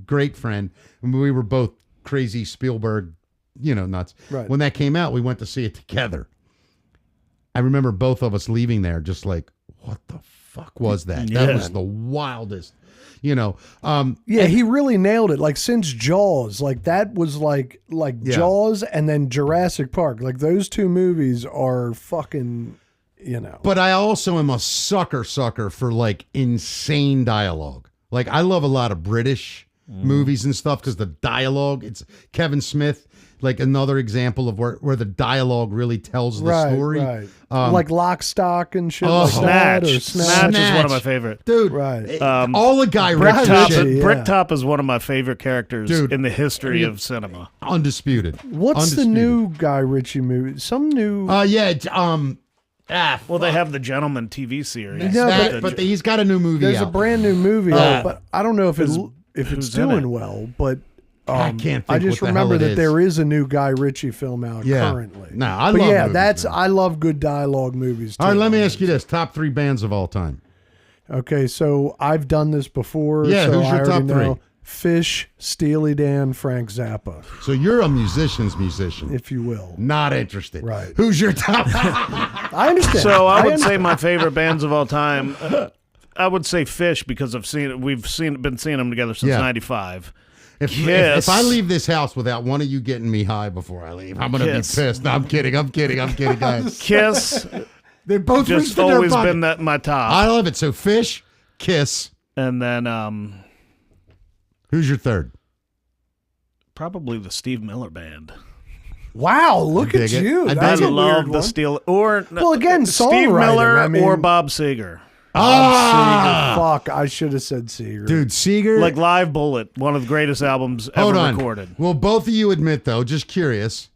great friend. And we were both crazy Spielberg, nuts. Right. When that came out, we went to see it together. I remember both of us leaving there just like, what the fuck was that? That Yeah. was the wildest. He really nailed it. Like since Jaws, like that was like Jaws and then Jurassic Park. Like those two movies are fucking, But I also am a sucker for like insane dialogue. Like I love a lot of British movies and stuff because the dialogue, it's Kevin Smith, like another example of where the dialogue really tells the story. Right. Like Lock, Stock and shit like that. Or Snatch is one of my favorite. Dude, right. All the Guy Ritchie. Bricktop is one of my favorite characters in the history of cinema. Undisputed. What's the new Guy Ritchie movie? Some new... well, they have the Gentleman TV series. But he's got a new movie There's out. a brand new movie out, but I don't know if it's doing well, but... I can't think I just remember that there is a new Guy Ritchie film out currently. No, I love movies, I love good dialogue movies too. All right, let me ask you this. Top 3 bands of all time. Okay, so I've done this before. Yeah, so who's your top 3? Fish, Steely Dan, Frank Zappa. So you're a musician's musician. If you will. Not interested. Right. Who's your top? I understand. So I would say my favorite bands of all time, I would say Fish because we've been seeing them together since 95. If I leave this house without one of you getting me high before I leave, I'm going to be pissed. No, I'm kidding, guys. Kiss. They're both just always been my top. I love it. So Fish, Kiss. And then who's your third? Probably the Steve Miller Band. Wow, look at you. I love the Steel again, Steve Miller or Bob Seger. Fuck, I should have said Seger. Dude, Seger. Like Live Bullet, one of the greatest albums ever recorded. Well, both of you admit, though, just curious,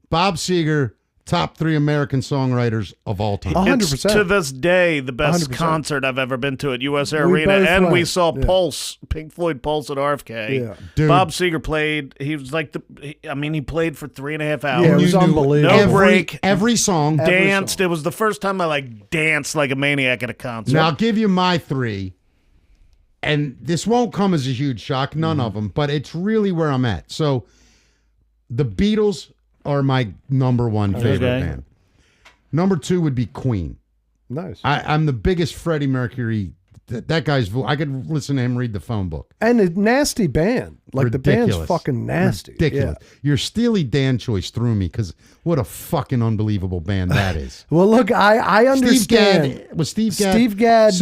Bob Seger, top 3 American songwriters of all time. 100%. It's to this day the best 100%. Concert I've ever been to at US Air Arena, and we saw Pulse, Pink Floyd Pulse at RFK. Yeah. Dude. Bob Seger played. He was like he played for 3.5 hours. Yeah, it was unbelievable. No break. Every song. Danced. It was the first time I danced like a maniac at a concert. Now I'll give you my 3, and this won't come as a huge shock, none of them, but it's really where I'm at. So, the Beatles are my number 1 favorite band. Number 2 would be Queen. Nice. I'm the biggest Freddie Mercury. That guy's voice. I could listen to him read the phone book. And a nasty band. Like Ridiculous. The band's fucking nasty. Ridiculous. Yeah. Your Steely Dan choice threw me because what a fucking unbelievable band that is. Well, look, I understand. Steve Gadd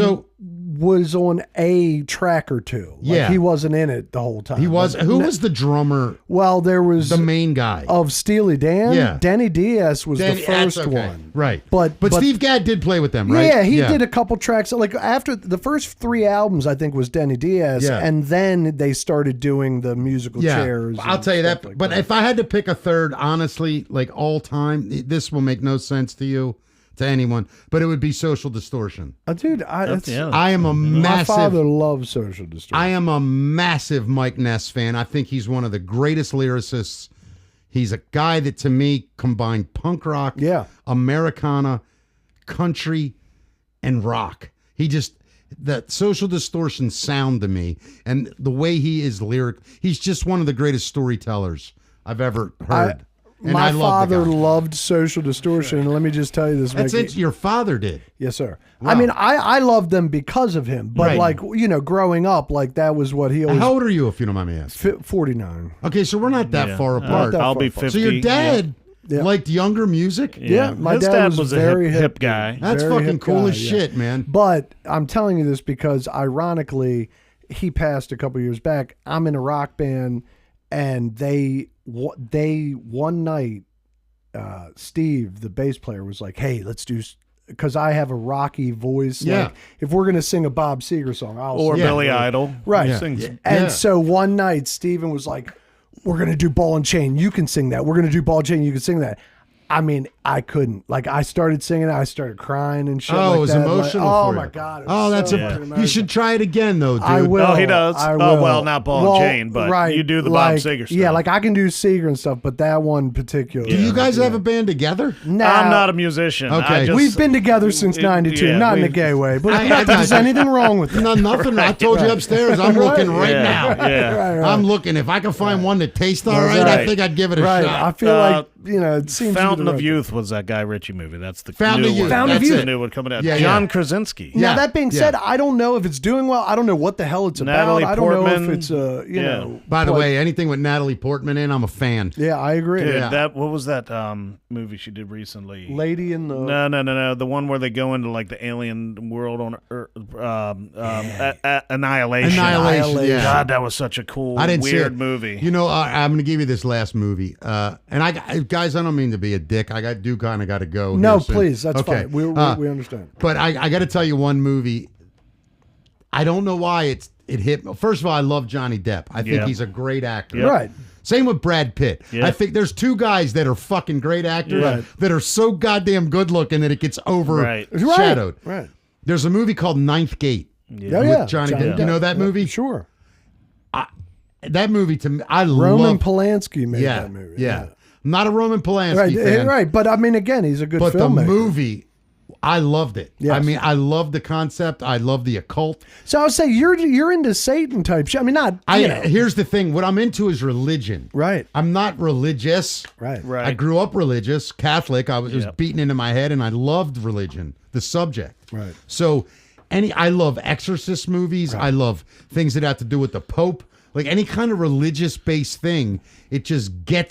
was on a track or two. He wasn't in it the whole time. He was. Who was the drummer? Well, there was the main guy of Steely Dan. Yeah, Denny Diaz was the first one. Right, but Steve Gadd did play with them, right? Yeah, he did a couple tracks. Like after the first 3 albums, I think was Denny Diaz, and then they started doing the musical chairs. I'll tell you that. But if I had to pick a third, honestly, like all time, this will make no sense to you. To anyone, but it would be Social Distortion. Dude, I am a massive... My father loves Social Distortion. I am a massive Mike Ness fan. I think he's one of the greatest lyricists. He's a guy that, to me, combined punk rock, Americana, country, and rock. That Social Distortion sound to me, and the way he is lyric, he's just one of the greatest storytellers I've ever heard. My father loved Social Distortion, and let me just tell you this. That's it. Your father did. Yes, sir. Wow. I mean, I loved them because of him, but growing up, that was what he always... How old are you, if you don't mind me asking? 49. Okay, so we're not that far apart. I'll be 50. So your dad liked younger music? Yeah, my His dad was a very hip guy. That's fucking cool as shit, man. But I'm telling you this because, ironically, he passed a couple years back. I'm in a rock band, and they one night, Steve, the bass player, was like, "Hey, let's do," because I have a rocky voice. Yeah. Like, if we're gonna sing a Bob Seger song, or Billy Idol, right? Yeah. And so one night, Steven was like, "We're gonna do Ball and Chain. You can sing that. We're gonna do Ball and Chain. You can sing that." I mean, I couldn't. I started singing it. I started crying and shit. It was emotional. Oh for my you. God! That's you should try it again, though, dude. I will. Oh, he does. I will. Oh, well, not Ball and Chain, but you do the Bob Seger stuff. Yeah, I can do Seger and stuff, but that one particularly. Do you guys have a band together? No, I'm not a musician. Okay, we've been together since '92. Not in a gay way, but not that there's anything wrong with it. No, nothing. I told you upstairs. I'm looking right now. Yeah. Right. I'm looking. If I can find one that tastes all right, I think I'd give it a shot. I feel like it seems. Fountain of Youth was that Guy Ritchie movie. That's the Found new of one. Found of That's You. the new one coming out. Yeah, John Krasinski. Now, that being said, I don't know if it's doing well. I don't know what the hell it's Natalie about. I don't Portman. know if it's, you know. By the way, anything with Natalie Portman in, I'm a fan. Yeah, I agree. Dude, Yeah. what was that movie she did recently? Lady in the... No. The one where they go into like the alien world on Earth, Annihilation. Yeah. God, that was such a cool, weird movie. You know, I'm going to give you this last movie. And guys, I don't mean to be a dick. I do kind of got to go. No, here soon. please. That's okay. fine. We understand. But I got to tell you one movie. I don't know why it hit me. First of all, I love Johnny Depp. I think he's a great actor. Yep. Right. Same with Brad Pitt. Yep. I think there's two guys that are fucking great actors that are so goddamn good looking that it gets overshadowed. Right. There's a movie called Ninth Gate with Johnny Depp. You know that movie? Sure. That movie to me, I Roman love. Polanski made that movie. Yeah. I'm not a Roman Polanski fan. Right. But I mean, again, he's a good But filmmaker. the movie, I loved it. Yes. I mean, I love the concept. I love the occult. So I would say you're into Satan type shit. I mean, not. Here's the thing. What I'm into is religion. Right. I'm not religious. Right. I grew up religious, Catholic. It was beaten into my head, and I loved religion, the subject. Right. So, I love exorcist movies. Right. I love things that have to do with the Pope. Like any kind of religious-based thing, it just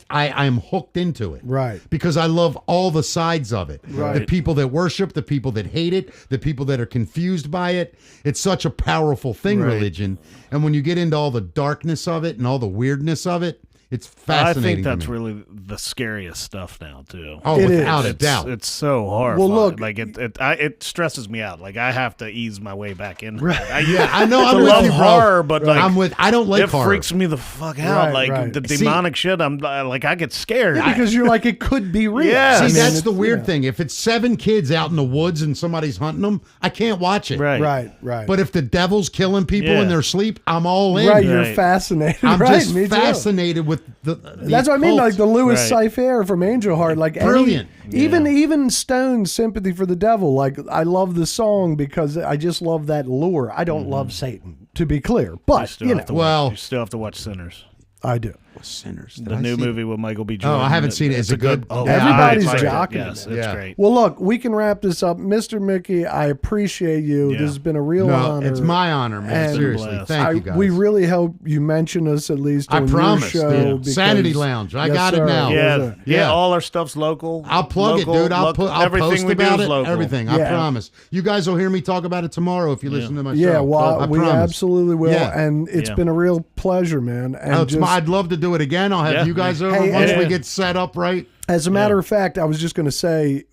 I'm hooked into it. Right. Because I love all the sides of it. Right. The people that worship, the people that hate it, the people that are confused by it. It's such a powerful thing, religion. And when you get into all the darkness of it and all the weirdness of it, it's fascinating. I think that's to me. really the scariest stuff now too. Oh, without a doubt. It's so horrifying. Well, look, like it stresses me out. Like I have to ease my way back in. Right. I know. I'm I with love you, bro. horror, but like I don't like it horror. freaks me the fuck out. Right. The demonic shit. I'm like I get scared. Yeah, because you're like, it could be real. Yeah. See, I that's the weird thing. If it's 7 kids out in the woods and somebody's hunting them, I can't watch it. Right. Right. But if the devil's killing people in their sleep, I'm all in. Right, you're fascinated. I'm right, just me too. fascinated with the That's what I mean, occult. like the Louis Cypher from Angel Heart, like Brilliant. Even Stone's Sympathy for the Devil. Like I love the song because I just love that lure. I don't love Satan, to be clear, but you know, you still have to watch Sinners. I do. Sinners. The new movie with Michael B. Jordan. Oh, I haven't seen it. Is it good? Oh, Everybody's it's jocking great. Yes, it. it's great. Well, look, we can wrap this up. Mr. Mickey, I appreciate you. Yeah. This has been a real honor. It's my honor, man. And Seriously. Thank you, guys. We really hope you mention us at least on I promise, your show. dude. because- Sanity Lounge. I Yes, got it sir. now. Yeah, Yeah. all our stuff's local. I'll plug it, dude. I'll everything post we about do it. is local. Everything. I Yeah. promise. You guys will hear me talk about it tomorrow if you listen to my show. Yeah, well, I we promise. absolutely will. Yeah. And it's been a real pleasure, man. And I'd love to do it again. I'll have you guys over once we get set up right. As a matter of fact, I was just going to say,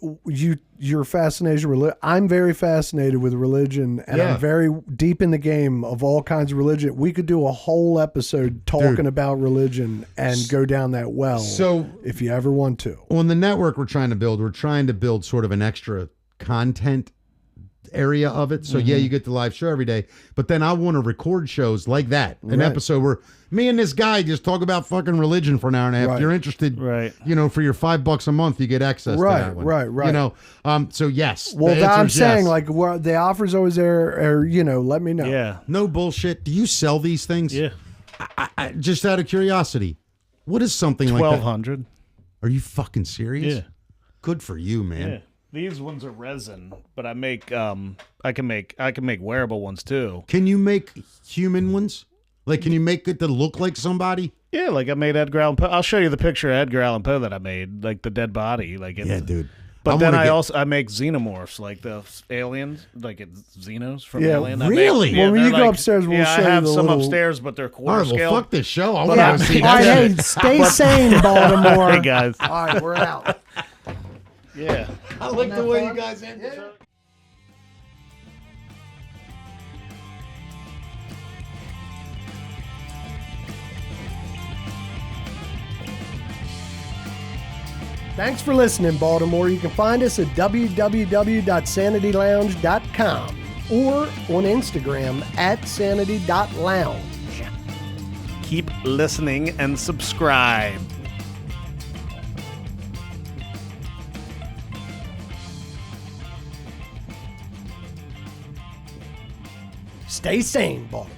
your fascination. I'm very fascinated with religion, and I'm very deep in the game of all kinds of religion. We could do a whole episode talking about religion and go down that well. So, if you ever want to, on the network we're trying to build sort of an extra content area of it. So you get the live show every day, but then I want to record shows like that, an episode where me and this guy just talk about fucking religion for an hour and a half. If you're interested, you know, for your $5 a month, you get access to that one. Right. You know, so yes. Well, I'm saying like the offer's always there, or you know, let me know. Yeah. No bullshit. Do you sell these things? Yeah. I just out of curiosity, what is something like that? 1,200. Are you fucking serious? Yeah. Good for you, man. Yeah. These ones are resin, but I make I can make wearable ones too. Can you make human ones? Like, can you make it to look like somebody? Yeah, like I made Edgar Allan Poe. I'll show you the picture of Edgar Allan Poe that I made, like the dead body. Like it's, yeah, dude. But then I make xenomorphs, like the aliens, like it's Xenos from Alien. Really? Well, when you go upstairs, we'll show you I have the some little... upstairs, but they're quarter All right, scale. well, fuck this show. I But want to see All right, that. hey, stay sane, Baltimore. Hey, guys. All right, we're out. Yeah. I like the way you guys end it. Thanks for listening, Baltimore. You can find us at www.sanitylounge.com or on Instagram at sanity.lounge. Keep listening and subscribe. Stay sane, Baltimore.